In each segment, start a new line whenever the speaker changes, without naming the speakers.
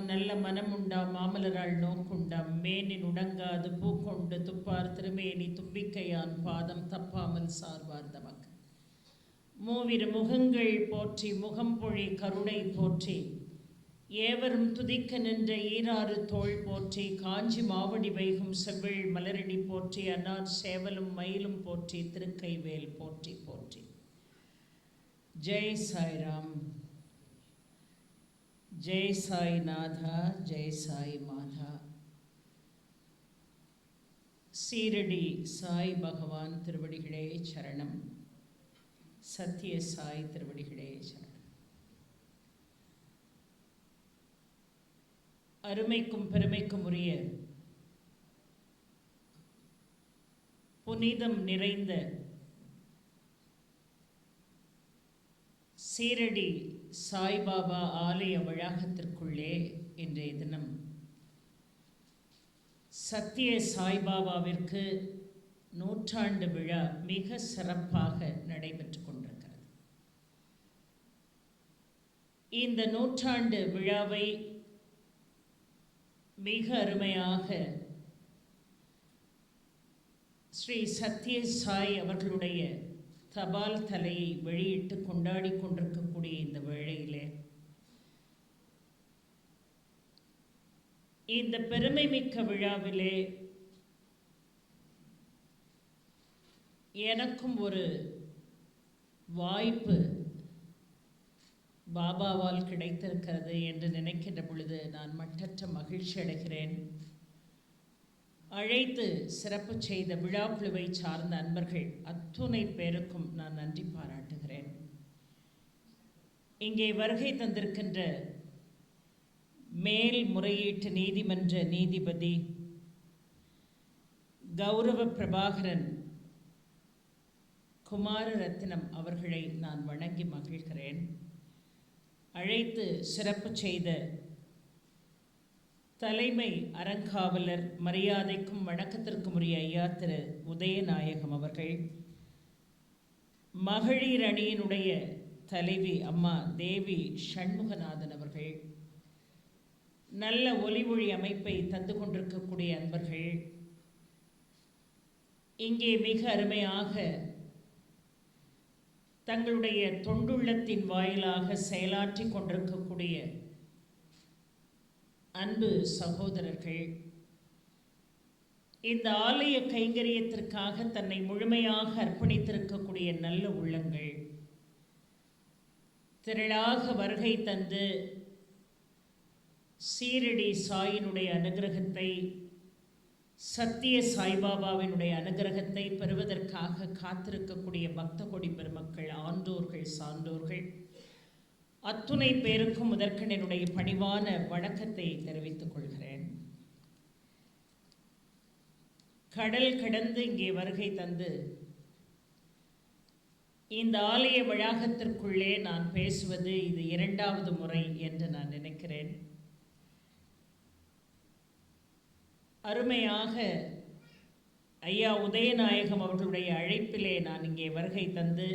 நல்ல மனமுண்டாம் மாமலராள் நோக்குண்டாம் மேனின் உடங்காது பூக்கொண்டு துப்பார் திருமேனி தும்பிக்கையான் பாதம் தப்பாமல் சார்வார் தமக்கு மூவிரு முகங்கள் போற்றி முகம்பொழி கருணை போற்றி ஏவரும் துதிக்க நின்ற ஈராறு தோள் போற்றி காஞ்சி மாவடி வைகும் செவ்விள் மலரடி போற்றி அன்னார் சேவலும் மயிலும் போற்றி திருக்கைவேல் போற்றி போற்றி. ஜெய் சாய்ராம், ஜெய் சாய் நாதா, ஜெய் சாய் மாதா. சீரடி சாய் பகவான் திருவடிகளே சரணம், சத்திய சாய் திருவடிகளே சரணம். அருமைக்கும் பெருமைக்கும் உரிய புனிதம் நிறைந்த சீரடி சாய்பாபா ஆலய வளாகத்திற்குள்ளே இன்றைய தினம் சத்திய சாய்பாபாவிற்கு 100ஆண்டு விழா மிக சிறப்பாக நடைபெற்று கொண்டிருக்கிறது. இந்த 100ஆண்டு விழாவை மிக அருமையாக ஸ்ரீ சத்ய சாய் அவர்களுடைய தபால் தலையை வெளியிட்டு கொண்டாடி கொண்டிருக்கக்கூடிய இந்த வேளையிலே இந்த பெருமை மிக்க விழாவிலே எனக்கும் ஒரு வாய்ப்பு பாபாவால் கிடைத்திருக்கிறது என்று நினைக்கின்ற பொழுது நான் மட்டற்ற மகிழ்ச்சி அடைகிறேன். அழைத்து சிறப்பு செய்த விழாக்குழுவை சார்ந்த அன்பர்கள் அத்துணை பேருக்கும் நான் நன்றி பாராட்டுகிறேன். இங்கே வருகை தந்திருக்கின்ற மேல்முறையீட்டு நீதிமன்ற நீதிபதி கௌரவ பிரபாகரன் குமாரரத்னம் அவர்களை நான் வணங்கி மகிழ்கிறேன். அழைத்து சிறப்பு செய்த தலைமை அறங்காவலர் மரியாதைக்கும் வணக்கத்திற்கும் உரிய ஐயா திரு உதயநாயகம் அவர்கள், மகளிர் அணியினுடைய தலைவி அம்மா தேவி சண்முகநாதன் அவர்கள், நல்ல ஒலி ஒளி அமைப்பை தந்து கொண்டிருக்கக்கூடிய அன்பர்கள், இங்கே மிக அருமையாக தங்களுடைய தொண்டுள்ளத்தின் வாயிலாக செயலாற்றி கொண்டிருக்கக்கூடிய அன்பு சகோதரர்கள், இந்த ஆலய கைங்கரியத்திற்காக தன்னை முழுமையாக அர்ப்பணித்திருக்கக்கூடிய நல்ல உள்ளங்கள், திரளாக வருகை தந்து சீரடி சாயினுடைய அனுகிரகத்தை, சத்திய சாய்பாபாவினுடைய அனுகிரகத்தை பெறுவதற்காக காத்திருக்கக்கூடிய பக்த கொடி பெருமக்கள், ஆண்டோர்கள், சான்றோர்கள் அத்துணை பேருக்கும் முதற்கண் என்னுடைய பணிவான வணக்கத்தை தெரிவித்துக் கொள்கிறேன். கடல் கடந்து இங்கே வருகை தந்து இந்த ஆலய வளாகத்திற்குள்ளே நான் பேசுவது இது 2வது முறை என்று நான் நினைக்கிறேன். அருமையாக ஐயா உதயநாயகம் அவர்களுடைய அழைப்பிலே நான் இங்கே வருகை தந்து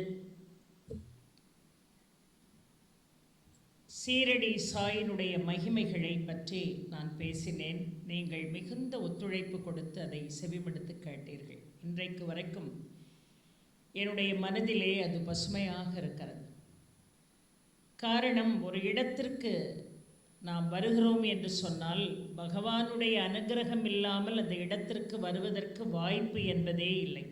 சீரடி சாயினுடைய மகிமைகளை பற்றி நான் பேசினேன். நீங்கள் மிகுந்த ஒத்துழைப்பு கொடுத்து அதை செவிமடுத்து கேட்டீர்கள். இன்றைக்கு வரைக்கும் என்னுடைய மனதிலே அது பசுமையாக இருக்கிறது. காரணம், ஒரு இடத்திற்கு நாம் வருகிறோம் என்று சொன்னால் பகவானுடைய அனுகிரகம் இல்லாமல் அந்த இடத்திற்கு வருவதற்கு வாய்ப்பு என்பதே இல்லை.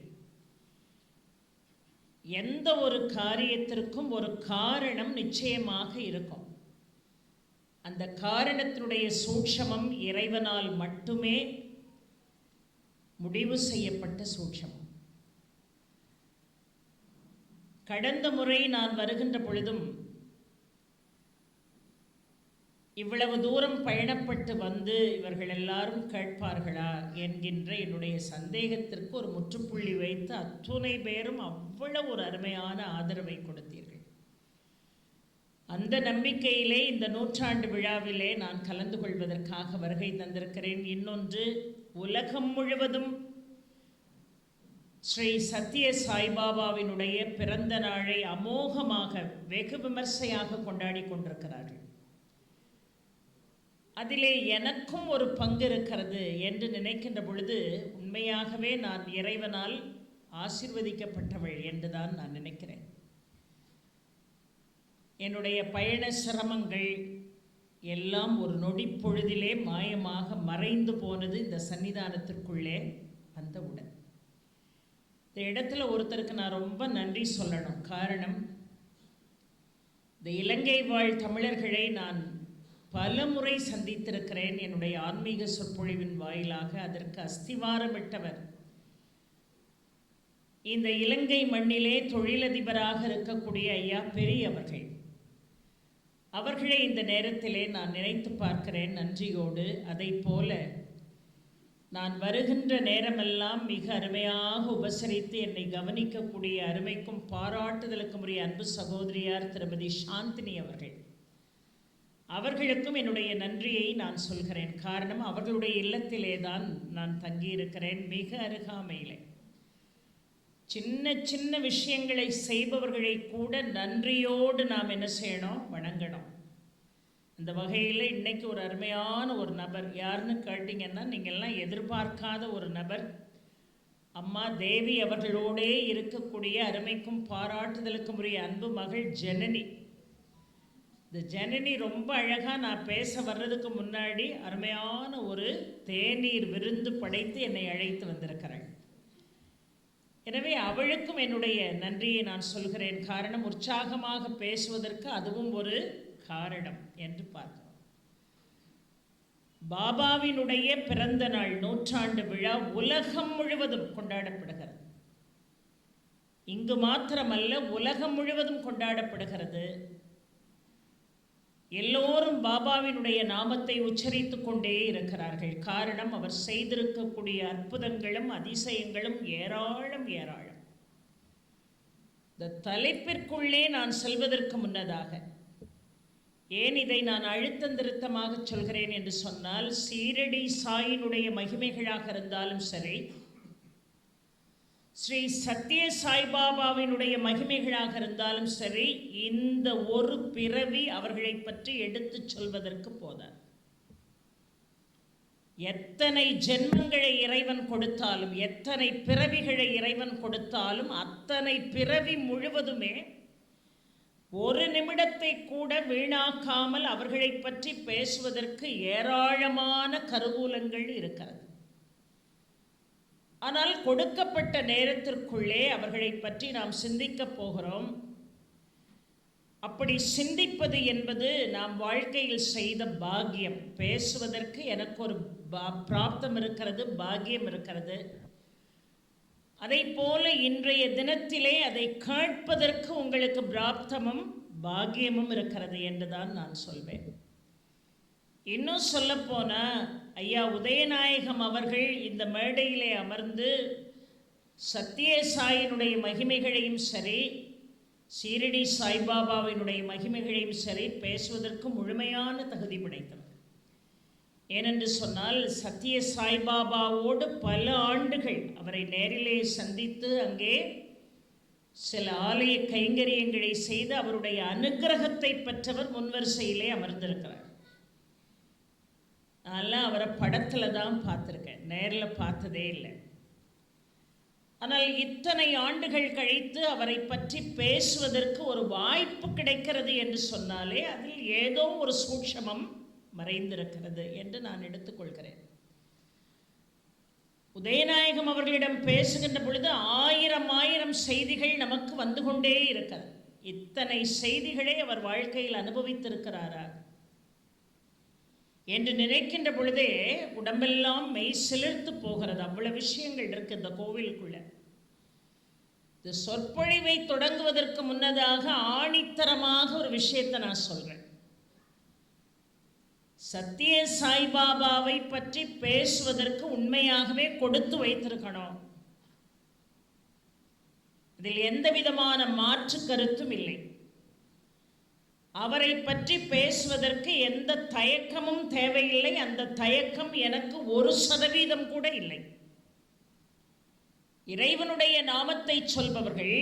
எந்த ஒரு காரியத்திற்கும் ஒரு காரணம் நிச்சயமாக இருக்கும். அந்த காரணத்தினுடைய சூட்சமம் இறைவனால் மட்டுமே முடிவு செய்யப்பட்ட சூட்சமம். கடந்த முறை நான் வருகின்ற பொழுதும் இவ்வளவு தூரம் பயணப்பட்டு வந்து இவர்கள் எல்லாரும் கேட்பார்களா என்கின்ற என்னுடைய சந்தேகத்திற்கு ஒரு முற்றுப்புள்ளி வைத்து அத்துணை பேரும் அவ்வளவு ஒரு அருமையான ஆதரவை கொடுத்தீர்கள். அந்த நம்பிக்கையிலே இந்த 100ஆண்டு விழாவிலே நான் கலந்து கொள்வதற்காக வருகை தந்திருக்கிறேன். இன்னொன்று, உலகம் முழுவதும் ஸ்ரீ சத்ய சாய்பாபாவினுடைய பிறந்த நாளை அமோகமாக வெகு விமர்சையாக கொண்டாடி கொண்டிருக்கிறார்கள். அதிலே எனக்கும் ஒரு பங்கு இருக்கிறது என்று நினைக்கின்ற பொழுது உண்மையாகவே நான் இறைவனால் ஆசீர்வதிக்கப்பட்டவள் என்றுதான் நான் நினைக்கிறேன். என்னுடைய பயண சிரமங்கள் எல்லாம் ஒரு நொடி பொழுதிலே மாயமாக மறைந்து போனது இந்த சன்னிதானத்திற்குள்ளே வந்தவுடன். இந்த இடத்துல ஒருத்தருக்கு நான் ரொம்ப நன்றி சொல்லணும். காரணம், இந்த இலங்கை வாழ் தமிழர்களை நான் பல முறை சந்தித்திருக்கிறேன் என்னுடைய ஆன்மீக சொற்பொழிவின் வாயிலாக. அதற்கு அஸ்திவாரமிட்டவர் இந்த இலங்கை மண்ணிலே தொழிலதிபராக இருக்கக்கூடிய ஐயா பெரியவர்கள். அவர்களை இந்த நேரத்திலே நான் நினைத்து பார்க்கிறேன் நன்றியோடு. அதை போல நான் வருகின்ற நேரமெல்லாம் மிக அருமையாக உபசரித்து என்னை கவனிக்கக்கூடிய அருமைக்கும் பாராட்டுதலுக்கும் உரிய அன்பு சகோதரியார் திருமதி சாந்தினி அவர்களுக்கும் என்னுடைய நன்றியை நான் சொல்கிறேன். காரணம், அவர்களுடைய இல்லத்திலே தான் நான் தங்கியிருக்கிறேன், மிக அருகாமையிலே. சின்ன சின்ன விஷயங்களை செய்பவர்களை கூட நன்றியோடு நாம் என்ன செய்யணும்? வணங்கணும். இந்த வகையில் இன்னைக்கு ஒரு அருமையான ஒரு நபர் யாருன்னு கேட்டிங்கன்னா, நீங்கள்லாம் எதிர்பார்க்காத ஒரு நபர் அம்மா தேவி அவர்களோடே இருக்கக்கூடிய அருமைக்கும் பாராட்டுதலுக்கும் உரிய அன்பு மகள் ஜனனி. இந்த ஜனனி ரொம்ப அழகாக நான் பேச வர்றதுக்கு முன்னாடி அருமையான ஒரு தேநீர் விருந்து படைத்து என்னை அழைத்து வந்திருக்கிறாள். எனவே அவளுக்கும் என்னுடைய நன்றியை நான் சொல்கிறேன். காரணம், உற்சாகமாக பேசுவதற்கு அதுவும் ஒரு காரணம் என்று பார்க்கிறோம். பாபாவினுடைய பிறந்த நாள் நூற்றாண்டு விழா உலகம் முழுவதும் கொண்டாடப்படுகிறது. இங்கு மாத்திரமல்ல, உலகம் முழுவதும் கொண்டாடப்படுகிறது. எல்லோரும் பாபாவினுடைய நாமத்தை உச்சரித்து கொண்டே இருக்கிறார்கள். காரணம், அவர் செய்திருக்கக்கூடிய அற்புதங்களும் அதிசயங்களும் ஏராளம் ஏராளம். இந்த தலைப்பிற்குள்ளே நான் செல்வதற்கு முன்னதாக, ஏன் இதை நான் அழுத்தம் திருத்தமாக சொல்கிறேன் என்று சொன்னால், சீரடி சாயினுடைய மகிமைகளாக இருந்தாலும் சரி, ஸ்ரீ சத்ய சாய்பாபாவினுடைய மகிமைகளாக இருந்தாலும் சரி, இந்த ஒரு பிறவி அவர்களை பற்றி எடுத்து சொல்வதற்கு போதாது. எத்தனை ஜென்மங்களை இறைவன் கொடுத்தாலும், எத்தனை பிறவிகளை இறைவன் கொடுத்தாலும், அத்தனை பிறவி முழுவதுமே ஒரு நிமிடத்தை கூட வீணாக்காமல் அவர்களை பற்றி பேசுவதற்கு ஏராளமான கருவூலங்கள் இருக்கிறது. ஆனால் கொடுக்கப்பட்ட நேரத்திற்குள்ளே அவர்களை பற்றி நாம் சிந்திக்கப் போகிறோம். அப்படி சிந்திப்பது என்பது நாம் வாழ்க்கையில் செய்த பாக்கியம். பேசுவதற்கு எனக்கு ஒரு பிராப்தம் இருக்கிறது, பாக்கியம் இருக்கிறது. அதை போல இன்றைய தினத்திலே அதை கேட்பதற்கு உங்களுக்கு பிராப்தமும் பாக்கியமும் இருக்கிறது என்றுதான் நான் சொல்வேன். இன்னும் சொல்லப்போனால், ஐயா உதயநாயகம் அவர்கள் இந்த மேடையிலே அமர்ந்து சத்ய சாயினுடைய மகிமைகளையும் சரி, சீரடி சாய்பாபாவினுடைய மகிமைகளையும் சரி பேசுவதற்கு முழுமையான தகுதி படைத்தவர். ஏனென்று சொன்னால், சத்ய சாய்பாபாவோடு பல ஆண்டுகள் அவரை நேரிலே சந்தித்து அங்கே சில ஆலய கைங்கரியங்களை செய்து அவருடைய அனுக்கிரகத்தை பெற்றவர் முன்வரிசையிலே அமர்ந்திருக்கிறார். நான்லாம் அவரை படத்தில் தான் பார்த்துருக்கேன், நேரில் பார்த்ததே இல்லை. ஆனால் இத்தனை ஆண்டுகள் கழித்து அவரை பற்றி பேசுவதற்கு ஒரு வாய்ப்பு கிடைக்கிறது என்று சொன்னாலே அதில் ஏதோ ஒரு சூட்சமம் மறைந்திருக்கிறது என்று நான் எடுத்துக்கொள்கிறேன். உதயநாயகம் அவர்களிடம் பேசுகின்ற பொழுது ஆயிரம் செய்திகள் நமக்கு வந்து கொண்டே இருக்கிறது. இத்தனை செய்திகளை அவர் வாழ்க்கையில் அனுபவித்திருக்கிறாரா என்று நினைக்கின்ற பொழுதே உடம்பெல்லாம் மெய் சிலிர்த்து போகிறது. அவ்வளவு விஷயங்கள் இருக்கு இந்த கோவிலுக்குள்ள. இந்த சொற்பொழிவை தொடங்குவதற்கு முன்னதாக ஆணித்தரமாக ஒரு விஷயத்தை நான் சொல்றேன். சத்ய சாய்பாபாவை பற்றி பேசுவதற்கு உண்மையாகவே கொடுத்து வைத்திருக்கணும். இதில் எந்த விதமான மாற்று கருத்தும் இல்லை. அவரை பற்றி பேசுவதற்கு எந்த தயக்கமும் தேவையில்லை. அந்த தயக்கம் எனக்கு 1% கூட இல்லை. இறைவனுடைய நாமத்தை சொல்பவர்கள்,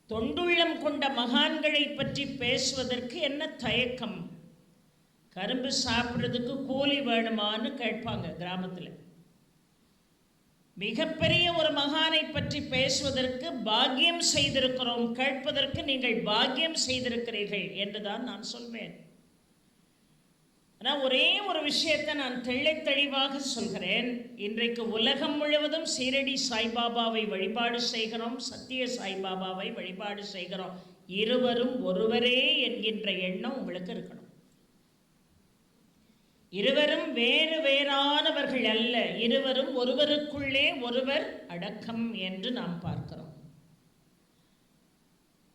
தொண்டுள்ளம் கொண்ட மகான்களை பற்றி பேசுவதற்கு என்ன தயக்கம்? கரும்பு சாப்பிட்றதுக்கு கூலி வேணுமான்னு கேட்பாங்க கிராமத்தில். மிகப்பெரிய ஒரு மகானை பற்றி பேசுவதற்கு பாக்கியம் செய்திருக்கிறோம், கேட்பதற்கு நீங்கள் பாக்கியம் செய்திருக்கிறீர்கள் என்றுதான் நான் சொல்வேன். ஆனால் ஒரே ஒரு விஷயத்தை நான் தெளிவாக சொல்கிறேன். இன்றைக்கு உலகம் முழுவதும் சீரடி சாய்பாபாவை வழிபாடு செய்கிறோம், சத்திய சாய்பாபாவை வழிபாடு செய்கிறோம். இருவரும் ஒருவரே என்கின்ற எண்ணம் உங்களுக்கு இருக்கணும். இருவரும் வேறு வேறானவர்கள் அல்ல, இருவரும் ஒருவருக்குள்ளே ஒருவர் அடக்கம் என்று நாம் பார்க்கிறோம்.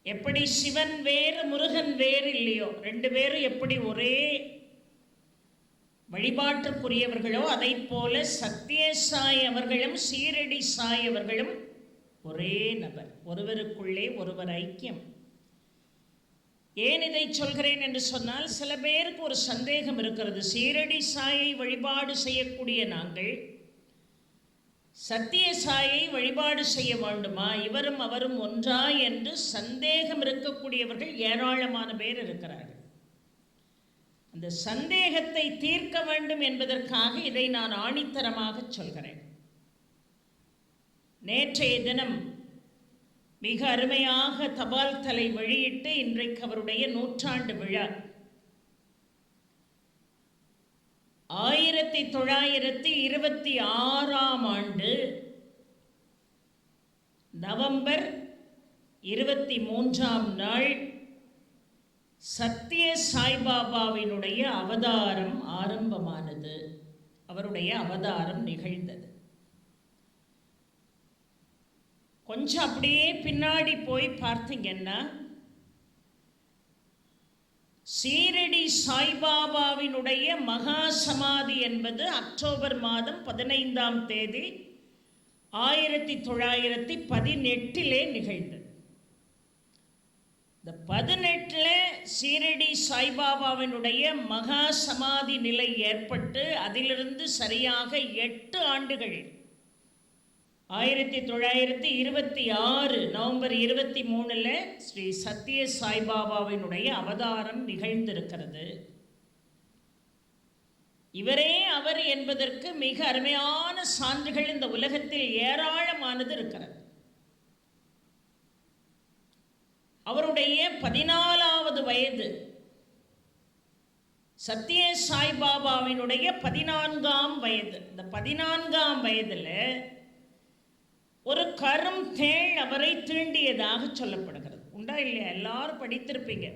எப்படி சிவன் வேறு முருகன் வேறு இல்லையோ, ரெண்டு பேரும் எப்படி ஒரே வழிபாட்டுக்குரியவர்களோ, அதை போல சத்திய சாய் அவர்களும் சீரடி சாய் அவர்களும் ஒரே நபர், ஒருவருக்குள்ளே ஒருவர் ஐக்கியம். ஏன் இதை சொல்கிறேன் என்று சொன்னால், சில பேருக்கு ஒரு சந்தேகம் இருக்கிறது. சீரடி சாயை வழிபாடு செய்யக்கூடிய நாங்கள் சத்திய சாயை வழிபாடு செய்ய வேண்டுமா, இவரும் அவரும் ஒன்றா என்று சந்தேகம் இருக்கக்கூடியவர்கள் ஏராளமான பேர் இருக்கிறார்கள். அந்த சந்தேகத்தை தீர்க்க வேண்டும் என்பதற்காக இதை நான் ஆணித்தரமாக சொல்கிறேன். நேற்றைய தினம் மிக அருமையாக தபால் தலை வெளியிட்டு இன்றைக்கு அவருடைய 100ஆண்டு விழா. 1926ஆம் ஆண்டு நவம்பர் 23ஆம் நாள் சத்திய சாய்பாபாவினுடைய அவதாரம் ஆரம்பமானது, அவருடைய அவதாரம் நிகழ்ந்தது. கொஞ்சம் அப்படியே பின்னாடி போய் பார்த்தீங்கன்னா, சீரடி சாய்பாபாவினுடைய மகா சமாதி என்பது அக்டோபர் மாதம் 15ஆம் தேதி 1918 நிகழ்ந்தது. இந்த 18 சீரடி சாய்பாபாவினுடைய மகா சமாதி நிலை ஏற்பட்டு அதிலிருந்து சரியாக 8 ஆண்டுகள் 1926 நவம்பர் 23 ஸ்ரீ சத்திய சாய்பாபாவினுடைய அவதாரம் நிகழ்ந்திருக்கிறது. இவரே அவர் என்பதற்கு மிக அருமையான சான்றுகள் இந்த உலகத்தில் ஏராளமானது இருக்கிறது. அவருடைய 14வது வயது, சத்திய சாய்பாபாவினுடைய 14ஆம் வயது. இந்த 14ஆம் வயதில் ஒரு கரும் தேள் அவரை தீண்டியதாக சொல்லப்படுகிறது. உண்டா இல்லையா? எல்லாரும் படித்திருப்பீங்க.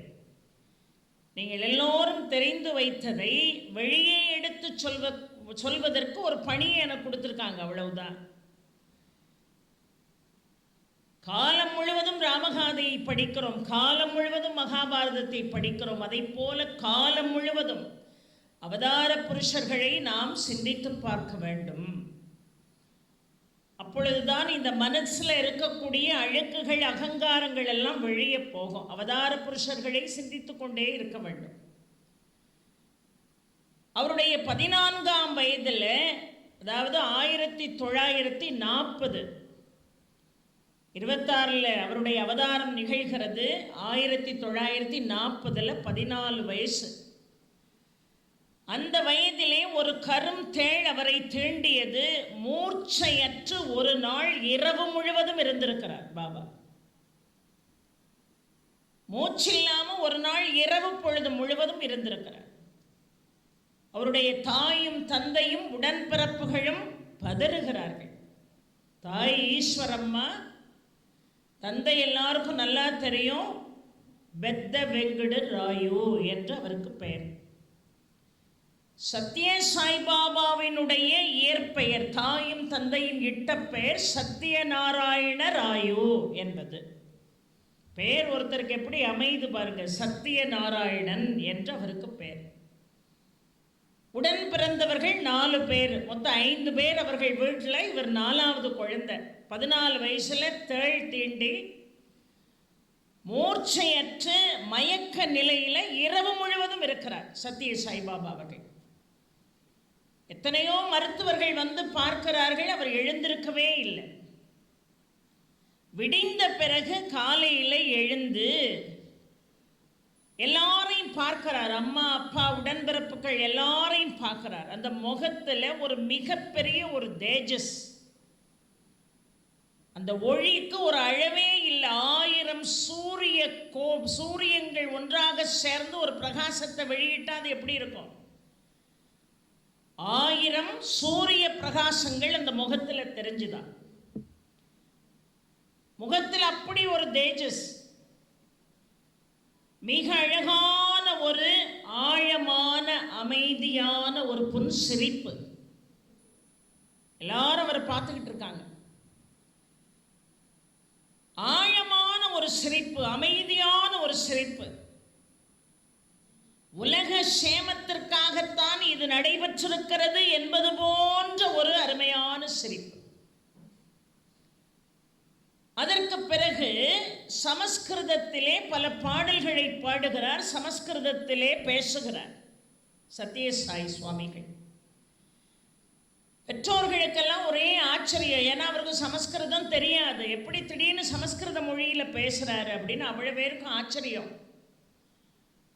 நீங்கள் எல்லோரும் தெரிந்து வைத்ததை வெளியே எடுத்து சொல்வதற்கு ஒரு பணியை எனக்கு கொடுத்துருக்காங்க, அவ்வளவுதான். காலம் முழுவதும் ராமகாதையை படிக்கிறோம், காலம் முழுவதும் மகாபாரதத்தை படிக்கிறோம். அதை போல காலம் முழுவதும் அவதார புருஷர்களை நாம் சிந்தித்து பார்க்க வேண்டும். அப்பொழுதுதான் இந்த மனசில் இருக்கக்கூடிய அழுக்குகள், அகங்காரங்கள் எல்லாம் வெளியே போகும். அவதார புருஷர்களை சிந்தித்து கொண்டே இருக்க வேண்டும். அவருடைய 14ஆம் வயதில், அதாவது 1940 26 அவருடைய அவதாரம் நிகழ்கிறது. 1940 14 வயசு. அந்த வயதிலே ஒரு கரும் தேள் அவரை தீண்டியது. மூர்ச்சையற்று ஒரு நாள் இரவு முழுவதும் இருந்திருக்கிறார் பாபா. மூச்சில்லாம ஒரு நாள் இரவு பொழுது முழுவதும் இருந்திருக்கிறார். அவருடைய தாயும் தந்தையும் உடன்பிறப்புகளும் பதறுகிறார்கள். தாய் ஈஸ்வரம்மா, தந்தை எல்லாருக்கும் நல்லா தெரியும், பெத்த வெங்கடு ராயு என்று அவருக்கு பெயர். சத்திய சாய்பாபாவினுடைய இயற்பெயர், தாயும் தந்தையும் இட்ட பெயர் சத்யநாராயண ராயு என்பது. பெயர் ஒருத்தருக்கு எப்படி அமைது பாருங்க, சத்யநாராயணன் என்று அவருக்கு பெயர். உடன் பிறந்தவர்கள் 4 பேர், மொத்தம் 5 பேர் அவர்கள் வீட்டில். இவர் 4வது குழந்தை. 14 வயசுல தேள் தீண்டி மூர்ச்சையற்று மயக்க நிலையில இரவு முழுவதும் இருக்கிறார் சத்ய சாய்பாபா அவர்கள். எத்தனையோ மருத்துவர்கள் வந்து பார்க்கிறார்கள், அவர் எழுந்திருக்கவே இல்லை. விடிந்த பிறகு காலையில் எழுந்து எல்லாரையும் பார்க்கிறார், அம்மா அப்பா உடன்பிறப்புகள் எல்லாரையும் பார்க்கிறார். அந்த முகத்தில் ஒரு மிகப்பெரிய ஒரு தேஜஸ், அந்த ஒளிக்கு ஒரு அழவே இல்லை. 1000 சூரியங்கள் ஒன்றாக சேர்ந்து ஒரு பிரகாசத்தை வெளியிட்டால் அது எப்படி இருக்கும்? 1000 சூரிய பிரகாசங்கள் அந்த முகத்தில் தெரிஞ்சுதான். முகத்தில் அப்படி ஒரு தேஜஸ், மிக அழகான ஒரு ஆழமான அமைதியான ஒரு புன் சிரிப்பு. எல்லாரும் அவரை பார்த்துக்கிட்டு இருக்காங்க. ஆழமான ஒரு சிரிப்பு, அமைதியான ஒரு சிரிப்பு. உலக சேமத்திற்காகத்தான் இது நடைபெற்றிருக்கிறது என்பது போன்ற ஒரு அருமையான சிரிப்பு. அதற்கு பிறகு சமஸ்கிருதத்திலே பல பாடல்களை பாடுகிறார், சமஸ்கிருதத்திலே பேசுகிறார் சத்ய சாய் சுவாமிகள். பெற்றோர்களுக்கெல்லாம் ஒரே ஆச்சரியம், ஏன்னா அவருக்கு சமஸ்கிருதம் தெரியாது. எப்படி திடீர்னு சமஸ்கிருத மொழியில் பேசுகிறாரு அப்படின்னு அவ்வளோ பேருக்கும் ஆச்சரியம்.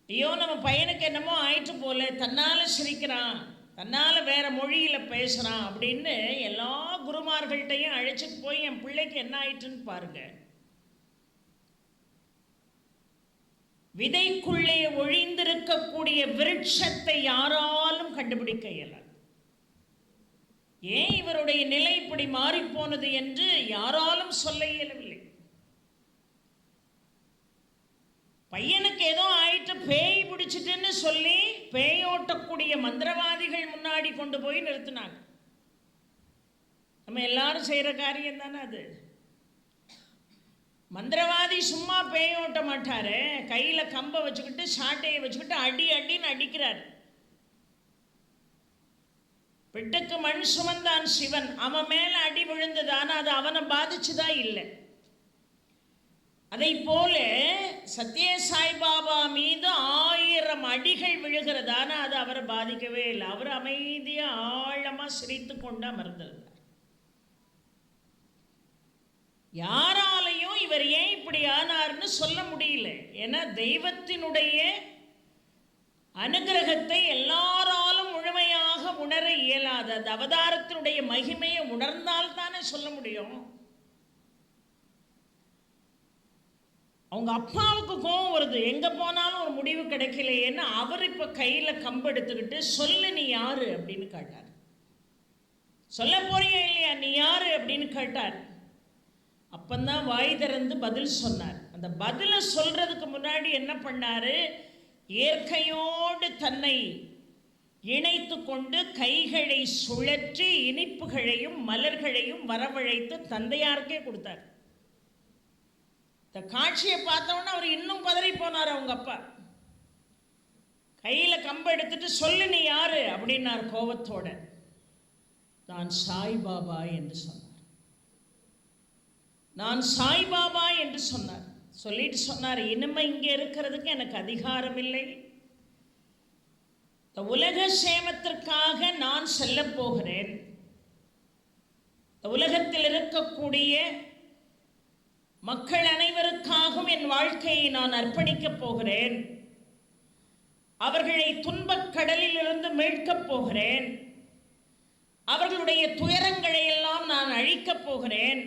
ஐயோ, நம்ம பையனுக்கு என்னமோ ஆயிட்டு போல, தன்னால் சிரிக்கிறான், தன்னால் வேற மொழியில் பேசுகிறான் அப்படின்னு எல்லா குருமார்கள்ட்டையும் அழைச்சிட்டு போய் என் பிள்ளைக்கு என்ன ஆயிட்டுன்னு பாருங்க. விதைக்குள்ளே ஒழிந்திருக்கக்கூடிய விருட்சத்தை யாராலும் கண்டுபிடிக்க இயலாது. ஏன் இவருடைய நிலை இப்படி மாறிப்போனது என்று யாராலும் சொல்ல இயலவில்லை. பையனுக்கு ஏதோ ஆயிட்டு, பேய் பிடிச்சிட்டுன்னு சொல்லி பேயோட்டக்கூடிய மந்திரவாதிகள் முன்னாடி கொண்டு போய் நிறுத்தினாங்க. நம்ம எல்லாரும் செய்கிற காரியம் தானே அது. மந்திரவாதி சும்மா பேயோட்ட மாட்டாரு, கையில் கம்பை வச்சுக்கிட்டு சாட்டையை வச்சுக்கிட்டு அடின்னு அடிக்கிறார். பிட்டுக்கு மண் சுமந்தான் சிவன், அவன் மேல அடி விழுந்ததான அது அவனை பாதிச்சுதான் இல்லை. அதை போல சத்ய சாய்பாபா மீது 1000 அடிகள் விழுகிறதான அது அவரை பாதிக்கவே இல்லை. அவர் அமைதியா ஆழமா சிரித்து கொண்டு அமர்ந்திருந்தார். யாராலையும் இவர் ஏன் இப்படி ஆனார்னு சொல்ல முடியல. ஏன்னா தெய்வத்தினுடைய அனுகிரகத்தை எல்லாராலும் முழுமையாக உணர இயலாது. அந்த அவதாரத்தினுடைய மகிமையை உணர்ந்தால் தானே சொல்ல முடியும். அவங்க அப்பாவுக்கு கோபம் வருது, எங்க போனாலும் ஒரு முடிவு கிடைக்கலையேன்னு அவர் இப்ப கையில கம்பு எடுத்துக்கிட்டு சொல்லு நீ யாரு அப்படின்னு கேட்டார். சொல்ல போறியா இல்லையா, நீ யாரு அப்படின்னு கேட்டார். அப்பந்தான் வாய் திறந்து பதில் சொன்னார். அந்த பதிலை சொல்றதுக்கு முன்னாடி என்ன பண்ணாரு, இயற்கையோடு தன்னை இணைத்து கொண்டு கைகளை சுழற்றி இனிப்புகளையும் மலர்களையும் வரவழைத்து தந்தையாருக்கே கொடுத்தார். இந்த காட்சியை பார்த்தோன்னா அவர் இன்னும் பதறி போனார். அவங்க அப்பா கையில கம்பை எடுத்துட்டு சொல்லு நீ யாரு அப்படின்னார் கோபத்தோட. நான் சாய்பாபா என்று சொன்னார். நான் சாய்பாபா என்று சொன்னார். சொல்லிட்டு சொன்னார், இனிமே இங்கே இருக்கிறதுக்கு எனக்கு அதிகாரம் இல்லை. உலக சேமத்திற்காக நான் செல்ல போகிறேன். உலகத்தில் இருக்கக்கூடிய மக்கள் அனைவருக்காகவும் என் வாழ்க்கையை நான் அர்ப்பணிக்கப் போகிறேன். அவர்களை துன்பக் கடலில் இருந்து மீட்கப் போகிறேன். அவர்களுடைய துயரங்களை எல்லாம் நான் அழிக்கப் போகிறேன்.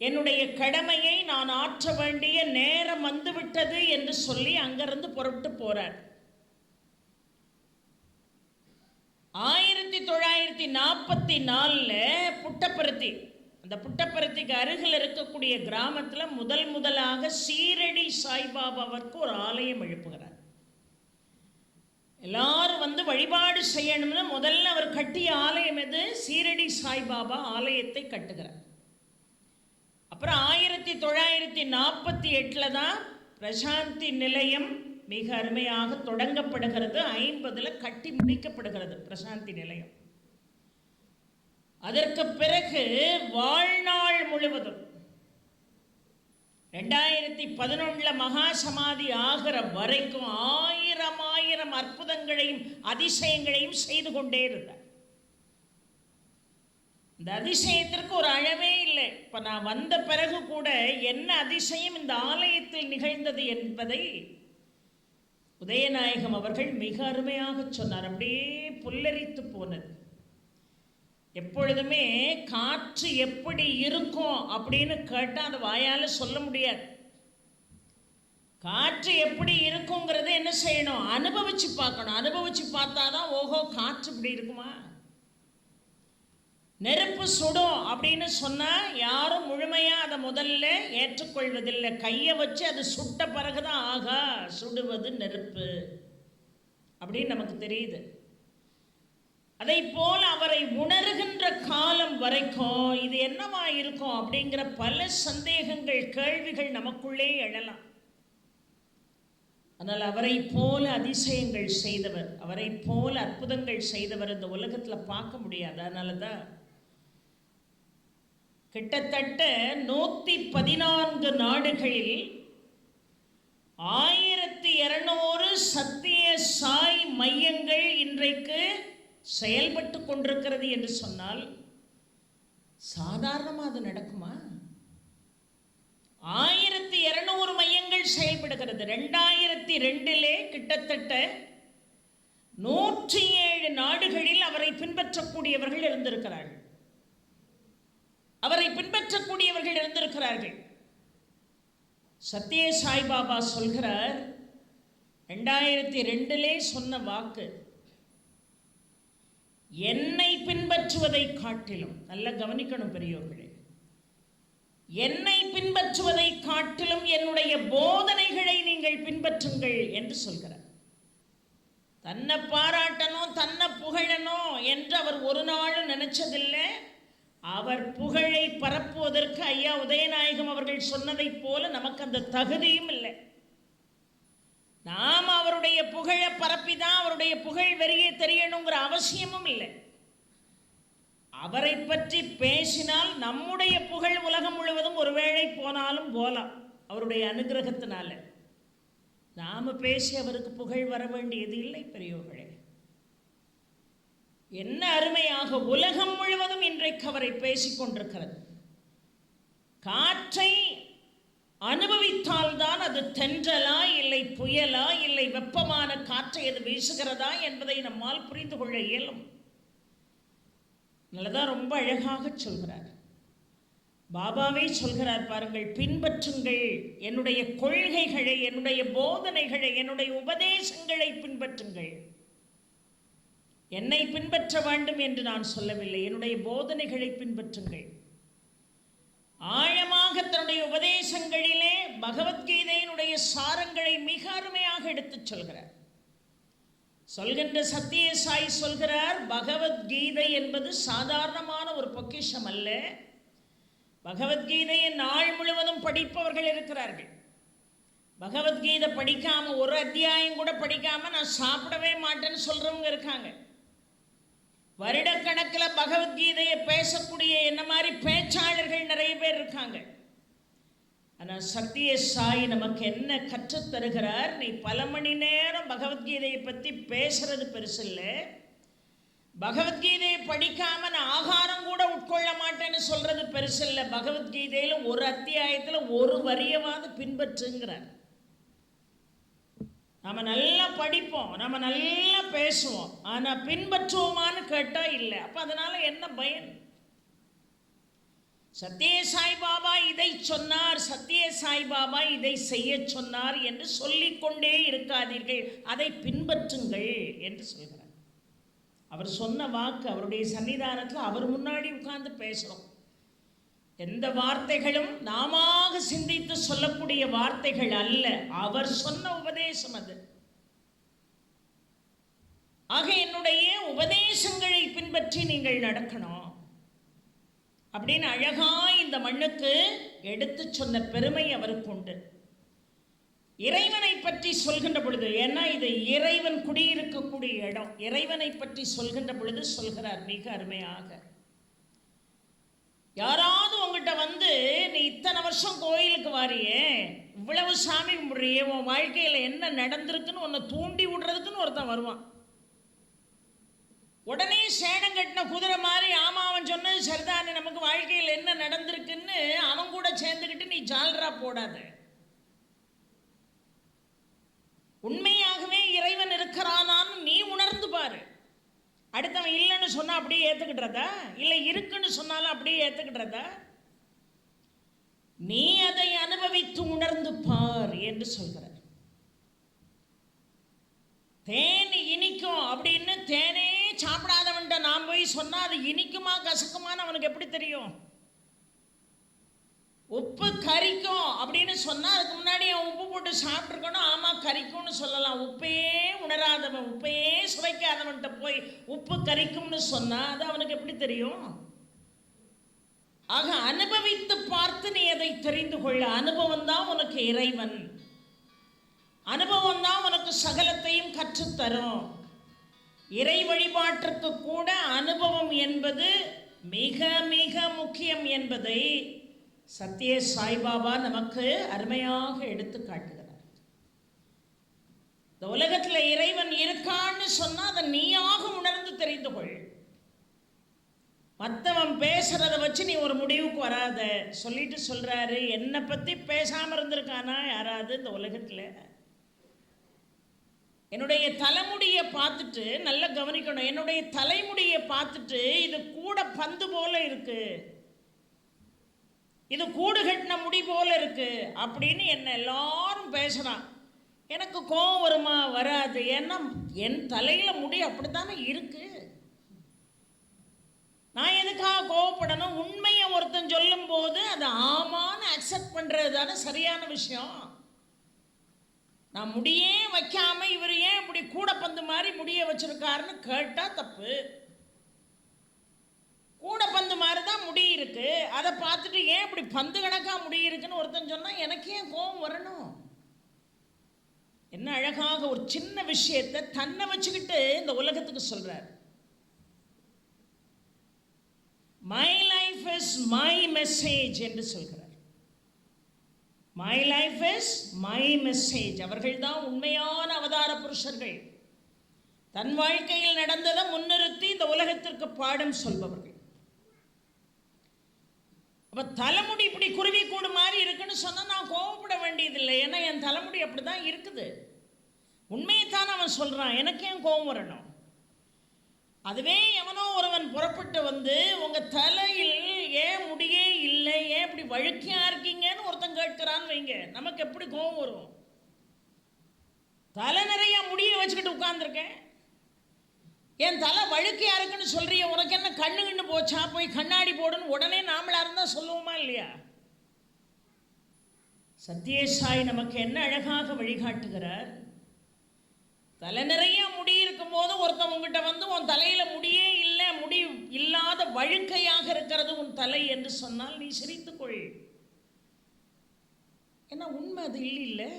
என்னுடைய கடமையை நான் ஆற்ற வேண்டிய நேரம் வந்துவிட்டது என்று சொல்லி அங்கிருந்து புறப்பட்டு போறார். 1944 புட்டபர்த்தி, அந்த புட்டபர்த்திக்கு அருகில் இருக்கக்கூடிய கிராமத்தில் முதலாக சீரடி சாய்பாபாவிற்கு ஒரு ஆலயம் எழுப்புகிறார். எல்லாரும் வந்து வழிபாடு செய்யணும்னு முதல்ல அவர் கட்டிய ஆலயம் எது? சீரடி சாய்பாபா ஆலயத்தை கட்டுகிறார். அப்புறம் 1948 தான் பிரசாந்தி நிலையம் மிக அருமையாக தொடங்கப்படுகிறது. 50 கட்டி முடிக்கப்படுகிறது பிரசாந்தி நிலையம். அதற்கு பிறகு வாழ்நாள் முழுவதும் 2011 மகா சமாதி ஆகிற வரைக்கும் ஆயிரம் அற்புதங்களையும் அதிசயங்களையும் செய்து கொண்டே இருந்தார். இந்த அதிசயத்திற்கு ஒரு அளவே இல்லை. இப்ப நான் வந்த பிறகு கூட என்ன அதிசயம் இந்த ஆலயத்தில் நிகழ்ந்தது என்பதை உதயநாயகம் அவர்கள் மிக அருமையாக சொன்னார். அப்படியே புல்லரித்து போனது. எப்பொழுதுமே காற்று எப்படி இருக்கும் அப்படின்னு கேட்டால் அந்த வாயால் சொல்ல முடியாது. காற்று எப்படி இருக்குங்கிறத என்ன செய்யணும்? அனுபவிச்சு பார்க்கணும். அனுபவிச்சு பார்த்தாதான் ஓஹோ காற்று இப்படி இருக்குமா. நெருப்பு சுடும் அப்படின்னு சொன்னால் யாரும் முழுமையாக அதை முதல்ல ஏற்றுக்கொள்வதில்லை. கையை வச்சு அது சுட்ட பிறகுதான் ஆகா சுடுவது நெருப்பு அப்படின்னு நமக்கு தெரியுது. அதை போல் அவரை உணர்கின்ற காலம் வரைக்கும் இது என்னவா இருக்கும் அப்படிங்கிற பல சந்தேகங்கள் கேள்விகள் நமக்குள்ளே எழலாம். ஆனால் அவரை போல அதிசயங்கள் செய்தவர், அவரை போல அற்புதங்கள் செய்தவர் இந்த உலகத்தில் பார்க்க முடியாது. அதனால தான் கிட்டத்தட்ட 114 நாடுகளில் 1200 சத்திய சாய் மையங்கள் இன்றைக்கு செயல்பட்டு கொண்டிருக்கிறது என்று சொன்னால் சாதாரணமாக அது நடக்குமா? 1200 மையங்கள் செயல்படுகிறது. 2002 கிட்டத்தட்ட 107 நாடுகளில் அவரை பின்பற்றக்கூடியவர்கள் இருந்திருக்கிறார்கள். சத்ய சாய்பாபா சொல்கிறார், 2002 சொன்ன வாக்கு, என்னை பின்பற்றுவதை காட்டிலும், நல்ல கவனிக்கணும் பெரியோர்களே, என்னை பின்பற்றுவதை காட்டிலும் என்னுடைய போதனைகளை நீங்கள் பின்பற்றுங்கள் என்று சொல்கிறார். தன்னை பாராட்டணும், தன்னை புகழணும் என்று அவர் ஒரு நாளும் நினைச்சதில்லை. அவர் புகழை பரப்புவதற்கு ஐயா உதயநாயகம் அவர்கள் சொன்னதை போல நமக்கு அந்த தகுதியும் இல்லை. நாம் அவருடைய புகழை பரப்பிதான் அவருடைய புகழ் வெறியே தெரியணுங்கிற அவசியமும் இல்லை. அவரை பற்றி பேசினால் நம்முடைய புகழ் உலகம் முழுவதும் ஒருவேளை போனாலும் போலாம் அவருடைய அனுகிரகத்தினால. நாம பேசி அவருக்கு புகழ் வர வேண்டியது இல்லை பெரியோர்களே. என்ன அருமையாக உலகம் முழுவதும் இன்றைக்கு அவரை பேசிக்கொண்டிருக்கிறது. காற்றை அனுபவித்தால்தான் அது தென்றலா இல்லை புயலா இல்லை வெப்பமான காற்றை அது வீசுகிறதா என்பதை நம்மால் புரிந்து கொள்ள இயலும். நல்லதான் ரொம்ப அழகாக சொல்கிறார். பாபாவே சொல்கிறார் பாருங்கள், பின்பற்றுங்கள் என்னுடைய கொள்கைகளை, என்னுடைய போதனைகளை, என்னுடைய உபதேசங்களை பின்பற்றுங்கள். என்னை பின்பற்ற வேண்டும் என்று நான் சொல்லவில்லை, என்னுடைய போதனைகளை பின்பற்றுங்கள். ஆழமாக தன்னுடைய உபதேசங்களிலே பகவத்கீதையினுடைய சாரங்களை மிக அருமையாக எடுத்துச் சொல்கிறார். சொல்கின்ற சத்திய சாய் சொல்கிறார், பகவத்கீதை என்பது சாதாரணமான ஒரு பொக்கிஷம் அல்ல. பகவத்கீதையை நாள் முழுவதும் படிப்பவர்கள் இருக்கிறார்கள். பகவத்கீதை படிக்காம ஒரு அத்தியாயம் கூட படிக்காம நான் சாப்பிடவே மாட்டேன்னு சொல்றவங்க இருக்காங்க. வருடக்கணக்கில் பகவத்கீதையை பேசக்கூடிய என்ன மாதிரி பேச்சாளர்கள் நிறைய பேர் இருக்காங்க. ஆனால் சத்திய சாய் நமக்கு என்ன கற்றுத் தருகிறார்? நீ பல மணி நேரம் பகவத்கீதையை பற்றி பேசுறது பெருசு இல்லை, பகவத்கீதையை படிக்காம நான் ஆகாரம் கூட உட்கொள்ள மாட்டேன்னு சொல்றது பெருசு இல்லை, பகவத்கீதையில ஒரு அத்தியாயத்தில் ஒரு வரியவாவது பின்பற்றுங்கிறார். நம்ம நல்லா படிப்போம், நம்ம நல்லா பேசுவோம், ஆனால் பின்பற்றுவோமான்னு கேட்டால் இல்லை. அப்போ அதனால என்ன பயன்? சத்ய சாய்பாபா இதை சொன்னார், சத்ய சாய்பாபா இதை செய்ய சொன்னார் என்று சொல்லிக்கொண்டே இருக்காதீர்கள், அதை பின்பற்றுங்கள் என்று சொல்கிறார். அவர் சொன்ன வாக்கு, அவருடைய சன்னிதானத்தில் அவர் முன்னாடி உட்கார்ந்து பேசுகிறோம். எந்த வார்த்தைகளும் நாம சிந்தித்து சொல்லக்கூடிய வார்த்தைகள் அல்ல, அவர் சொன்ன உபதேசம் அது. ஆக என்னுடைய உபதேசங்களை பின்பற்றி நீங்கள் நடக்கணும் அப்படின்னு அழகாய் இந்த மண்ணுக்கு எடுத்து சொன்ன பெருமை அவருக்கு உண்டு. இறைவனை பற்றி சொல்கின்ற பொழுது, ஏன்னா இது இறைவன் குடியிருக்கக்கூடிய இடம், இறைவனை பற்றி சொல்கின்ற பொழுது சொல்கிறார் மிக அருமையாக, யாராவது உங்கள்கிட்ட உன்கிட்ட வந்து நீ இத்தனை வருஷம் கோயிலுக்கு வாரியே, இவ்வளவு சாமி கும்பிடுறியே, உன் வாழ்க்கையில் என்ன நடந்திருக்குன்னு உன்னை தூண்டி விடுறதுக்குன்னு ஒருத்தன் வருவான். உடனே சேடம் கட்டின குதிரை மாதிரி ஆமா அவன் சொன்னது சரிதானே, நமக்கு வாழ்க்கையில் என்ன நடந்திருக்குன்னு அவன் கூட சேர்ந்துக்கிட்டு நீ ஜால்ரா போடாத. உண்மையாகவே இறைவன் இருக்கிறானான்னு நீ உணர்ந்து பாரு. அடுத்தவன் இல்லைன்னு சொன்னா அப்படியே ஏத்துக்கிட்டதா, இல்லை இருக்குன்னு சொன்னாலும் அப்படியே ஏத்துக்கிட்டதா? நீ அதை அனுபவித்து உணர்ந்து பார் என்று சொல்கிறார். தேன் இனிக்கும் அப்படின்னு தேனே சாப்பிடாதவன்ட்ட நான் போய் சொன்னா அது இனிக்குமா கசக்குமான்னு அவனுக்கு எப்படி தெரியும்? உப்பு கரிக்கும் அப்படின்னு சொன்னா அதுக்கு முன்னாடி அவன் உப்பு போட்டு சாப்பிட்டுருக்கணும். ஆமா கரிக்கும்னு சொல்லலாம். உப்பையே உணராதவன், உப்பையே சுவைக்காதவன்கிட்ட போய் உப்பு கரிக்கும்னு சொன்னா அது அவனுக்கு எப்படி தெரியும்? ஆக அனுபவித்து பார்த்து நீ அதை தெரிந்து கொள்ள. அனுபவம் தான் உனக்கு இறைவன், அனுபவம் தான் உனக்கு சகலத்தையும் கற்றுத்தரும். இறை வழிபாட்டிற்கு கூட அனுபவம் என்பது மிக மிக முக்கியம் என்பதை சத்ய சாய்பாபா நமக்கு அருமையாக எடுத்து காட்டுகிறார். இந்த உலகத்தில் இறைவன் இருக்கான்னு சொன்னா அதை நீயாக உணர்ந்து தெரிந்து கொள். மற்றவன் பேசுறத வச்சு நீ ஒரு முடிவுக்கு வராத. சொல்லிட்டு சொல்றாரு, என்னை பத்தி பேசாம இருந்திருக்கானா யாராவது இந்த உலகத்துல? என்னுடைய தலைமுடியை பார்த்துட்டு நல்லா கவனிக்கணும். என்னுடைய தலைமுடியை பார்த்துட்டு இது கூட பந்து போல இருக்கு, இது கூடு கட்டின முடி போல இருக்கு அப்படின்னு என்ன எல்லாரும் பேசுறான். எனக்கு கோபம் வருமா? வராது. ஏன்னா என் தலையில முடி அப்படித்தானே இருக்கு. நான் எதுக்காக கோவப்படணும்? உண்மையை ஒருத்தன் சொல்லும் போது அதை ஆமான்னு அக்செப்ட் பண்றது தானே சரியான விஷயம். நான் முடியே வைக்காம இவர் ஏன் இப்படி கூட பந்து மாதிரி முடிய வச்சிருக்காருன்னு கேட்டா தப்பு. கூட பந்து மாதிரி தான் முடி இருக்கு, அதை பார்த்துட்டு ஏன் இப்படி பந்து கணக்கா முடி இருக்குன்னு ஒருத்தன் சொன்னா எனக்கு ஏன் கோபம் வரணும்? என்ன அழகாக ஒரு சின்ன விஷயத்தை தன்னை வச்சுக்கிட்டு இந்த உலகத்துக்கு சொல்றார். My life is my message என்று சொல்கிறார். My life is my message. அவர்கள் தான் உண்மையான அவதார புருஷர்கள். தன் வாழ்க்கையில் நடந்ததை முன்னிறுத்தி இந்த உலகத்திற்கு பாடம் சொல்பவர்கள். அப்ப தலைமுடி இப்படி குருவி கூடு மாதிரி இருக்குன்னு சொன்னா நான் கோவப்பட வேண்டியதில்லை. ஏன்னா என் தலைமுடி அப்படிதான் இருக்குது. உண்மையைத்தான் அவன் சொல்றான். எனக்கு ஏன் கோபம் வரணும்? அதுவே எவனோ ஒருவன் புறப்பட்டு வந்து உங்க தலையில் ஏன் முடியே இல்லை, ஏன் இப்படி வழுக்கியா இருக்கீங்கன்னு ஒருத்தன் கேட்கிறான்னு வைங்க, நமக்கு எப்படி கோபம் வரும்? தலை நிறைய முடிய வச்சுக்கிட்டு உட்கார்ந்துருக்கேன், என் தலை வழுக்கையா இருக்குன்னு சொல்றிய, உனக்கு என்ன கண்ணு கண்ணு போச்சா, போய் கண்ணாடி போடுன்னு உடனே நாமளா இருந்தா சொல்லுவோமா இல்லையா? சத்யசாய் நமக்கு என்ன அழகாக வழிகாட்டுகிறார். தலை நிறைய முடி இருக்கும் போது ஒருத்தன் உங்ககிட்ட வந்து உன் தலையில முடியே இல்லை, முடி இல்லாத வழுக்கையாக இருக்கிறது உன் தலை என்று சொன்னால் நீ சிரித்துக்கொள். ஏன்னா உண்மை அது இல்லை.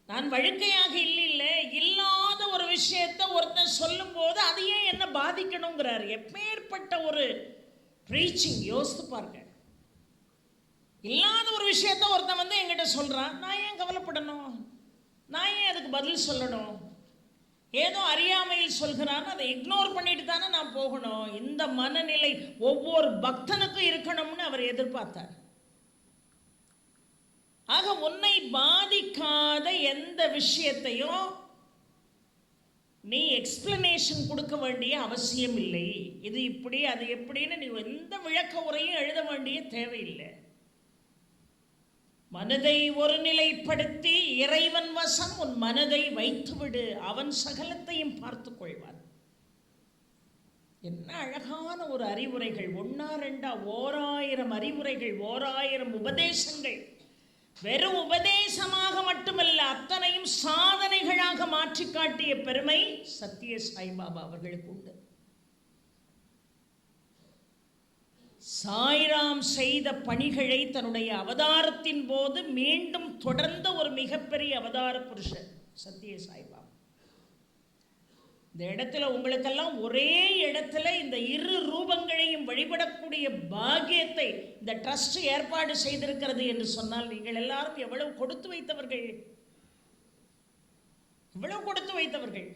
நான் வழுக்கையாக இல்லை இல்லாத ஒரு விஷயத்தை ஒருத்தன் சொல்லும் போது அதையே என்ன பாதிக்கணுங்கிறார். எப்பேற்பட்ட ஒரு ப்ரீச்சிங் யோசித்து பாருங்க. இல்லாத ஒரு விஷயத்த ஒருத்தன் வந்து என்கிட்ட சொல்றான், நான் ஏன் கவலைப்படணும்? நான் ஏன் அதுக்கு பதில் சொல்லணும்? ஏதோ அறியாமையில் சொல்கிறான்னு அதை இக்னோர் பண்ணிட்டு தானே நான் போகணும். இந்த மனநிலை ஒவ்வொரு பக்தனுக்கும் இருக்கணும்னு அவர் எதிர்பார்த்தார். ஆக உன்னை பாதிக்காத எந்த விஷயத்தையும் நீ எக்ஸ்பிளனேஷன் கொடுக்க வேண்டிய அவசியம் இல்லை. இது இப்படி அது எப்படின்னு நீ எந்த விளக்க உரையும் எழுத வேண்டிய தேவையில்லை. மனதை ஒருநிலைப்படுத்தி இறைவன் வசம் உன் மனதை வைத்துவிடு, அவன் சகலத்தையும் பார்த்துக் கொள்வான். என்ன அழகான ஒரு அறிவுரைகள்! ஒன்னா ரெண்டா 1000 அறிவுரைகள், 1000 உபதேசங்கள். வெறும் உபதேசமாக மட்டுமல்ல, அத்தனையும் சாதனைகளாக மாற்றி காட்டிய பெருமை சத்ய சாய்பாபா அவர்களுக்கு உண்டு. சாய்ராம் செய்த பணிகளை தன்னுடைய அவதாரத்தின் போது மீண்டும் தொடர்ந்த ஒரு மிகப்பெரிய அவதார புருஷர் சத்ய சாய்பாபா. இந்த இடத்துல உங்களுக்கெல்லாம் ஒரே இடத்துல இந்த இரு ரூபங்களையும் வழிபடக்கூடிய பாக்கியத்தை இந்த ட்ரஸ்ட் ஏற்பாடு செய்திருக்கிறது என்று சொன்னால் நீங்கள் எல்லாரும் எவ்வளவு கொடுத்து வைத்தவர்கள், இவ்வளவு கொடுத்து வைத்தவர்கள்.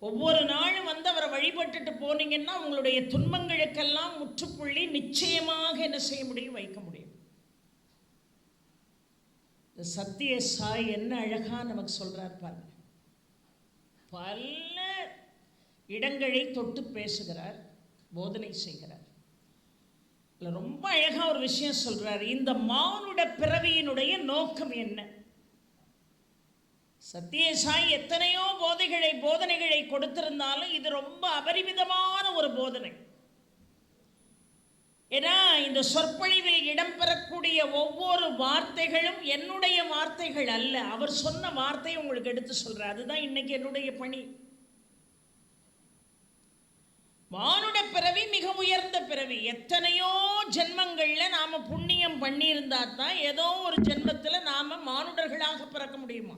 ஒவ்வொரு நாளும் வந்து அவரை வழிபட்டுட்டு போனீங்கன்னா உங்களுடைய துன்பங்களுக்கெல்லாம் முற்றுப்புள்ளி நிச்சயமாக என்ன செய்ய முடியும், வைக்க முடியும். இந்த சத்திய சாய் என்ன அழகா நமக்கு சொல்றார் பாருங்க. பல இடங்களை தொட்டு பேசுகிறார், போதனை செய்கிறார். ரொம்ப அழகா ஒரு விஷயம் சொல்றார். இந்த மானுட பிறவியினுடைய நோக்கம் என்ன? சத்திய சாய் எத்தனையோ போதனைகளை கொடுத்திருந்தாலும் இது ரொம்ப அபரிமிதமான ஒரு போதனை. ஏன்னா இந்த சொற்பொழிவில் இடம்பெறக்கூடிய ஒவ்வொரு வார்த்தைகளும் என்னுடைய வார்த்தைகள் அல்ல, அவர் சொன்ன வார்த்தையை உங்களுக்கு எடுத்து சொல்றார். அதுதான் இன்னைக்கு என்னுடைய பணி. மானுட பிறவி மிக உயர்ந்த பிறவி. எத்தனையோ ஜென்மங்கள்ல நாம புண்ணியம் பண்ணியிருந்தா தான் ஏதோ ஒரு ஜென்மத்தில் நாம மானுடர்களாக பிறக்க முடியுமா?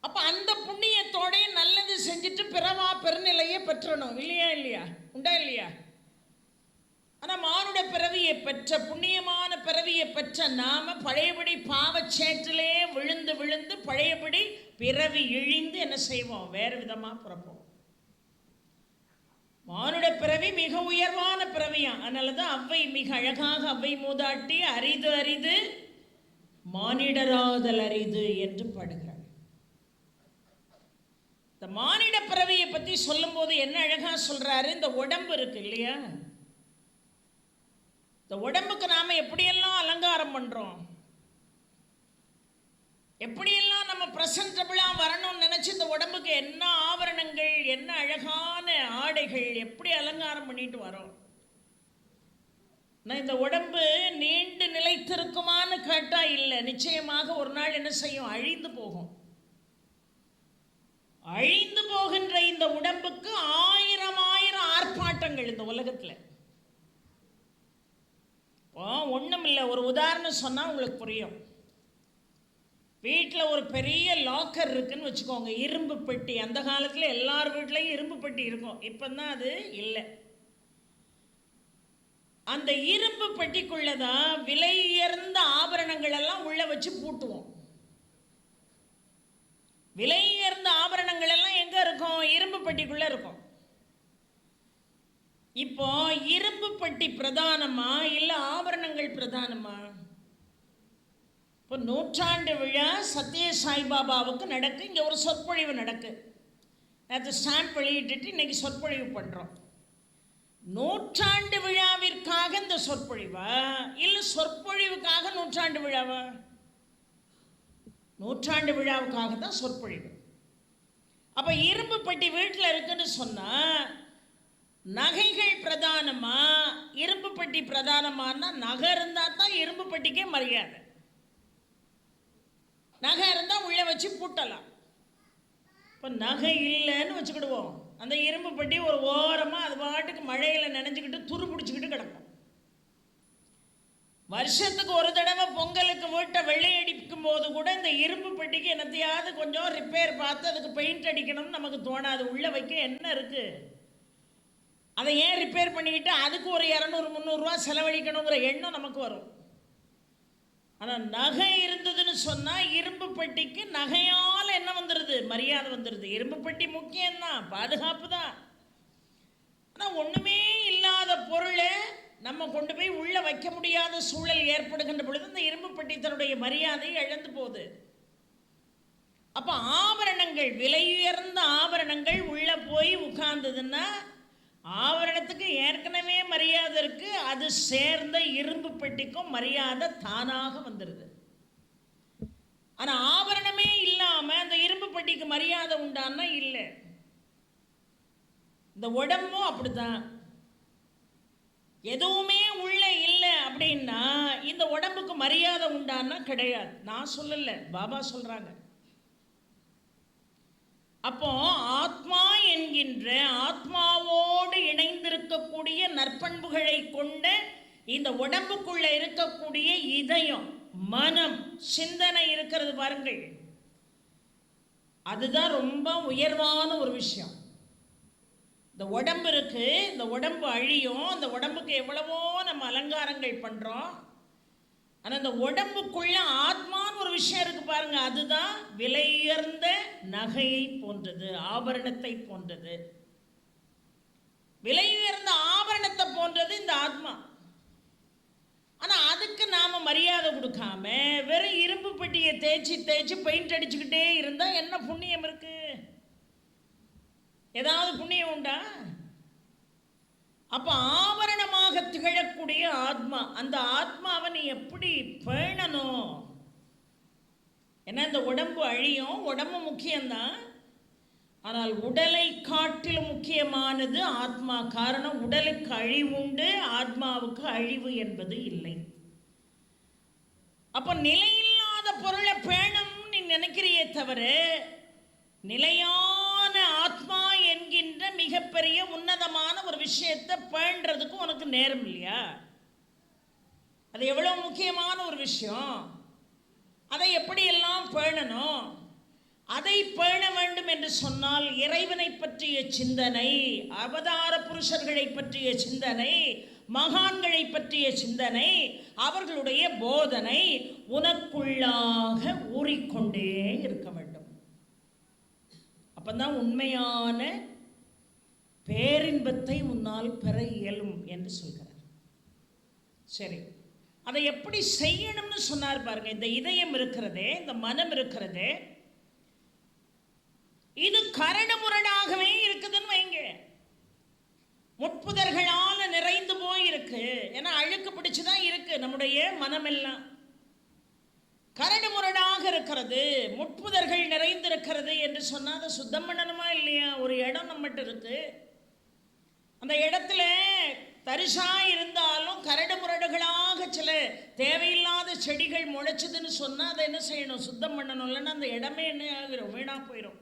அப்ப அந்த புண்ணியத்தோட நல்லது செஞ்சுட்டு பிறவா பெருநிலையை பெற்றணும், இல்லையா? உண்டா இல்லையா? ஆனா மானுட பிறவியை பெற்ற, புண்ணியமான பிறவியை பெற்ற நாம பழையபடி பாவச்சேற்றிலே விழுந்து விழுந்து பழையபடி பிறவி இழிந்து என்ன செய்வோம், வேறு விதமா பிறப்போம். மானுட பிறவி மிக உயர்வான பிறவியா. அதனாலதான் அவ்வை மிக அழகாக, அவ்வை மூதாட்டி அரிது அரிது மானிடராதல் அரிது என்று பாடுகிறார். இந்த மானிட பிறவியை பற்றி சொல்லும் போது என்ன அழகா சொல்றாரு. இந்த உடம்பு இருக்கு இல்லையா, இந்த உடம்புக்கு நாம எப்படியெல்லாம் அலங்காரம் பண்றோம், எப்படியெல்லாம் நம்ம பிரசன்டபிளா வரணும்னு நினைச்சு இந்த உடம்புக்கு என்ன ஆபரணங்கள், என்ன அழகான ஆடைகள், எப்படி அலங்காரம் பண்ணிட்டு வரோம். நான் இந்த உடம்பு நீண்டு நிலைத்திருக்குமான்னு கேட்டா இல்லை, நிச்சயமாக ஒரு நாள் என்ன செய்யும், அழிந்து போகும். அழிந்து போகின்ற இந்த உடம்புக்கு ஆயிரம் ஆயிரம் ஆர்ப்பாட்டங்கள் இந்த உலகத்துல. ஒண்ணும் இல்லை, ஒரு உதாரணம் சொன்னா உங்களுக்கு புரியும். வீட்டில் ஒரு பெரிய லாக்கர் இருக்குன்னு வச்சுக்கோங்க, இரும்பு பெட்டி. அந்த காலத்துல எல்லார் வீட்லயும் இரும்பு பெட்டி இருக்கும், இப்பதான் அது இல்லை. அந்த இரும்பு பெட்டிக்குள்ளதான் விலை உயர்ந்த ஆபரணங்கள் எல்லாம் உள்ள வச்சு பூட்டுவோம். விலை உயர்ந்த ஆபரணங்கள் எல்லாம் எங்க இருக்கும், இரும்பு பெட்டிக்குள்ள இருக்கும். இப்போ இரும்பு பெட்டி பிரதானமா இல்ல ஆபரணங்கள் பிரதானமா? இப்போ 100ஆண்டு விழா சத்ய சாய்பாபாவுக்கு நடக்கு. இங்க ஒரு சொற்பொழிவு நடக்கு. நேற்று ஸ்டாம்ப் வெளியிட்டு இன்னைக்கு சொற்பொழிவு பண்றோம். 100ஆண்டு விழாவிற்காக இந்த சொற்பொழிவா இல்ல சொற்பொழிவுக்காக 100ஆண்டு விழாவா? 100ஆண்டு விழாவுக்காக தான் சொற்பொழிவு. அப்ப இரும்பு பெட்டி வீட்டில் இருக்குன்னு சொன்னா நகைகள் பிரதானமா இரும்பு பெட்டி பிரதானமானா? நகை இருந்தா தான் இரும்பு பெட்டிக்கே மரியாதை. நகை இருந்தா உள்ள வச்சு பூட்டலாம். இப்ப நகை இல்லைன்னு வச்சுக்கிடுவோம், அந்த இரும்பு பெட்டி ஒரு ஓரமா அது பாட்டுக்கு மழையில நனைஞ்சுக்கிட்டு துரு பிடிச்சிக்கிட்டு கிடக்கும். வருஷத்துக்கு ஒரு தடவை பொங்கலுக்கு வீட்டை வெள்ளையடிக்கும் போது கூட இந்த இரும்பு பெட்டிக்கு என்னத்தையாவது கொஞ்சம் ரிப்பேர் பார்த்து அதுக்கு பெயிண்ட் அடிக்கணும்னு நமக்கு தோணாது. உள்ள வைக்க என்ன இருக்கு, அதை ஏன் ரிப்பேர் பண்ணிக்கிட்டு அதுக்கு ஒரு 200-300 ரூபா செலவழிக்கணுங்கிற எண்ணம் நமக்கு வரும். ஆனால் நகை இருந்ததுன்னு சொன்னால் இரும்பு பெட்டிக்கு நகையால் என்ன வந்துடுது, மரியாதை வந்துடுது. இரும்பு பெட்டி முக்கியம்தான், பாதுகாப்பு தான். ஆனால் ஒன்றுமே இல்லாத பொருளை நம்ம கொண்டு போய் உள்ள வைக்க முடியாத சூழல் ஏற்படுகின்ற பொழுது இந்த இரும்பு பெட்டி தன்னுடைய மரியாதை இழந்து போகுது. அப்ப ஆபரணங்கள், விலை உயர்ந்த ஆபரணங்கள் உள்ள போய் உட்கார்ந்ததுன்னா ஆபரணத்துக்கு ஏற்கனவே மரியாதை இருக்கு, அது சேர்ந்த இரும்பு பெட்டிக்கும் மரியாதை தானாக வந்துடுது. ஆனா ஆபரணமே இல்லாம அந்த இரும்பு பெட்டிக்கு மரியாதை உண்டான்னா இல்லை. இந்த உடம்பும் அப்படிதான். எதுவுமே உள்ள இல்லை அப்படின்னா இந்த உடம்புக்கு மரியாதை உண்டான்னா கிடையாது. நான் சொல்லல, பாபா சொல்றாங்க. அப்போ ஆத்மா என்கின்ற ஆத்மாவோடு இணைந்திருக்கக்கூடிய நற்பண்புகளை கொண்ட இந்த உடம்புக்குள்ள இருக்கக்கூடிய இதயம், மனம், சிந்தனை இருக்கிறது பாருங்கள். அதுதான் ரொம்ப உயர்வான ஒரு விஷயம். இந்த உடம்பு இருக்கு, இந்த உடம்பு அழியும், அந்த உடம்புக்கு எவ்வளவோ நம்ம அலங்காரங்கள் பண்ணுறோம். ஆனால் இந்த உடம்புக்குள்ள ஆத்மான்னு ஒரு விஷயம் இருக்கு பாருங்க, அதுதான் விலையுயர்ந்த நகையை போன்றது, ஆபரணத்தை போன்றது. விலையுயர்ந்த ஆபரணத்தை போன்றது இந்த ஆத்மா. ஆனால் அதுக்கு நாம் மரியாதை கொடுக்காம வெறும் இரும்பு பெட்டியை தேய்ச்சி தேய்ச்சி பெயிண்ட் அடிச்சுக்கிட்டே இருந்தால் என்ன புண்ணியம் இருக்கு? ஏதாவது புண்ணியம் உண்டா? அப்போ ஆபரணமாக திகழக்கூடிய ஆத்மா, அந்த ஆத்மாவை நீ எப்படி பேணணும்? ஏன்னா இந்த உடம்பு அழியும், உடம்பு முக்கியம்தான். ஆனால் உடலை காட்டிலும் முக்கியமானது ஆத்மா. காரணம், உடலுக்கு அழிவுண்டு, ஆத்மாவுக்கு அழிவு என்பது இல்லை. அப்போ நிலையில்லாத பொருளை பேணணும் நீ நினைக்கிறியே தவிர, நிலையான ஆத்மா என்கின்ற மிகப்பெரிய உன்னதமான ஒரு விஷயத்தை பேணுறதுக்கு உனக்கு நேரம் இல்லையா? அது எவ்வளவு முக்கியமான ஒரு விஷயம். அதை எப்படியெல்லாம் பேணணும்? அதை பேண வேண்டும் என்று சொன்னால் இறைவனை பற்றிய சிந்தனை, அவதார புருஷர்களை பற்றிய சிந்தனை, மகான்களை பற்றிய சிந்தனை, அவர்களுடைய போதனை உனக்குள்ளாக ஊறிக்கொண்டே இருக்க வேண்டும். அப்பதான் உண்மையான பேரின்பத்தை உன்னால் பெற இயலும் என்று சொல்கிறார். சரி, அதை எப்படி செய்யணும்னு சொன்னார் பாருங்க. இந்த இதயம் இருக்கிறதே, இந்த மனம் இருக்கிறதே, இது கரடு முரடாகவே இருக்குதுன்னு வைங்க. முட்புதர்களால் நிறைந்து போயிருக்கு. ஏன்னா அழுக்கு பிடிச்சுதான் இருக்கு நம்முடைய மனமெல்லாம். கரடு முரடாக இருக்கிறது, முட்புதர்கள் நிறைந்திருக்கிறது என்று சொன்னால் அதை சுத்தம் பண்ணணுமா இல்லையா? ஒரு இடம் நம்மகிட்ட இருக்கு, அந்த இடத்துல தரிசா இருந்தாலும் கரடு முரடுகளாக சில தேவையில்லாத செடிகள் முளைச்சதுன்னு சொன்னால் அதை என்ன செய்யணும்? சுத்தம் பண்ணணும். இல்லைன்னா அந்த இடமே என்ன ஆகிரும்? வீணா போயிடும்.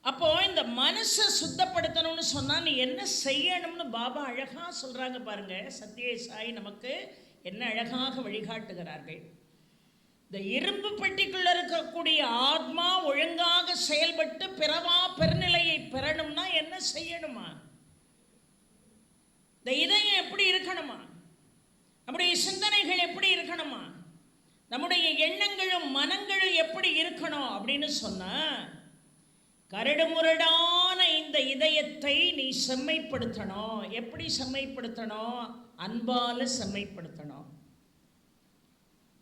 அப்போ இந்த மனசை சுத்தப்படுத்தணும்னு சொன்னா நீ என்ன செய்யணும்னு பாபா அழகா சொல்றாங்க பாருங்க. சத்ய சாய் நமக்கு என்ன அழகாக வழிகாட்டுகிறார்கள். இந்த இரும்பு பெட்டிக்குள்ள இருக்கக்கூடிய ஆத்மா ஒழுங்காக செயல்பட்டு பிறவா பெருநிலையை பெறணும்னா என்ன செய்யணுமா? இந்த இதயம் எப்படி இருக்கணுமா? நம்முடைய சிந்தனைகள் எப்படி இருக்கணுமா? நம்முடைய எண்ணங்களும் மனங்களும் எப்படி இருக்கணும் அப்படின்னு சொன்னா, கரடுமுரடான இந்த இதயத்தை நீ செம்மைப்படுத்தணும். எப்படி செம்மைப்படுத்தணும்? அன்பால செம்மைப்படுத்தணும்.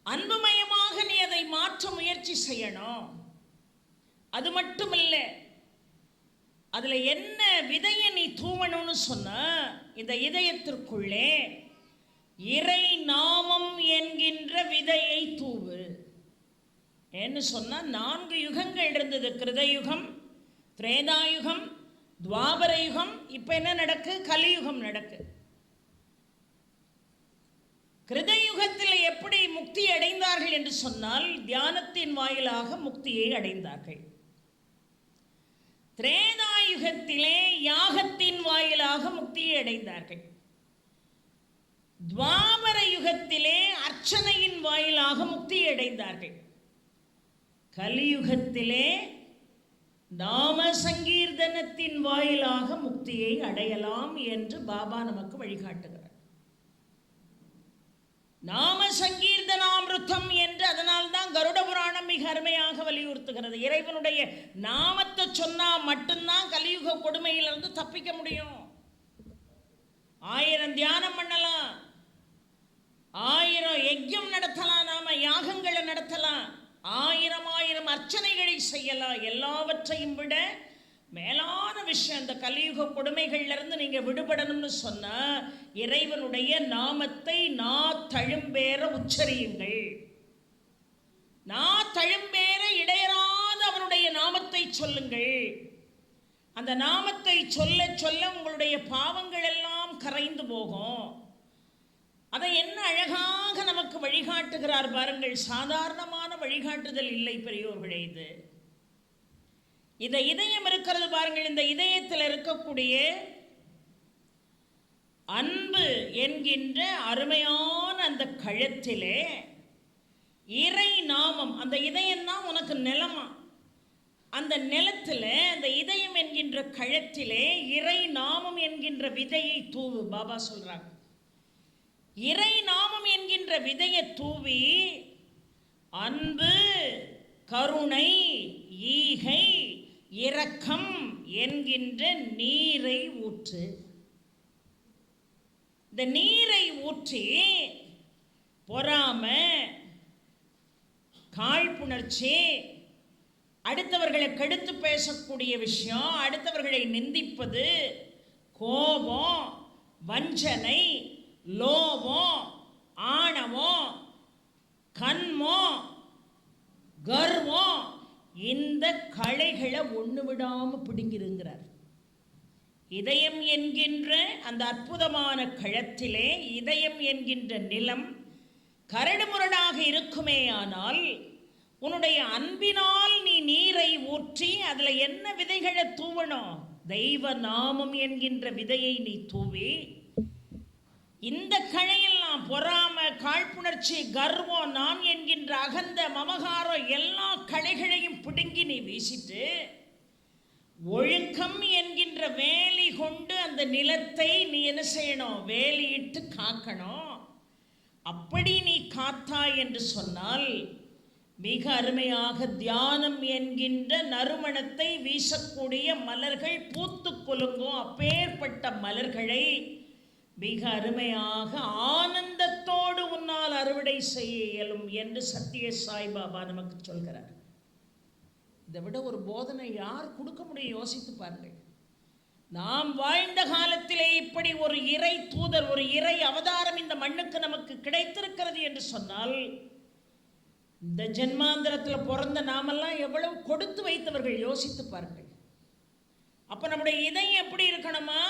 அன்புமயமாக நீ அதை மாற்ற முயற்சி செய்யணும். அது மட்டும் இல்லை, அதுல என்ன விதையை நீ தூவணும்னு சொன்ன, இந்த இதயத்திற்குள்ளே இறை நாமம் என்கின்ற விதையை தூவு. ஏன்னு சொன்னா 4 யுகங்கள் இருந்தது. கிருதயுகம், திரேதாயுகம், துவாபர யுகம், இப்ப என்ன நடக்கு? கலியுகம் நடக்கு. கிருதயுகத்தில் எப்படி முக்தி அடைந்தார்கள் என்று சொன்னால் தியானத்தின் வாயிலாக முக்தியை அடைந்தார்கள். திரேதாயுகத்திலே யாகத்தின் வாயிலாக முக்தியை அடைந்தார்கள். துவாபர யுகத்திலே அர்ச்சனையின் வாயிலாக முக்தியை அடைந்தார்கள். கலியுகத்திலே நாம சங்கீர்த்தனத்தின் வாயிலாக முக்தியை அடையலாம் என்று பாபா நமக்கு வழிகாட்டுகிறார். நாம சங்கீர்த்தனாமிருத்தம் என்று அதனால்தான் கருட புராணம் மிக அருமையாக வலியுறுத்துகிறது. இறைவனுடைய நாமத்தை சொன்னா மட்டும்தான் கலியுக கொடுமையிலிருந்து தப்பிக்க முடியும். 1000 தியானம் பண்ணலாம், 1000 யஜ்யம் நடத்தலாம், நாம யாகங்களை நடத்தலாம், 1000 அர்ச்சனைகளை செய்யலாம். எல்லாவற்றையும் விட மேலான விஷயம், இந்த கலியுக கொடுமைகள்ல இருந்து நீங்க விடுபடணும்னு சொன்னா இறைவனுடைய நாமத்தை தழும்பேற உச்சரியுங்கள். தழும்பேற இடையறாத அவனுடைய நாமத்தை சொல்லுங்கள். அந்த நாமத்தை சொல்ல சொல்ல உங்களுடைய பாவங்கள் எல்லாம் கரைந்து போகும். அதை என்ன அழகாக நமக்கு வழிகாட்டுகிறார் பாருங்கள். சாதாரணமான வழிகாட்டுதல் இல்லை பெரியோர்களே. இந்த இதயம் இருக்கிறது பாருங்கள். இந்த இதயத்தில் இருக்கக்கூடிய அன்பு என்கின்ற அருமையான அந்த கழுத்திலே இறை நாமம், அந்த இதயம் தான் உனக்கு நிலமா. அந்த நிலத்தில், அந்த இதயம் என்கின்ற கழத்திலே இறை நாமம் என்கின்ற விதையை தூவு. பாபா சொல்றாங்க, இறை நாமம் என்கின்ற விதையை தூவி அன்பு, கருணை, ஈகை, இரக்கம் என்கின்ற நீரை ஊற்று. இந்த நீரை ஊற்றி பொறாமை, காழ்ப்புணர்ச்சி, அடுத்தவர்களை கெடுத்து பேசக்கூடிய விஷயம், அடுத்தவர்களை நிந்திப்பது, கோபம், வஞ்சனை, லோபம், ஆணவம், கண்மம், கர்வம், இந்த களைகளை ஒன்று விடாமல் பிடுங்கிருங்கிறார். இதயம் என்கின்ற அந்த அற்புதமான களத்திலே இதயம் என்கின்ற நிலம் கரடுமுரடாக இருக்குமே, ஆனால் உன்னுடைய அன்பினால் நீ நீரை ஊற்றி அதில் என்ன விதைகளை தூவணும்? தெய்வ நாமம் என்கின்ற விதையை நீ தூவி இந்த கழையெல்லாம் பொறாம, காழ்ப்புணர்ச்சி, கர்வம், நான் என்கின்ற அகந்த, மமகாரம் எல்லா களைகளையும் பிடுங்கி நீ வீசிட்டு ஒழுக்கம் என்கின்ற வேலி கொண்டு அந்த நிலத்தை நீ என்ன செய்யணும்? வேலியிட்டு காக்கணும். அப்படி நீ காத்தாய் என்று சொன்னால் மிக அருமையாக தியானம் என்கின்ற நறுமணத்தை வீசக்கூடிய மலர்கள் பூத்து குலுங்கும். அப்பேற்பட்ட மலர்களை மிக அருமையாக ஆனந்தத்தோடு உன்னால் அறுவடை செய்ய இயலும் என்று சத்திய சாய்பாபா நமக்கு சொல்கிறார். இதை விட ஒரு போதனை யார் கொடுக்க முடியும்? யோசித்து பாருங்கள். நாம் வாழ்ந்த காலத்திலே இப்படி ஒரு இறை தூதர், ஒரு இறை அவதாரம் இந்த மண்ணுக்கு நமக்கு கிடைத்திருக்கிறது என்று சொன்னால், இந்த ஜென்மாந்திரத்தில் பிறந்த நாமெல்லாம் எவ்வளவு கொடுத்து வைத்தவர்கள் யோசித்து பாருங்கள். அப்போ நம்முடைய இதயம் எப்படி இருக்கணுமா?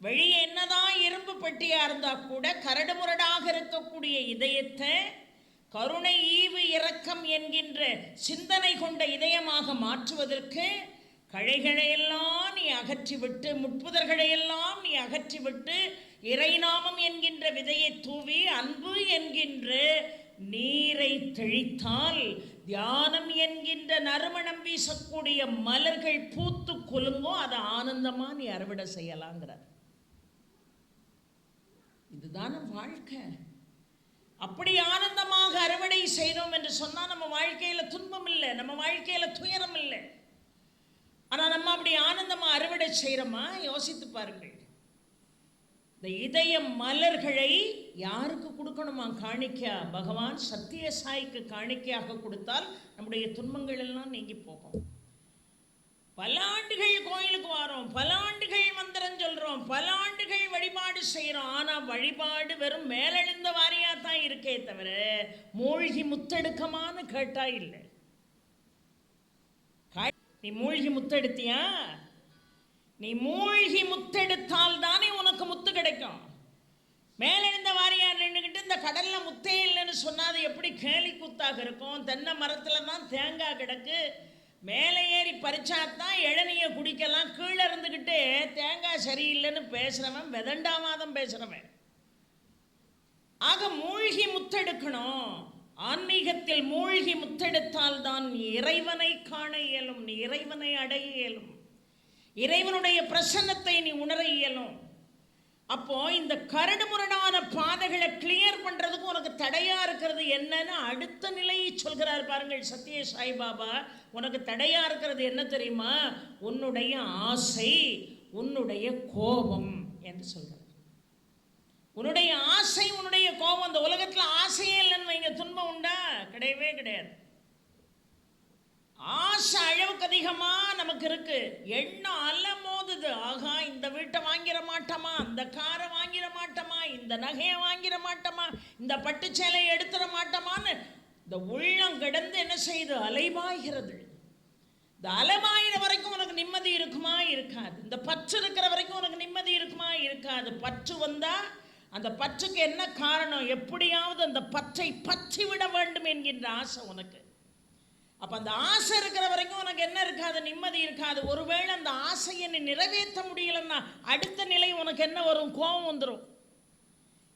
வெளியே என்னதான் இரும்பு பெட்டியா இருந்தா கூட கரடுமுரடாக இருக்கக்கூடிய இதயத்தை கருணை, ஈவு, இரக்கம் என்கின்ற சிந்தனை கொண்ட இதயமாக மாற்றுவதற்கு கழைகளையெல்லாம் நீ அகற்றிவிட்டு, முட்புதர்களையெல்லாம் நீ அகற்றிவிட்டு, இறைநாமம் என்கின்ற விதையை தூவி அன்பு என்கின்ற நீரை தெளித்தால் தியானம் என்கின்ற நறுமணம் வீசக்கூடிய மலர்கள் பூத்து குலுங்கும். அதை ஆனந்தமா நீ அறுவடை செய்யலாங்கிறார். இதுதான வாழ்க்கை. அப்படி ஆனந்தமாக அறுவடை செய்தோம் என்று சொன்னால் நம்ம வாழ்க்கையில துன்பம் இல்லை, நம்ம வாழ்க்கையில துயரம் இல்லை. ஆனா நம்ம அப்படி ஆனந்தமா அறுவடை செய்யறோமா? யோசித்து பாருங்கள். இந்த இதய மலர்களை யாருக்கு கொடுக்கணுமா காணிக்கையா? பகவான் சத்திய சாய்க்கு காணிக்கையாக கொடுத்தால் நம்முடைய துன்பங்கள் எல்லாம் நீங்கி போகும். பல ஆண்டுகள் கோயிலுக்கு வரோம், பல ஆண்டுகள் மந்திரம் சொல்றோம், பல ஆண்டுகள் வழிபாடு செய்யறோம். ஆனா வழிபாடு வெறும் மேலெழுந்த வாரியா தான் இருக்கே தவிர மூழ்கி முத்தெடுக்கமான கேட்டா இல்லை. நீ மூழ்கி முத்தெடுத்தியா? நீ மூழ்கி முத்தெடுத்தால் தானே உனக்கு முத்து கிடைக்கும். மேலெழுந்த வாரியார் நின்றுக்கிட்டு இந்த கடல்ல முத்தே இல்லைன்னு சொன்னாது எப்படி கேலி கூத்தாக இருக்கும்? தென்னை மரத்துல தான் தேங்காய் கிடக்கு, மேலே ஏறி பறிச்சாத்தான் இளநியை குடிக்கலாம். கீழே இருந்துக்கிட்டு தேங்காய் சரியில்லைன்னு பேசுறவன் வெதண்டாவாதம் பேசுறவன். ஆக மூழ்கி முத்தெடுக்கணும். ஆன்மீகத்தில் மூழ்கி முத்தெடுத்தால் தான் நீ இறைவனை காண இயலும், நீ இறைவனை அடைய இயலும், இறைவனுடைய பிரசன்னத்தை நீ உணர இயலும். அப்போ இந்த கரடுமுரடான பாதைகளை கிளியர் பண்றதுக்கு உனக்கு தடையா இருக்கிறது என்னன்னு அடுத்த நிலையை சொல்கிறார் பாருங்கள் சத்திய சாய்பாபா. உனக்கு தடையா இருக்கிறது என்ன தெரியுமா? உன்னுடைய ஆசை, உன்னுடைய கோபம் என்று சொல்கிறார். உன்னுடைய ஆசை, உன்னுடைய கோபம். இந்த உலகத்துல ஆசையே இல்லைன்னு வைங்க, துன்பம் உண்டா? கிடையவே கிடையாது. ஆசை அளவுக்கு அதிகமா நமக்கு இருக்கு. எண்ணம் அலமோதுது. ஆகா, இந்த வீட்டை வாங்கிட மாட்டோமா, அந்த காரை வாங்கிட மாட்டோமா, இந்த நகையை வாங்கிட மாட்டோமா, இந்த பட்டு சேலையை எடுத்துட மாட்டோமான்னு இந்த உள்ளம் கிடந்து என்ன செய்யுது? அலைபாய்கிறது. இந்த அலைபாயிற வரைக்கும் உனக்கு நிம்மதி இருக்குமா? இருக்காது. இந்த பற்று இருக்கிற வரைக்கும் உனக்கு நிம்மதி இருக்குமா? இருக்காது. பற்று வந்தா அந்த பற்றுக்கு என்ன காரணம்? எப்படியாவது அந்த பற்றை பற்றி விட வேண்டும் என்கின்ற ஆசை உனக்கு. அப்ப அந்த ஆசை இருக்கிற வரைக்கும் உனக்கு என்ன இருக்காது? நிம்மதி இருக்காது. ஒருவேளை அந்த ஆசையை நீ நிறைவேற்ற முடியலன்னா அடுத்த நிலை உனக்கு என்ன வரும்? கோபம் வந்துடும்.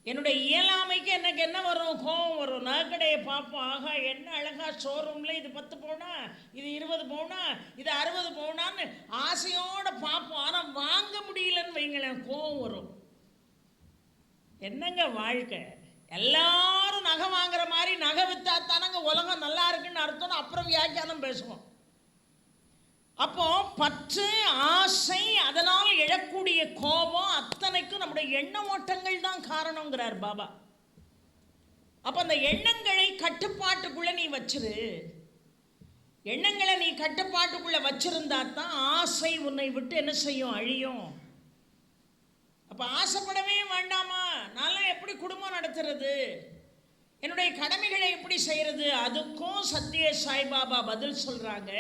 என்னுடைய இயலாமைக்கு எனக்கு என்ன வரும்? கோபம் வரும். நகைக்கடையை பார்ப்போம், ஆகா என்ன அழகா ஷோரூமில் இது 10 பவுனா, இது 20 பவுனா, இது 60 பவுனான்னு ஆசையோடு பார்ப்போம். ஆனால் வாங்க முடியலன்னு வைங்களேன், கோபம் வரும். என்னங்க வாழ்க்கை? எல்லாரும் நகை வாங்குற மாதிரி நகை விற்றா தானங்க உலகம் நல்லா இருக்குன்னு அர்த்தம். அப்புறம் வியாக்கியானம் பேசுவோம். அப்போ பற்று, ஆசை, அதனால் எழக்கூடிய கோபம் அத்தனைக்கும் நம்முடைய எண்ண ஓட்டங்கள் தான் காரணங்கிறார் பாபா. அப்போ அந்த எண்ணங்களை கட்டுப்பாட்டுக்குள்ள நீ வச்சிரு. எண்ணங்களை நீ கட்டுப்பாட்டுக்குள்ள வச்சிருந்தா தான் ஆசை உன்னை விட்டு என்ன செய்யும்? அழியும். அப்போ ஆசைப்படவே வேண்டாமா? நான்லாம் எப்படி குடும்பம் நடத்துறது? என்னுடைய கடமைகளை எப்படி செய்யறது? அதுக்கும் சத்ய சாய்பாபா பதில் சொல்றாங்க.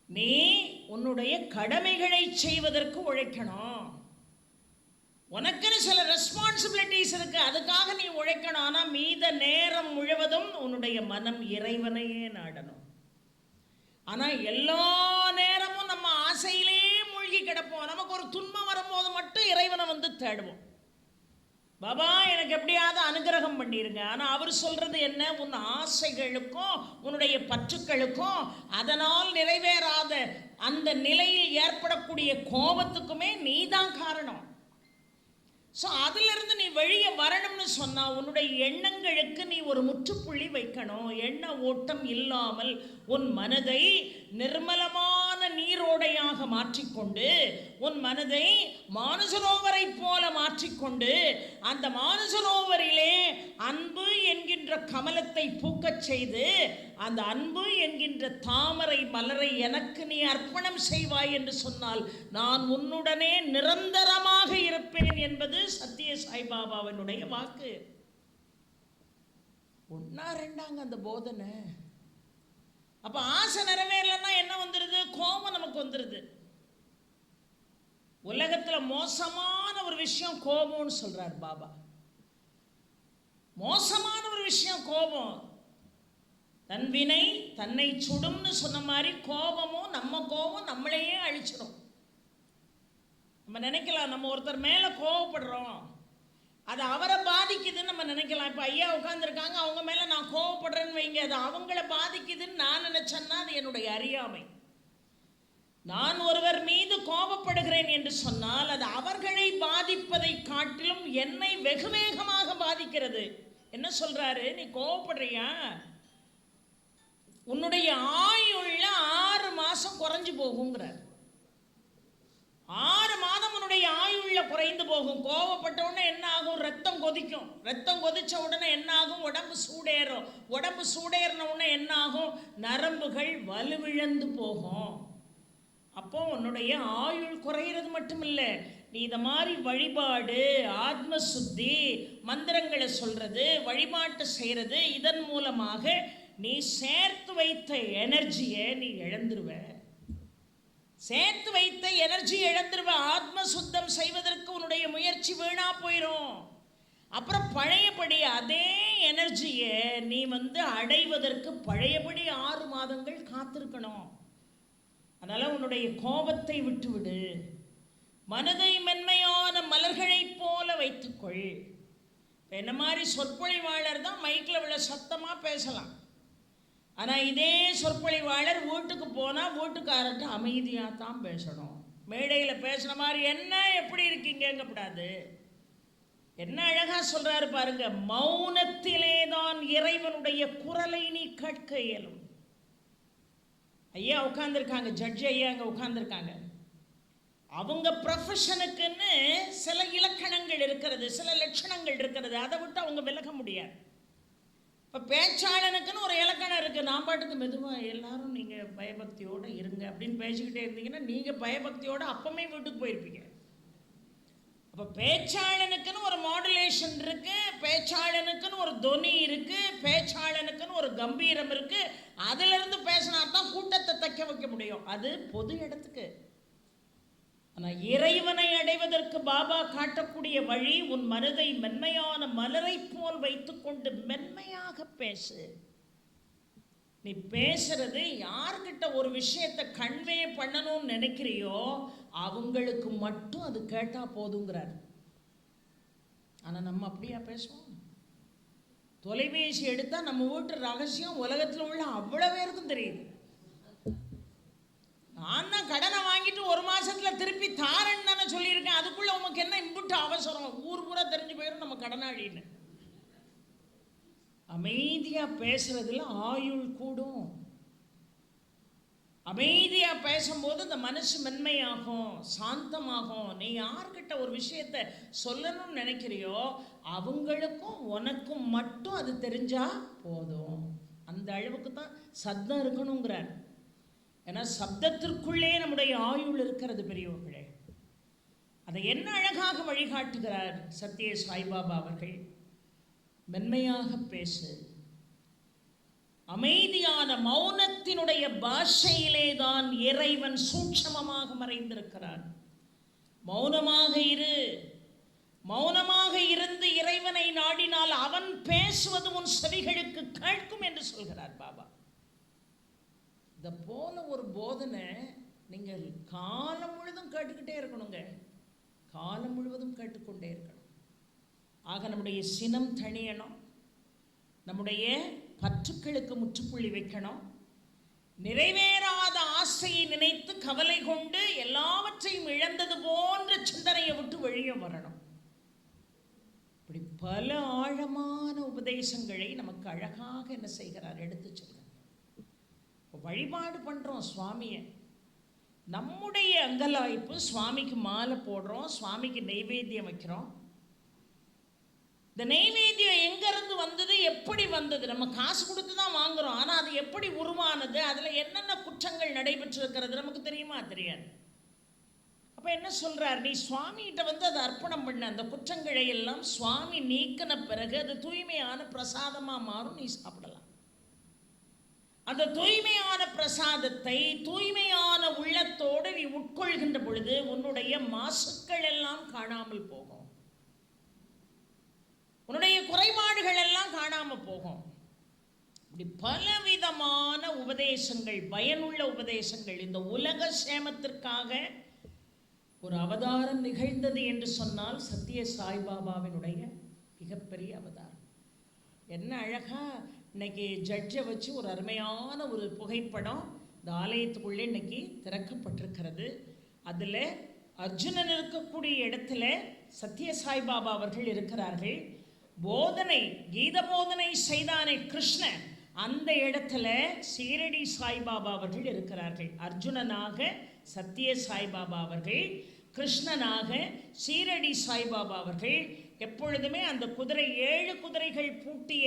நீ உன்னுடைய கடமைகளை செய்வதற்கு உழைக்கணும். உனக்குன்னு சில ரெஸ்பான்சிபிலிட்டிஸ் இருக்கு, அதுக்காக நீ உழைக்கணும். ஆனால் மீத நேரம் முழுவதும் உன்னுடைய மனம் இறைவனையே நாடணும். ஆனால் எல்லா நேரமும் நம்ம ஆசையிலே மூழ்கி கிடப்போம். நமக்கு ஒரு துன்பம் வரும்போது மட்டும் இறைவனை வந்து தேடுவோம். பாபா எனக்கு எப்படியாவது அனுகிரகம் பண்ணிருங்க. ஆனால் அவர் சொல்றது என்ன? உன் ஆசைகளுக்கும் உன்னுடைய பற்றுக்களுக்கும் அதனால் நிறைவேறாத அந்த நிலையில் ஏற்படக்கூடிய கோபத்துக்குமே நீ தான் காரணம். ஸோ அதிலிருந்து நீ வெளியே வரணும்னு சொன்னால் உன்னுடைய எண்ணங்களுக்கு நீ ஒரு முற்றுப்புள்ளி வைக்கணும். எண்ண ஓட்டம் இல்லாமல் உன் மனதை நிர்மலமான நீரோடையாக மாற்றிக்கொண்டு, உன் மனதை மானசரோவரை போல மாற்றிக்கொண்டு, அந்த மானசரோவரிலே அன்பு என்கின்ற கமலத்தை பூக்கச் செய்து, அந்த அன்பு என்கின்ற தாமரை மலரை எனக்கு நீ அர்ப்பணம் செய்வாய் என்று சொன்னால் நான் உன்னுடனே நிரந்தரமாக இருப்பேன் என்பது சத்ய சாய்பாபாவினுடைய வாக்கு. ஒன்னா ரெண்டாங்க அந்த போதனை. அப்ப ஆசை நிறைவேறலன்னா என்ன வந்துருது? கோபம் நமக்கு வந்துருது. உலகத்துல மோசமான ஒரு விஷயம் கோபம்னு சொல்றார் பாபா. மோசமான ஒரு விஷயம் கோபம். தன் வினை தன்னை சுடும்னு சொன்ன மாதிரி கோபமும் நம்ம கோபம் நம்மளையே அழிச்சிடும். நம்ம நினைக்கலாம் நம்ம ஒருத்தர் மேலே கோவப்படுறோம், அது அவரை பாதிக்குதுன்னு நம்ம நினைக்கலாம். இப்போ ஐயா உட்காந்துருக்காங்க, அவங்க மேலே நான் கோவப்படுறேன்னு வைங்க, அது அவங்கள பாதிக்குதுன்னு நான் நினைச்சேன்னா அது என்னுடைய அறியாமை. நான் ஒருவர் மீது கோபப்படுகிறேன் என்று சொன்னால் அது அவர்களை பாதிப்பதை காட்டிலும் என்னை வெகு வேகமாக பாதிக்கிறது. என்ன சொல்றாரு? நீ கோவப்படுறியா? உன்னுடைய ஆயுள்ள 6 மாசம் குறைஞ்சு போகுங்கிறார். 6 மாதம் உன்னுடைய ஆயுள்ள குறைந்து போகும். கோவப்பட்ட உடனே என்ன ஆகும்? ரத்தம் கொதிக்கும். ரத்தம் கொதிச்ச உடனே என்ன ஆகும்? உடம்பு சூடேறும். உடம்பு சூடேறின உடனே என்ன ஆகும்? நரம்புகள் வலுவிழந்து போகும். அப்போ உன்னுடைய ஆயுள் குறையிறது மட்டும் இல்லை, நீ இதை மாதிரி வழிபாடு, ஆத்ம சுத்தி, மந்திரங்களை சொல்றது, வழிபாட்டு செய்யறது, இதன் மூலமாக நீ சேர்த்து வைத்த எனர்ஜியை நீ இழந்துருவ. சேர்த்து வைத்த எனர்ஜி இழந்துருவ. ஆத்ம சுத்தம் செய்வதற்கு உன்னுடைய முயற்சி வீணா போயிடும். அப்புறம் பழையபடி அதே எனர்ஜியை நீ அடைவதற்கு பழையபடி 6 மாதங்கள் காத்திருக்கணும். அதனால உன்னுடைய கோபத்தை விட்டுவிடு. மனதை மென்மையான மலர்களைப் போல வைத்துக்கொள். என்ன மாதிரி சொற்பொழிவாளர் தான் மைக்கில் உள்ள சத்தமாக பேசலாம். ஆனால் இதே சொற்பொழிவாளர் வீட்டுக்கு போனால் வீட்டுக்காரர்கிட்ட அமைதியாக தான் பேசணும். மேடையில் பேசுன மாதிரி என்ன எப்படி இருக்கீங்கங்கப்படாது. என்ன அழகா சொல்றாரு பாருங்க, மௌனத்திலே தான் இறைவனுடைய குரலை நீ கேட்க இயலும். ஐயா உட்கார்ந்துருக்காங்க, ஜட்ஜ் ஐயா அங்கே உட்கார்ந்துருக்காங்க. அவங்க ப்ரொஃபஷனுக்குன்னு சில இலக்கணங்கள் இருக்கிறது, சில லட்சணங்கள் இருக்கிறது, அதை விட்டு அவங்க விலக முடியாது. இப்போ பேச்சாளனுக்குன்னு ஒரு இலக்கணம் இருக்குது. நான் பாட்டுக்கு மெதுவாக எல்லாரும் நீங்கள் பயபக்தியோடு இருங்க அப்படின்னு பேசிக்கிட்டே இருந்தீங்கன்னா நீங்கள் பயபக்தியோடு அப்பமே வீட்டுக்கு போயிருப்பீங்க. அப்போ பேச்சாளனுக்குன்னு ஒரு மாடுலேஷன் இருக்குது, பேச்சாளனுக்குன்னு ஒரு தொனி இருக்குது, பேச்சாளனுக்குன்னு ஒரு கம்பீரம் இருக்குது. அதிலிருந்து பேசினா தான் கூட்டத்தை தைக்க வைக்க முடியும். அது பொது இடத்துக்கு. ஆனால் இறைவனை அடைவதற்கு பாபா காட்டக்கூடிய வழி, உன் மனதை மென்மையான மலரை போல் வைத்துக்கொண்டு மென்மையாக பேசு. நீ பேசுறது யார்கிட்ட ஒரு விஷயத்தை கன்வே பண்ணணும்னு நினைக்கிறியோ அவங்களுக்கு மட்டும் அது கேட்டா போதுங்கிறார். ஆனால் நம்ம அப்படியா பேசுவோம்? தொலைபேசி எடுத்தால் நம்ம வீட்டு ரகசியம் உலகத்தில் உள்ள அவ்வளோ பேருக்கும் தெரியுது. நான் தான் கடனை வாங்கிட்டு 1 மாசத்துல திருப்பி தாரேன்னு தானே சொல்லியிருக்கேன். அதுக்குள்ள உனக்கு என்ன இம்புட்டு அவசரம்? ஊர் பூரா தெரிஞ்சு போயிடும் நம்ம கடனாளின்னு. அமைதியா பேசுறதுல ஆயுள் கூடும். அமைதியா பேசும்போது இந்த மனசு மென்மையாகும், சாந்தமாகும். நீ யார்கிட்ட ஒரு விஷயத்த சொல்லணும்னு நினைக்கிறியோ அவங்களுக்கும் உனக்கும் மட்டும் அது தெரிஞ்சா போதும். அந்த அளவுக்கு தான் சத்தம் இருக்கணுங்கிறார். ஏன்னா சப்தத்திற்குள்ளே நம்முடைய ஆயுள் இருக்கிறது பெரியவர்களே. அதை என்ன அழகாக வழிகாட்டுகிறார் சத்ய சாய்பாபா அவர்கள். மென்மையாக பேசு, அமைதியான மௌனத்தினுடைய பாஷையிலே தான் இறைவன் சூட்சமமாக மறைந்திருக்கிறான். மௌனமாக இரு, மௌனமாக இருந்து இறைவனை நாடினால் அவன் பேசுவது உன் செவிகளுக்கு கேட்கும் என்று சொல்கிறார் பாபா. இதை போல ஒரு போதனை நீங்கள் காலம் முழுதும் கேட்டுக்கிட்டே இருக்கணுங்க. காலம் முழுவதும் கேட்டுக்கொண்டே இருக்கணும். ஆக நம்முடைய சினம் தணியணும், நம்முடைய பற்றுக்களுக்கு முற்றுப்புள்ளி வைக்கணும். நிறைவேறாத ஆசையை நினைத்து கவலை கொண்டு எல்லாவற்றையும் இழந்தது போன்ற சிந்தனையை விட்டு வெளியே வரணும். இப்படி பல ஆழமான உபதேசங்களை நமக்கு அழகாக என்ன செய்கிறார், எடுத்து சொல்கிறார். வழிபாடு பண்ணுறோம் சுவாமியை, நம்முடைய அங்கலாய்ப்பு சுவாமிக்கு மாலை போடுறோம், சுவாமிக்கு நெய்வேத்தியம் வைக்கிறோம். இந்த நெய்வேத்தியம் எங்கேருந்து வந்தது, எப்படி வந்தது? நம்ம காசு கொடுத்து தான் வாங்குகிறோம். ஆனால் அது எப்படி உருவானது, அதில் என்னென்ன குற்றங்கள் நடைபெற்றிருக்கிறது நமக்கு தெரியுமா? தெரியாது. அப்போ என்ன சொல்கிறார், நீ சுவாமிகிட்ட வந்து அதை அர்ப்பணம் பண்ண, அந்த குற்றங்களை எல்லாம் சுவாமி நீக்கின பிறகு அது தூய்மையான பிரசாதமாக மாறும், நீ சாப்பிடலாம். அந்த தூய்மையான பிரசாதத்தை தூய்மையான உள்ளத்தோடு நீ உட்கொள்கின்ற பொழுது உன்னுடைய மாசுக்கள் எல்லாம் காணாமல் போகும், உன்னுடைய குறைபாடுகள் எல்லாம் காணாமல் போகும். இப்படி பலவிதமான உபதேசங்கள், பயனுள்ள உபதேசங்கள். இந்த உலக சேமத்திற்காக ஒரு அவதாரம் நிகழ்ந்தது என்று சொன்னால் சத்ய சாய்பாபாவினுடைய மிகப்பெரிய அவதாரம். என்ன அழகா இன்னைக்கு ஜட்ஜை வச்சு ஒரு அருமையான ஒரு புகைப்படம் இந்த ஆலயத்துக்குள்ளே இன்னைக்கு திறக்கப்பட்டிருக்கிறது. அதில் அர்ஜுனன் இருக்கக்கூடிய இடத்துல சத்ய சாய்பாபா அவர்கள் இருக்கிறார்கள். போதனை, கீத போதனை செய்தானே கிருஷ்ணன், அந்த இடத்துல சீரடி சாய்பாபா அவர்கள் இருக்கிறார்கள். அர்ஜுனனாக சத்ய சாய்பாபா அவர்கள், கிருஷ்ணனாக சீரடி சாய்பாபா அவர்கள். எப்பொழுதுமே அந்த குதிரை, 7 குதிரைகள் பூட்டிய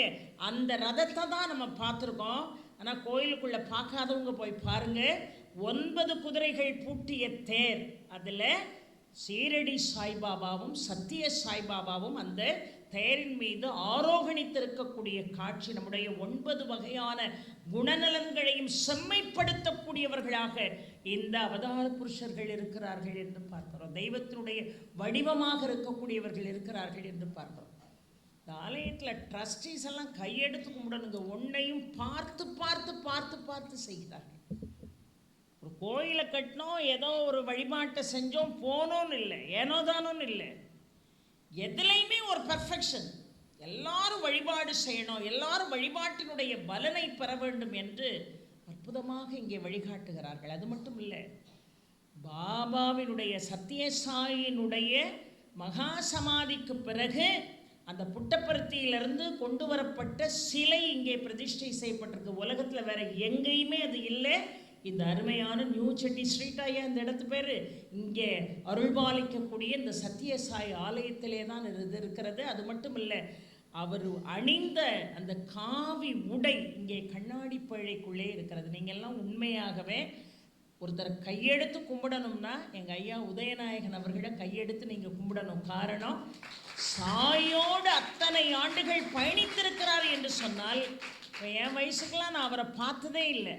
அந்த ரதத்தை தான் நம்ம பார்த்துருக்கோம். ஆனால் கோயிலுக்குள்ளே பார்க்காதவங்க போய் பாருங்க, 9 குதிரைகள் பூட்டிய தேர், அதில் சீரடி சாய்பாபாவும் சத்ய சாய்பாபாவும் அந்த தேரின் மீது ஆரோகணித்திருக்கக்கூடிய காட்சி நம்முடைய 9 வகையான குணநலன்களையும் செம்மைப்படுத்தக்கூடியவர்களாக இந்த அவதார புருஷர்கள் இருக்கிறார்கள் என்று பார்க்கிறோம். தெய்வத்தினுடைய வடிவமாக இருக்கக்கூடியவர்கள் இருக்கிறார்கள் என்று பார்க்கிறோம். இந்த ஆலயத்தில் ட்ரஸ்டீஸ் எல்லாம் கையெடுத்து கும்பிடணுங்க. ஒன்றையும் பார்த்து பார்த்து பார்த்து பார்த்து செய்கிறார்கள். ஒரு கோயிலை கட்டினோம், ஏதோ ஒரு வழிபாட்டை செஞ்சோம், போனோன்னு இல்லை, ஏனோதானோன்னு இல்லை. எதுலையுமே ஒரு பர்ஃபெக்ஷன். எல்லாரும் வழிபாடு செய்யணும், எல்லாரும் வழிபாட்டினுடைய பலனை பெற வேண்டும் என்று அற்புதமாக இங்கே வழிகாட்டுகிறார்கள். அது மட்டும் இல்லை, பாபாவினுடைய சத்யசாயினுடைய மகா சமாதிக்கு பிறகு அந்த புட்டப்பருத்தியிலிருந்து கொண்டு வரப்பட்ட சிலை இங்கே பிரதிஷ்டை செய்யப்பட்டிருக்கு. உலகத்தில் வேற எங்கேயுமே அது இல்லை. இந்த அருமையான நியூ செட்டி ஸ்ட்ரீட், ஆகிய இந்த இடத்து பேர், இங்கே அருள்பாலிக்கக்கூடிய இந்த சத்யசாய் ஆலயத்திலே தான் இது இருக்கிறது. அது மட்டும் இல்லை, அவர் அணிந்த அந்த காவி உடை இங்கே கண்ணாடி பேழைக்குள்ளே இருக்கிறது. நீங்கள்லாம் உண்மையாகவே ஒருத்தர் கையெடுத்து கும்பிடணும்னா எங்கள் ஐயா உதயநாயகன் அவர்களை கையெடுத்து நீங்கள் கும்பிடணும். காரணம், சாயோடு அத்தனை ஆண்டுகள் பயணித்திருக்கிறார் என்று சொன்னால், இப்போ என் வயசுக்கெல்லாம் நான் அவரை பார்த்ததே இல்லை.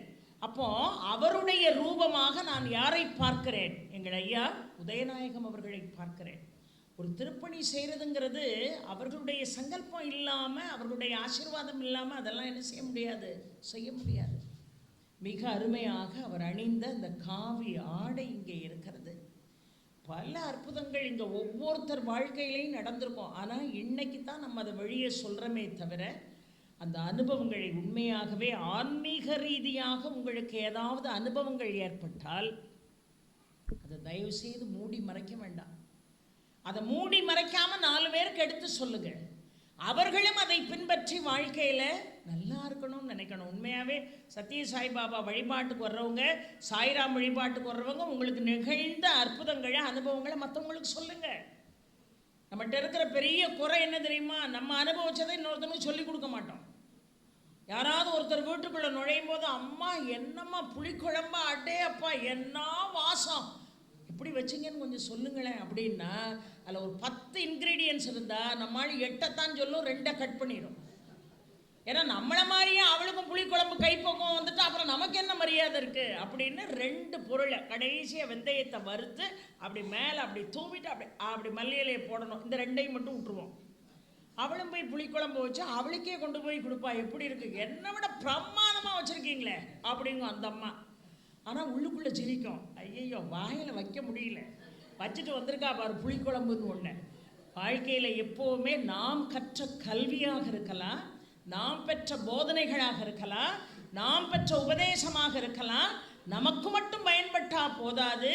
அப்போ அவருடைய ரூபமாக நான் யாரை பார்க்கிறேன்? எங்கள் ஐயா உதயநாயகம் அவர்களை பார்க்கிறேன். ஒரு திருப்பணி செய்கிறதுங்கிறது அவர்களுடைய சங்கல்பம் இல்லாமல், அவர்களுடைய ஆசீர்வாதம் இல்லாமல் அதெல்லாம் என்ன செய்ய முடியாது, செய்ய முடியாது. மிக அருமையாக அவர் அணிந்த அந்த காவி ஆடை இங்கே இருக்கிறது. பல அற்புதங்கள் இங்கே ஒவ்வொருத்தர் வாழ்க்கையிலையும் நடந்திருக்கும். ஆனால் இன்னைக்கு தான் நம்ம அதை வெளியே சொல்கிறோமே தவிர, அந்த அனுபவங்களை உண்மையாகவே ஆன்மீக ரீதியாக உங்களுக்கு ஏதாவது அனுபவங்கள் ஏற்பட்டால் அதை தயவு செய்து மூடி மறைக்க வேண்டாம். அதை மூடி மறைக்காமல் 4 பேருக்கு எடுத்து சொல்லுங்க. அவர்களும் அதை பின்பற்றி வாழ்க்கையில் நல்லா இருக்கணும்னு நினைக்கணும். உண்மையாகவே சத்ய சாய்பாபா வழிபாட்டுக்கு வர்றவங்க, சாய்ராம் வழிபாட்டுக்கு வர்றவங்க உங்களுக்கு நிகழ்ந்த அற்புதங்களை அனுபவங்களை மற்றவங்களுக்கு சொல்லுங்கள். நம்மகிட்ட இருக்கிற பெரிய குறை என்ன தெரியுமா? நம்ம அனுபவிச்சதை இன்னொருத்தனுக்கு சொல்லிக் கொடுக்க மாட்டோம். யாராவது ஒருத்தர் வீட்டுக்குள்ளே நுழையும் போது, அம்மா என்னம்மா புளிக்குழம்பா, அடே அப்பா என்ன வாசம், எப்படி வச்சிங்கன்னு கொஞ்சம் சொல்லுங்களேன் அப்படின்னா, அதில் ஒரு 10 இன்க்ரீடியன்ஸ் இருந்தால் நம்மளால் 8 சொல்லும், 2 கட் பண்ணிடும். ஏன்னா நம்மளை மாதிரியே அவளுக்கும் புளிக்குழம்பு கைப்பக்கம் வந்துட்டு அப்புறம் நமக்கு என்ன மரியாதை இருக்குது அப்படின்னு 2 பொருளை கடைசியாக வெந்தயத்தை வறுத்து அப்படி மேலே அப்படி தூவிட்டு அப்படி மல்லியிலையை போடணும். இந்த 2ஐயும் மட்டும் விட்டுருவோம். அவளும் போய் புளிக்குழம்பு வச்சு அவளுக்கே கொண்டு போய் கொடுப்பா. எப்படி இருக்கு, என்னை விட பிரமாதமாக வச்சுருக்கீங்களே அப்படிங்க அந்த அம்மா. ஆனால் உள்ளுக்குள்ளே சிரிக்கும், ஐயையோ வாயில் வைக்க முடியல, வச்சுட்டு வந்திருக்கா பாரு புளிக்குழம்புன்னு ஒன்று. வாழ்க்கையில் எப்போவுமே நாம் கற்ற கல்வியாக இருக்கலாம், நாம் பெற்ற போதனைகளாக இருக்கலாம், நாம் பெற்ற உபதேசமாக இருக்கலாம், நமக்கு மட்டும் பயன்பட்டால் போதாது,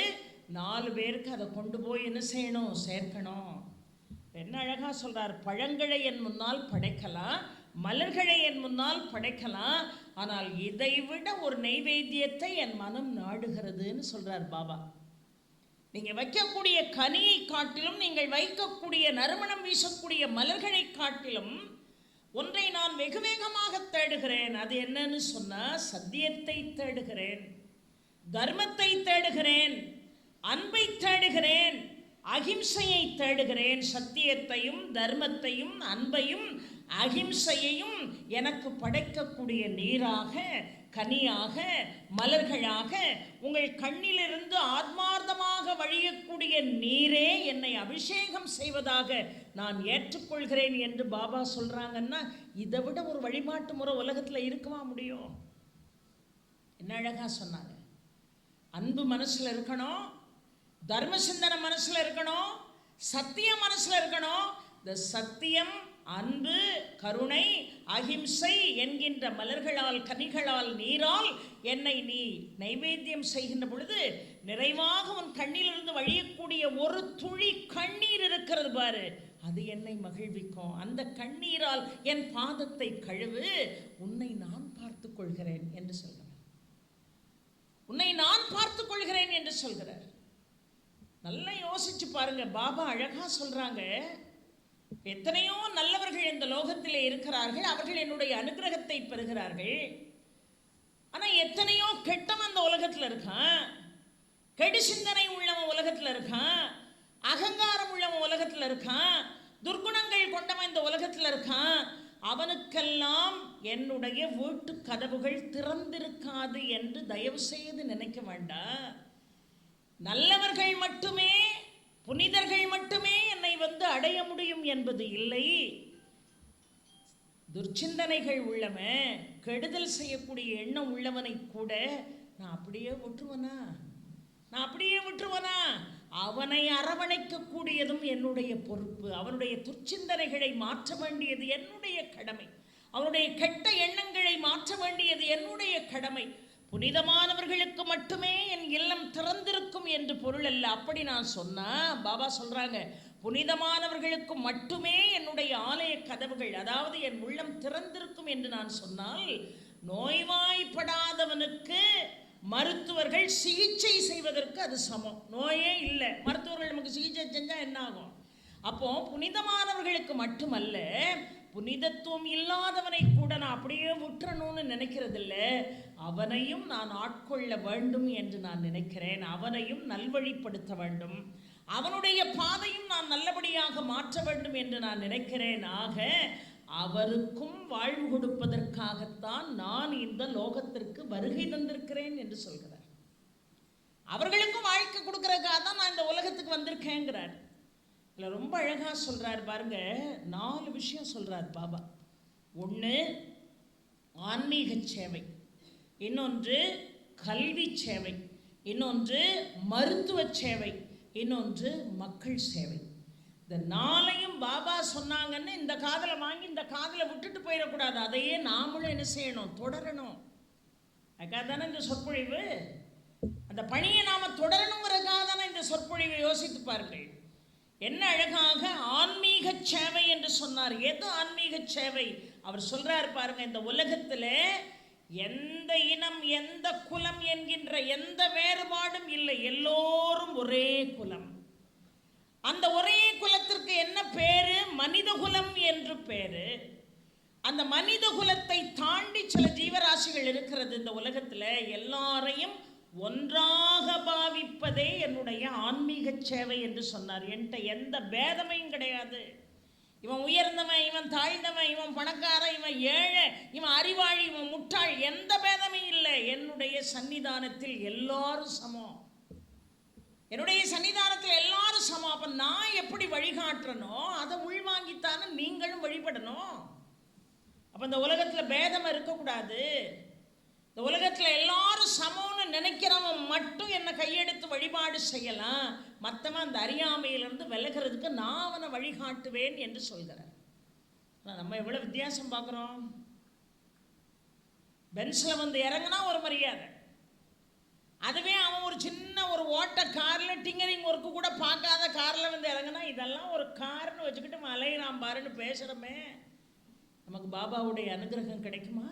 4 பேருக்கு அதை கொண்டு போய் என்ன செய்யணும், சேர்க்கணும். என்ன அழகாக சொல்கிறார், பழங்களை என் முன்னால் படைக்கலாம், மலர்களை என் முன்னால் படைக்கலாம், ஆனால் இதைவிட ஒரு நெய்வேத்தியத்தை என் மனம் நாடுகிறதுன்னு சொல்கிறார் பாபா. நீங்கள் வைக்கக்கூடிய கனியை காட்டிலும், நீங்கள் வைக்கக்கூடிய நறுமணம் வீசக்கூடிய மலர்களை காட்டிலும் ஒன்றை நான் வெகு வேகமாக தேடுகிறேன். அது என்னன்னு சொன்னால், சத்தியத்தை தேடுகிறேன், தர்மத்தை தேடுகிறேன், அன்பை தேடுகிறேன், அகிம்சையை தேடுகிறேன். சத்தியத்தையும் தர்மத்தையும் அன்பையும் அகிம்சையையும் எனக்கு படைக்கக்கூடிய நீராக, கனியாக, மலர்களாக, உங்கள் கண்ணிலிருந்து ஆத்மார்த்தமாக வழியக்கூடிய நீரே என்னை அபிஷேகம் செய்வதாக நான் ஏற்றுக்கொள்கிறேன் என்று பாபா சொல்கிறாங்கன்னா, இதை விட ஒரு வழிபாட்டு முறை உலகத்தில் இருக்கவா முடியும்? என்ன அழகாக சொன்னாங்க. அன்பு மனசில் இருக்கணும், தர்ம சிந்தனை மனசில் இருக்கணும், சத்தியம் மனசில் இருக்கணும். இந்த சத்தியம், அன்பு, கருணை, அகிம்சை என்கின்ற மலர்களால், கனிகளால், நீரால் என்னை நீ நைவேத்தியம் செய்கின்ற பொழுது நிறைவாக உன் கண்ணிலிருந்து வழியக்கூடிய ஒரு துளி கண்ணீர் இருக்கிறது பாரு, அது என்னை மகிழ்விக்கும். அந்த கண்ணீரால் என் பாதத்தை கழுவு, உன்னை நான் பார்த்துக் கொள்கிறேன் என்று சொல்கிறார். உன்னை நான் பார்த்துக் கொள்கிறேன் என்று சொல்கிறார். நல்லா யோசிச்சு பாருங்க. பாபா அழகா சொல்றாங்க, எத்தனையோ நல்லவர்கள் இந்த லோகத்திலே இருக்கிறார்கள், அவர்கள் என்னுடைய அனுகிரகத்தை பெறுகிறார்கள். ஆனா எத்தனையோ கெட்டவன் அந்த உலகத்தில் இருக்கான், கெடு சிந்தனை உள்ளவன் உலகத்தில் இருக்கான், அகங்காரம் உள்ளவன் உலகத்தில் இருக்கான், துர்குணங்கள் கொண்டவன் இந்த உலகத்தில் இருக்கான். அவனுக்கெல்லாம் என்னுடைய வீட்டு கதவுகள் திறந்திருக்காது என்று தயவு செய்து நினைக்க வேண்டாம். நல்லவர்கள் மட்டுமே, புனிதர்கள் மட்டுமே என்னை வந்து அடைய முடியும் என்பது இல்லை. துர்ச்சிந்தனைகள் உள்ளவன், கெடுதல் செய்யக்கூடிய எண்ணம் உள்ளவனை கூட நான் அப்படியே விட்டுருவனா? அவனை அரவணைக்கக்கூடியதும் என்னுடைய பொறுப்பு. அவனுடைய துர்ச்சிந்தனைகளை மாற்ற வேண்டியது என்னுடைய கடமை. அவனுடைய கெட்ட எண்ணங்களை மாற்ற வேண்டியது என்னுடைய கடமை. புனிதமானவர்களுக்கு மட்டுமே என் இல்லம் திறந்திருக்கும் என்று பொருள் அல்ல. அப்படி நான் சொன்னா, பாபா சொல்றாங்க, புனிதமானவர்களுக்கு மட்டுமே என்னுடைய ஆலய கதவுகள், அதாவது என் உள்ளம் திறந்திருக்கும் என்று நான் சொன்னால், நோய்வாய்ப்படாதவனுக்கு மருத்துவர்கள் சிகிச்சை செய்வதற்கு அது சமம். நோயே இல்லை, மருத்துவர்கள் நமக்கு சிகிச்சை செஞ்சால் என்ன ஆகும்? அப்போ புனிதமானவர்களுக்கு மட்டுமல்ல, புனிதத்துவம் இல்லாதவனை கூட நான் அப்படியே விட்டுறணும்னு நினைக்கிறதில்ல, அவனையும் நான் ஆட்கொள்ள வேண்டும் என்று நான் நினைக்கிறேன். அவனையும் நல்வழிப்படுத்த வேண்டும், அவனுடைய பாதையும் நான் நல்லபடியாக மாற்ற வேண்டும் என்று நான் நினைக்கிறேன். ஆக அவருக்கும் வாழ்வு கொடுப்பதற்காகத்தான் நான் இந்த லோகத்திற்கு வருகை தந்திருக்கிறேன் என்று சொல்கிறார். அவர்களுக்கும் வாழ்க்கை கொடுக்கறதுக்காக தான் நான் இந்த உலகத்துக்கு வந்திருக்கேங்கிறார். இல்லை, ரொம்ப அழகாக சொல்கிறார் பாருங்க. 4 விஷயம் சொல்கிறார் பாபா. ஒன்று ஆன்மீக சேவை, இன்னொன்று கல்வி சேவை, இன்னொன்று மருத்துவ சேவை, இன்னொன்று மக்கள் சேவை. இந்த நாளையும் பாபா சொன்னாங்கன்னு இந்த காதில் வாங்கி இந்த காதில் விட்டுட்டு போயிடக்கூடாது. அதையே நாமளும் என்ன செய்யணும்? தொடரணும். அதுக்காக தானே இந்த சொற்பொழிவு. அந்த பணியை நாம் தொடரணுங்கிறதுக்காக தானே இந்த சொற்பொழிவை. யோசித்து பாருங்கள், என்ன அழகாக ஆன்மீக சேவை என்று சொன்னார். எது ஆன்மீக சேவை? அவர் சொல்றாரு பாருங்க, இந்த உலகத்தில் எந்த இனம் எந்த குலம் என்கின்ற எந்த வேறுபாடும் இல்லை. எல்லோரும் ஒரே குலம். அந்த ஒரே குலத்திற்கு என்ன பேரு? மனித குலம் என்று பேரு. அந்த மனித குலத்தை தாண்டி சில ஜீவராசிகள் இருக்கிறது இந்த உலகத்தில். எல்லாரையும் ஒன்றாக பாவிப்பதே என்னுடைய ஆன்மீக சேவை என்று சொன்னார். என்கிட்ட எந்த பேதமையும் கிடையாது. இவன் உயர்ந்தவன், இவன் தாழ்ந்தவன், இவன் பணக்காரன், இவன் ஏழை, இவன் அறிவாளி, இவன் முட்டாள், எந்த பேதமும் இல்லை. என்னுடைய சன்னிதானத்தில் எல்லாரும் சமம். என்னுடைய சன்னிதானத்தில் எல்லாரும் சமம். அப்ப நான் எப்படி வழிகாட்டுறனோ அதை உள்வாங்கித்தானே நீங்களும் வழிபடணும். அப்ப இந்த உலகத்துல பேதம் இருக்கக்கூடாது. இந்த உலகத்துல எல்லாரும் சமம்னு நினைக்கிறவன் மட்டும் என்னை கையெடுத்து வழிபாடு செய்யலாம். மற்றவன் அந்த அறியாமையிலிருந்து விலகிறதுக்கு நான் அவனை வழிகாட்டுவேன் என்று சொல்கிறார். நம்ம எவ்வளவு வித்தியாசம் பார்க்குறோம். பென்ஸ்ல வந்து இறங்கினா ஒரு மரியாதை. அதுவே அவன் ஒரு சின்ன ஒரு ஓட்ட காரில் டிங்கரிங் ஒர்க்கு கூட பார்க்காத காரில் வந்து இறங்கினா இதெல்லாம் ஒரு கார்னு வச்சுக்கிட்டு மலையிறான் பாருன்னு பேசுகிறோமே. நமக்கு பாபாவுடைய அனுகிரகம் கிடைக்குமா?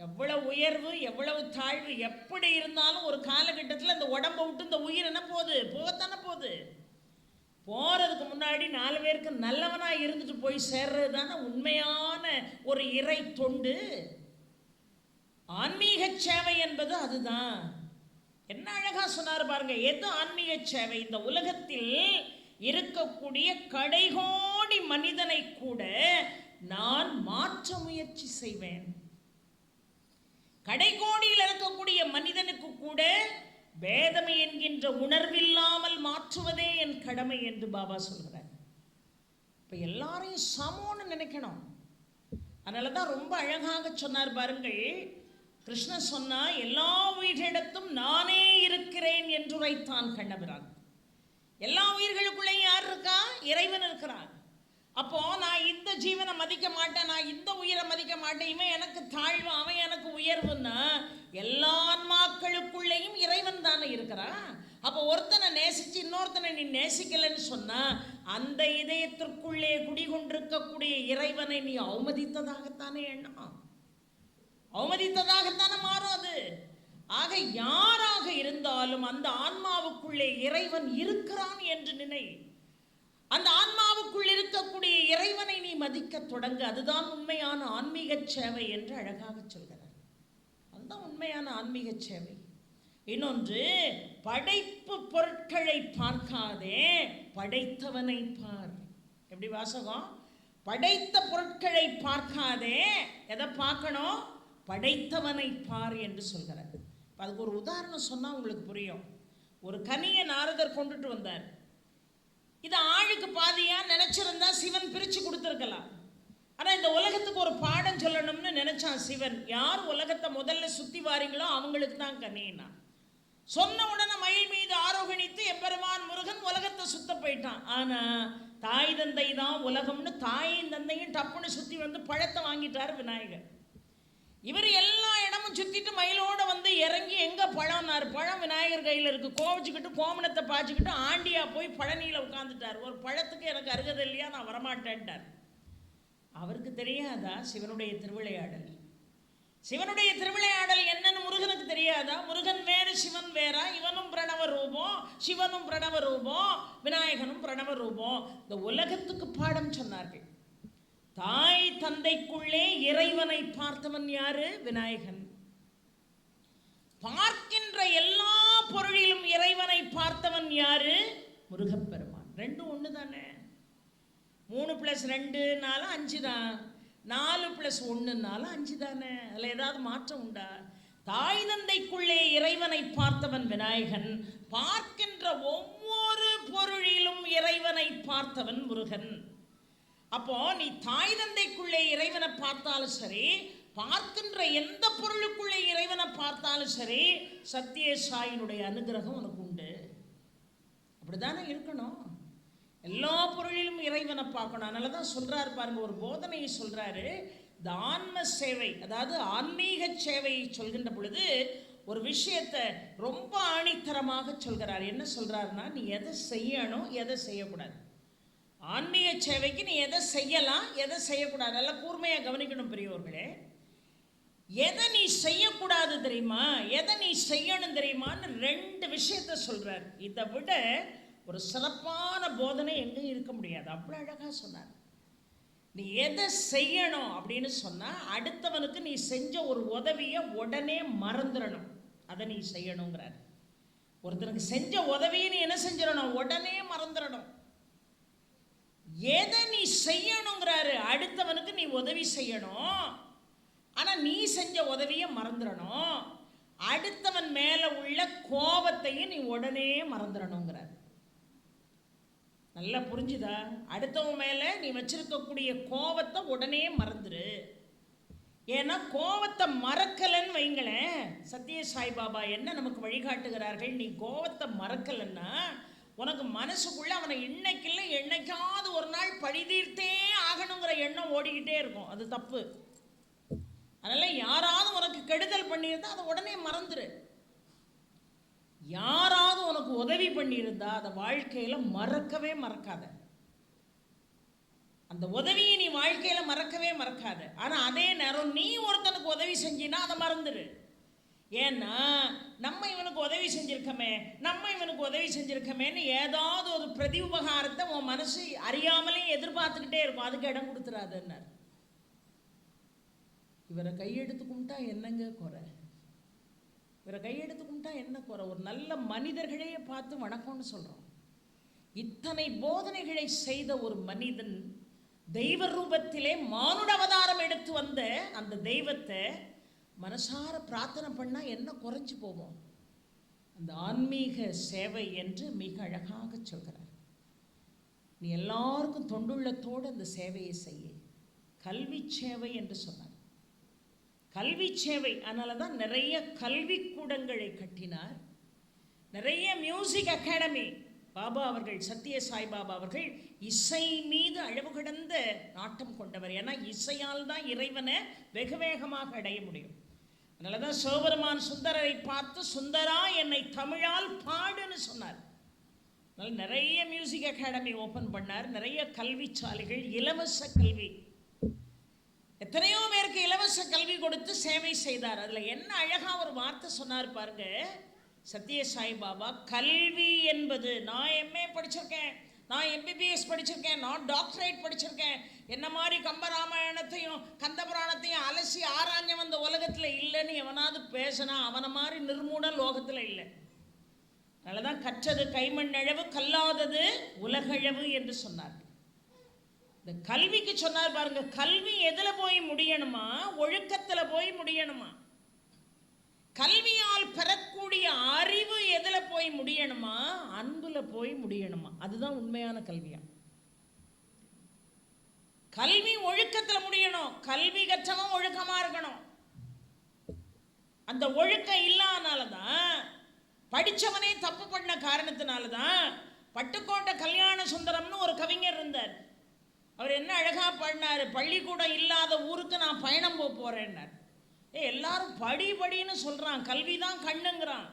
எவ்வளவு உயர்வு எவ்வளவு தாழ்வு எப்படி இருந்தாலும் ஒரு காலகட்டத்தில் இந்த உடம்பை விட்டு இந்த உயிர் என்ன போகுது? போகத்தானே போகுது. போகிறதுக்கு முன்னாடி 4 பேருக்கு நல்லவனாக இருந்துட்டு போய் சேர்றது தானே உண்மையான ஒரு இறை தொண்டு. ஆன்மீக சேவை என்பது அதுதான். என்ன அழகா சொன்னார் பாருங்க. எது ஆன்மீக சேவை? இந்த உலகத்தில் இருக்கக்கூடிய கடைகோடி மனிதனை கூட நான் மாற்ற முயற்சி செய்வேன். கடைகோடியில் இருக்கக்கூடிய மனிதனுக்கு கூட பேதமை என்கின்ற உணர்வில்லாமல் மாற்றுவதே என் கடமை என்று பாபா சொல்கிறார். இப்ப எல்லாரையும் சமம்னு நினைக்கணும். அதனால தான் ரொம்ப அழகாக சொன்னார் பாருங்கள். கிருஷ்ணன் சொன்னா எல்லா உயிரிடத்தும் நானே இருக்கிறேன் என்று உரைத்தான் கண்ணபிரான். எல்லா உயிர்களுக்குள்ளேயும் யார் இருக்கா? இறைவன் இருக்கிறான். அப்போ நான் இந்த ஜீவனை மதிக்க மாட்டேன், நான் இந்த உயிரை மதிக்க மாட்டேன், இவன் எனக்கு தாழ்வு அவன் எனக்கு உயர்வுன்னா எல்லா ஆன்மாக்களுக்குள்ளேயும் இறைவன் தானே இருக்கிறான். அப்போ ஒருத்தனை நேசிச்சு இன்னொருத்தனை நீ நேசிக்கலன்னு சொன்னா அந்த இதயத்திற்குள்ளே குடிகொண்டிருக்கக்கூடிய இறைவனை நீ அவமதித்ததாகத்தானே எண்ணம், அவமதித்ததாகத்தானே மாறும் அது. ஆக யாராக இருந்தாலும் அந்த ஆன்மாவுக்குள்ளே இறைவன் இருக்கிறான் என்று நினை. அந்த ஆன்மாவுக்குள் இருக்கக்கூடிய இறைவனை நீ மதிக்க தொடங்க. அதுதான் உண்மையான ஆன்மீக சேவை என்று அழகாக சொல்கிறார். அதுதான் உண்மையான ஆன்மீக சேவை. இன்னொன்று, படைப்பு பொருட்களை பார்க்காதே படைத்தவனை பார். எப்படி வாசகம்? படைத்த பொருட்களை பார்க்காதே எதை பார்க்கணும்? படைத்தவனை பார் என்று சொல்கிறார். அதுக்கு ஒரு உதாரணம் சொன்னா உங்களுக்கு புரியும். ஒரு கனியை நாரதர் கொண்டுட்டு வந்தார். இது ஆளுக்கு பாதியா நினைச்சிருந்தா சிவன் பிரிச்சு கொடுத்துருக்கலாம். ஆனா இந்த உலகத்துக்கு ஒரு பாடம் சொல்லணும்னு நினைச்சான் சிவன். யார் உலகத்தை முதல்ல சுத்தி வாரீங்களோ அவங்களுக்கு தான் கனினா சொன்ன உடனே மயில் மீது ஆரோகணித்து எம்பெருமான் முருகன் உலகத்தை சுத்த போயிட்டான். ஆனா தாய் தந்தை தான் உலகம்னு தாயும் தந்தையும் டப்புன்னு சுத்தி வந்து பழத்தை வாங்கிட்டாரு விநாயகர். இவர் எல்லா இடமும் சுத்திட்டு மயிலோட வந்து இறங்கி எங்க பழம்னாரு. பழம் விநாயகர் கையில் இருக்கு. கோவிச்சுக்கிட்டு கோமணத்தை பாய்ச்சிக்கிட்டு ஆண்டியா போய் பழனியில உட்காந்துட்டார். ஒரு பழத்துக்கு எனக்கு அருகதை இல்லையா, நான் வரமாட்டேன்ட்டார். அவருக்கு தெரியாதா சிவனுடைய திருவிளையாடல்? சிவனுடைய திருவிளையாடல் என்னன்னு முருகனுக்கு தெரியாதா? முருகன் வேறு சிவன் வேறா? இவனும் பிரணவ ரூபம், சிவனும் பிரணவ ரூபம், விநாயகனும் பிரணவ ரூபம். இந்த உலகத்துக்கு பாடம் சொன்னார்கள். தாய் தந்தைக்குள்ளே இறைவனை பார்த்தவன் யாரு? விநாயகன். பார்க்கின்ற எல்லா பொருளிலும் இறைவனை பார்த்தவன் யாரு? முருகப்பெருமான். ரெண்டும் ஒன்று தானே. 3 + 2 5 தான். 4 + 1 5 தானே. அதில் ஏதாவது மாற்றம் உண்டா? தாய் தந்தைக்குள்ளே இறைவனை பார்த்தவன் விநாயகன். பார்க்கின்ற ஒவ்வொரு பொருளிலும் இறைவனை பார்த்தவன் முருகன். அப்போ நீ தாய் தந்தைக்குள்ளே இறைவனை பார்த்தாலும் சரி, பார்க்கின்ற எந்த பொருளுக்குள்ளே இறைவனை பார்த்தாலும் சரி, சத்ய சாயினுடைய அனுகிரகம் உனக்கு உண்டு. அப்படிதானே இருக்கணும். எல்லா பொருளிலும் இறைவனை பார்க்கணும். அதனால தான் சொல்கிறாரு பாருங்க, ஒரு போதனையை சொல்கிறாரு. இந்த ஆன்ம சேவை, அதாவது ஆன்மீக சேவையை சொல்கின்ற பொழுது ஒரு விஷயத்தை ரொம்ப ஆணித்தரமாக சொல்கிறார். என்ன சொல்கிறாருன்னா, நீ எதை செய்யணும், எதை செய்யக்கூடாது. ஆன்மீக சேவைக்கு நீ எதை செய்யலாம், எதை செய்யக்கூடாது, நல்லா கூர்மையாக கவனிக்கணும் பெரியவர்களே. எதை நீ செய்யக்கூடாது தெரியுமா, எதை நீ செய்யணும் தெரியுமான்னு 2 விஷயத்தை சொல்கிறார். இதை விட ஒரு சிறப்பான போதனை எங்கேயும் இருக்க முடியாது. அவ்வளோ அழகாக சொன்னார். நீ எதை செய்யணும் அப்படின்னு சொன்னால், அடுத்தவனுக்கு நீ செஞ்ச ஒரு உதவியை உடனே மறந்துடணும். அதை நீ செய்யணுங்கிறார். ஒருத்தனுக்கு செஞ்ச உதவியை நீ என்ன செஞ்சிடணும், உடனே மறந்துடணும். எதை நீ செய்யணுங்கிறாரு, அடுத்தவனுக்கு நீ உதவி செய்யணும், ஆனால் நீ செஞ்ச உதவியை மறந்துடணும். அடுத்தவன் மேலே உள்ள கோபத்தையும் நீ உடனே மறந்துடணுங்கிறார். நல்லா புரிஞ்சுதா? அடுத்தவன் மேலே நீ வச்சிருக்கக்கூடிய கோபத்தை உடனே மறந்துரு. ஏன்னா கோபத்தை மறக்கலன்னு வைங்களேன், சத்ய சாய்பாபா என்ன நமக்கு வழிகாட்டுகிறார்கள், நீ கோபத்தை மறக்கலன்னா உனக்கு மனசுக்குள்ள அவனை இன்னைக்கு இல்லை என்னைக்காவது ஒரு நாள் பழிதீர்த்தே ஆகணுங்கிற எண்ணம் ஓடிக்கிட்டே இருக்கும். அது தப்பு. அதனால யாராவது உனக்கு கெடுதல் பண்ணியிருந்தா அதை உடனே மறந்துரு. யாராவது உனக்கு உதவி பண்ணியிருந்தா அதை வாழ்க்கையில் மறக்கவே மறக்காத. அந்த உதவியை நீ வாழ்க்கையில் மறக்கவே மறக்காத. ஆனால் அதே நேரம் நீ ஒருத்தனுக்கு உதவி செஞ்சினா அதை மறந்துடு. ஏன்னா நம்ம இவனுக்கு உதவி செஞ்சிருக்கமே, நம்ம இவனுக்கு உதவி செஞ்சிருக்கமேன்னு ஏதாவது ஒரு பிரதி உபகாரத்தை உன் மனசு அறியாமலே எதிர்பார்த்துக்கிட்டே இருக்கும். அதுக்கு இடம் கொடுத்துறாதுன்னார். இவரை கையெடுத்து கும்பிட்டா என்னங்க குறை, இவரை கையெடுத்து கும்பிட்டா என்ன குறை? ஒரு நல்ல மனிதர்களையே பார்த்து வணக்கம்னு சொல்கிறோம். இத்தனை போதனைகளை செய்த ஒரு மனிதன் தெய்வ ரூபத்திலே மானுட அவதாரம் எடுத்து வந்த அந்த தெய்வத்தை மனசார பிரார்த்தனை பண்ணால் என்ன குறைஞ்சி போவோம்? அந்த ஆன்மீக சேவை என்று மிக அழகாக சொல்கிறார். நீ எல்லாருக்கும் தொண்டுள்ளத்தோடு அந்த சேவையை செய்ய. கல்வி சேவை என்று சொன்னார். கல்வி சேவை. அதனால தான் நிறைய கல்வி கூடங்களை கட்டினார். நிறைய மியூசிக் அகாடமி. பாபா அவர்கள், சத்ய சாய்பாபா அவர்கள் இசை மீது அளவு கடந்த நாட்டம் கொண்டவர். ஏன்னா இசையால் தான் இறைவனை வெகு வேகமாக அடைய முடியும். அதனால தான் சிவபெருமான் சுந்தரரை பார்த்து, சுந்தரா என்னை தமிழால் பாடுன்னு சொன்னார். அதனால நிறைய மியூசிக் அகாடமி ஓப்பன் பண்ணார். நிறைய கல்வி சாலைகள், இலவச கல்வி, எத்தனையோ பேருக்கு இலவச கல்வி கொடுத்து சேவை செய்தார். அதில் என்ன அழகா ஒரு வார்த்தை சொன்னார் பாருங்க சத்ய சாய்பாபா. கல்வி என்பது, நான் எம்ஏ படிச்சிருக்கேன், நான் எம்பிபிஎஸ் படிச்சிருக்கேன், நான் டாக்டரேட் படிச்சிருக்கேன், என்ன மாதிரி கம்பராமாயணத்தையும் கந்தபுராணத்தையும் அலசி ஆராய்ஞ்சவன் அந்த உலகத்தில் இல்லைன்னு எவனாவது பேசினா அவனை மாதிரி நிர்மூடன் லோகத்தில் இல்லை. அதனால தான் கற்றது கைமண் அளவு, கல்லாதது உலகளவு என்று சொன்னார். இந்த கல்விக்கு சொன்னார் பாருங்க, கல்வி எதில் போய் முடியணுமா? ஒழுக்கத்தில் போய் முடியணுமா? கல்வியால் பெறக்கூடிய அறிவு எதில் போய் முடியணுமா? அன்புல போய் முடியணுமா? அதுதான் உண்மையான கல்வியா. கல்வி ஒழுக்கத்தில் முடியணும். கல்வி கற்றவன் ஒழுக்கமா இருக்கணும். அந்த ஒழுக்கம் இல்லாதனாலதான், படிச்சவனே தப்பு பண்ண காரணத்தினாலதான் பட்டுக்கோட்டை கல்யாண சுந்தரம்னு ஒரு கவிஞர் இருந்தார். அவர் என்ன அழகா பாடினாரு, பள்ளிக்கூடம் இல்லாத ஊருக்கு நான் பயணம் போறேன்னார். எல்லாரும் படி படின்னு சொல்றான், கல்விதான் கண்ணுங்கிறான்.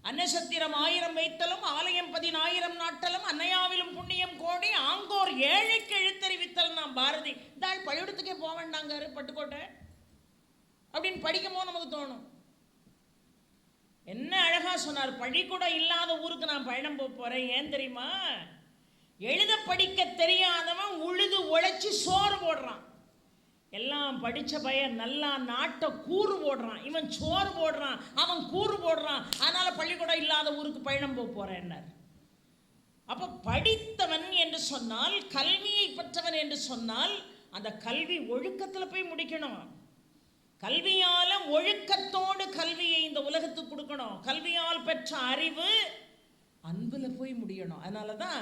அன்னசத்திரம் 1000 வைத்தலும் ஆலயம் 10,000 நாட்டலும் அன்னையாவிலும் புண்ணியம் கோடி ஆங்கோர் ஏழைக்கு எழுத்தறிவித்தல். நான் பாரதி இந்த ஆள் பள்ளிக்கூடத்துக்கே போக வேண்டாங்காரு பட்டுக்கோட்டை அப்படின்னு படிக்கும் போது நமக்கு தோணும். என்ன அழகா சொன்னார், பள்ளிக்கூடம் இல்லாத ஊருக்கு நான் பயணம் போறேன். ஏன் தெரியுமா? எழுத படிக்க தெரியாதவன் உழுது உழைச்சி சோறு போடுறான். எல்லாம் படித்த பையன் நல்லா நாட்டை கூறு போடுறான். இவன் சோறு போடுறான், அவன் கூறு போடுறான். அதனால பள்ளிக்கூடம் இல்லாத ஊருக்கு பயணம் போறேன்னார். அப்போ படித்தவன் என்று சொன்னால், கல்வியை பெற்றவன் என்று சொன்னால், அந்த கல்வி ஒழுக்கத்தில் போய் முடிக்கணும். கல்வியால் ஒழுக்கத்தோடு கல்வியை இந்த உலகத்துக்கு கொடுக்கணும். கல்வியால் பெற்ற அறிவு அன்புல போய் முடியணும். அதனால தான்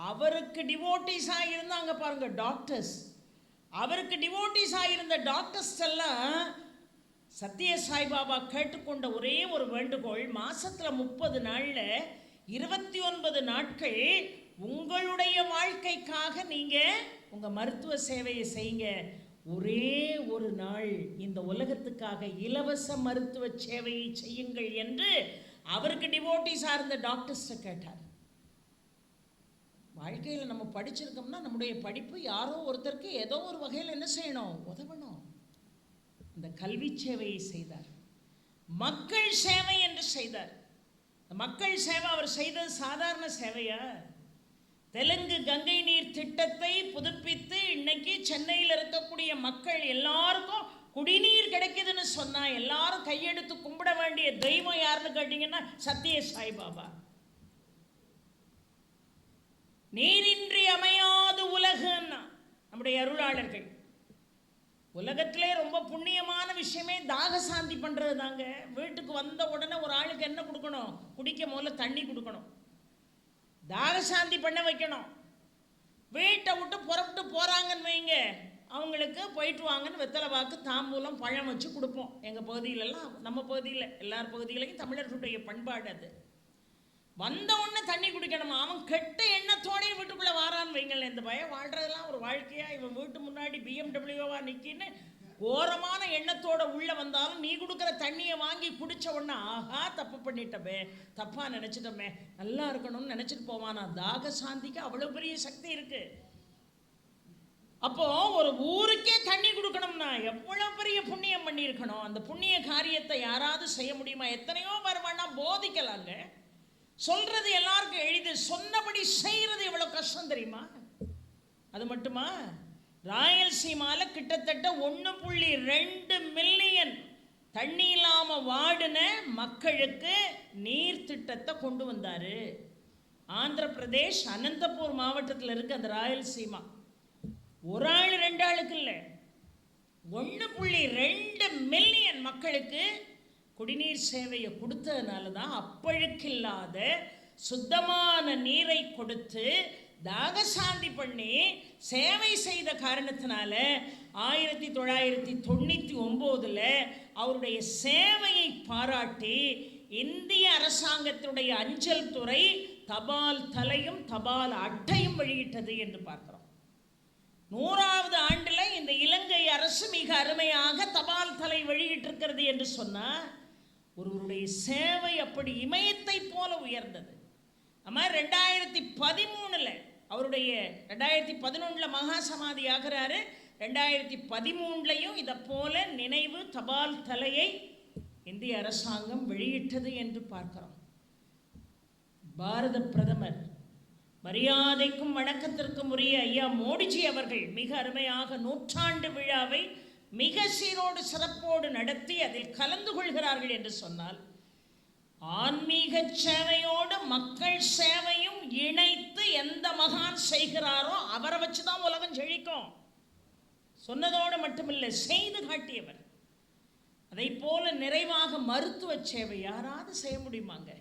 அவருக்கு டிவோட்டிஸ் ஆகியிருந்தாங்க பாருங்க டாக்டர்ஸ். அவருக்கு டிவோட்டிஸ் ஆகியிருந்த டாக்டர்ஸ் எல்லாம் சத்ய சாய்பாபா கேட்டுக்கொண்ட ஒரே ஒரு வேண்டுகோள், மாசத்துல 30 நாள்ல 29 நாட்கள் உங்களுடைய வாழ்க்கைக்காக நீங்க உங்க மருத்துவ சேவையை செய்யுங்க. ஒரே ஒரு நாள் இந்த உலகத்துக்காக இலவச மருத்துவ சேவையை செய்யுங்கள் என்று அவருக்கு டிவோட்டிஸா இருந்த டாக்டர்ஸ் கேட்டார். வாழ்க்கையில் நம்ம படிச்சிருக்கோம்னா நம்முடைய படிப்பு யாரோ ஒருத்தருக்கு ஏதோ ஒரு வகையில் என்ன செய்யணும், உதவணும். அந்த கல்வி சேவையை செய்தார். மக்கள் சேவை என்று செய்தார். மக்கள் சேவை அவர் செய்தது சாதாரண சேவையா? தெலுங்கு கங்கை நீர் திட்டத்தை புதுப்பித்து இன்னைக்கு சென்னையில் இருக்கக்கூடிய மக்கள் எல்லாருக்கும் குடிநீர் கிடைக்குதுன்னு சொன்னா எல்லாரும் கையெடுத்து கும்பிட வேண்டிய தெய்வம் யாருன்னு கேட்டீங்கன்னா சத்திய சாய்பாபா. நீரின்றி அமையாது உலகுன்னா நம்முடைய அருளாளர்கள். உலகத்திலே ரொம்ப புண்ணியமான விஷயமே தாக சாந்தி பண்றது தாங்க. வீட்டுக்கு வந்த உடனே ஒரு ஆளுக்கு என்ன கொடுக்கணும், குடிக்க முதல்ல தண்ணி கொடுக்கணும், தாக சாந்தி பண்ண வைக்கணும். வீட்டை விட்டு புறப்பட்டு போறாங்கன்னு வைங்க, அவங்களுக்கு போயிட்டு வாங்கன்னு வெத்தலை வாக்கு தாம்பூலம் பழம் வச்சு கொடுப்போம். எங்கள் பகுதியிலெல்லாம், நம்ம பகுதியில் எல்லார் பகுதியிலையும் தமிழர்களுடைய பண்பாடு அது. வந்த உடனே தண்ணி குடிக்கணுமா? அவன் கெட்ட எண்ணத்தோடய வீட்டுக்குள்ளே வாரான்னு வைங்களேன். இந்த பயம் வாழ்கிறதெல்லாம் ஒரு வாழ்க்கையா? இவன் வீட்டு முன்னாடி BMW நிற்கின்னு ஓரமான எண்ணத்தோட உள்ளே வந்தாலும் நீ கொடுக்குற தண்ணியை வாங்கி குடித்த உடனே ஆஹா தப்பு பண்ணிட்டமே, தப்பாக நினச்சிட்டோமே, நல்லா இருக்கணும்னு நினச்சிட்டு போவானா? தாக சாந்திக்கு அவ்வளோ பெரிய சக்தி இருக்கு. அப்போ ஒரு ஊருக்கே தண்ணி கொடுக்கணும்னா எவ்வளோ பெரிய புண்ணியம் பண்ணியிருக்கணும். அந்த புண்ணிய காரியத்தை யாராவது செய்ய முடியுமா? எத்தனையோ வருவானா போதிக்கலாங்க. சொல்றது எல்லாருக்கும் எளிது, சொன்னபடி செய்யறது எவ்வளவு கஷ்டம் தெரியுமா? அது மட்டுமா, ராயல்சீமால கிட்டத்தட்ட 1.2 மில்லியன் தண்ணி இல்லாம வாடின மக்களுக்கு நீர் திட்டத்தை கொண்டு வந்தாரு. ஆந்திர பிரதேஷ் அனந்தபூர் மாவட்டத்தில் இருக்கு அந்த ராயல்சீமா. ஒரு ஆள் 2 ஆளுக்கு இல்லை, 1.2 மில்லியன் மக்களுக்கு குடிநீர் சேவையை கொடுத்ததுனால தான் அப்பழுக்கில்லாத சுத்தமான நீரை கொடுத்து தாகசாந்தி பண்ணி சேவை செய்த காரணத்தினால 1999 அவருடைய சேவையை பாராட்டி இந்திய அரசாங்கத்தினுடைய அஞ்சல் துறை தபால் தலையும் தபால் அட்டையும் வெளியிட்டது என்று பார்க்கிறோம். 100வது ஆண்டில் இந்த இலங்கை அரசு மிக அருமையாக தபால் தலை வெளியிட்டிருக்கிறது என்று சொன்னால் ஒருவருடைய சேவை அப்படி இமயத்தை போல உயர்ந்தது. நம்ம 2013 அவருடைய 2011 மகா சமாதி ஆகிறாரு. 2013 இதை போல நினைவு தபால் தலையை இந்திய அரசாங்கம் வெளியிட்டது என்று பார்க்கிறோம். பாரத பிரதமர் மரியாதைக்கும் வணக்கத்திற்கும் உரிய ஐயா மோடிஜி அவர்கள் மிக அருமையாக 100ஆண்டு விழாவை மிக சீரோடு சிறப்போடு நடத்தி அதில் கலந்து கொள்கிறார்கள் என்று சொன்னால் ஆன்மீக சேவையோடு மக்கள் சேவையும் இணைத்து எந்த மகான் செய்கிறாரோ அவரை வச்சுதான் உலகம் செழிக்கும். சொன்னதோடு மட்டுமில்லை, செய்து காட்டியவர். அதை போல நிறைவாக மருத்துவ சேவை யாராவது செய்ய முடியுமாங்க?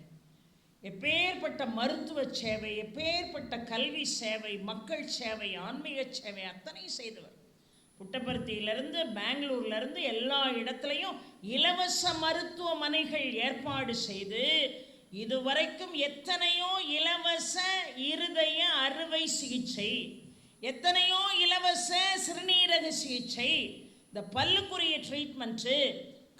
எப்பேற்பட்ட மருத்துவ சேவை, எப்பேற்பட்ட கல்வி சேவை, மக்கள் சேவை, ஆன்மீக சேவை அத்தனை செய்தவர். புட்டபர்த்தியிலிருந்து பெங்களூர்லேருந்து எல்லா இடத்துலையும் இலவச மருத்துவமனைகள் ஏற்பாடு செய்து இதுவரைக்கும் எத்தனையோ இலவச இருதய அறுவை சிகிச்சை, எத்தனையோ இலவச சிறுநீரக சிகிச்சை, இந்த பல்லுக்குரிய ட்ரீட்மெண்ட்டு,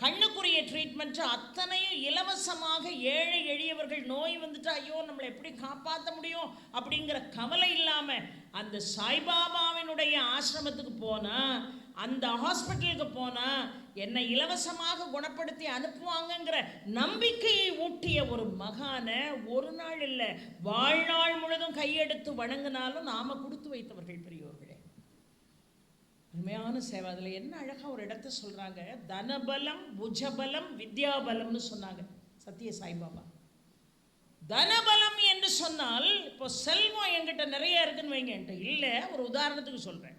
கண்ணுக்குரிய ட்ரீட்மெண்ட்டு அத்தனையும் இலவசமாக ஏழை எளியவர்கள் நோய் வந்துட்டு ஐயோ நம்மளை எப்படி காப்பாற்ற முடியும் அப்படிங்கிற கவலை இல்லாமல் அந்த சாய்பாபாவினுடைய ஆசிரமத்துக்கு போனால், அந்த ஹாஸ்பிட்டலுக்கு போனால் என்னை இலவசமாக குணப்படுத்தி அனுப்புவாங்கங்கிற நம்பிக்கையை ஊட்டிய ஒரு மகானை ஒரு நாள் இல்லை வாழ்நாள் முழுதும் கையெடுத்து வணங்கினாலும் நாம் கொடுத்து வைத்தவர்கள் பெரியோர்களே. உண்மையான சேவை. அதில் என்ன அழகாக ஒரு இடத்த சொல்கிறாங்க, தனபலம் புஜபலம் வித்யாபலம்னு சொன்னாங்க சத்திய சாய்பாபா. தனபலம் என்று சொன்னால் இப்போ செல்வம் என்கிட்ட நிறைய இருக்குன்னு வைங்க, இல்லை ஒரு உதாரணத்துக்கு சொல்கிறேன்.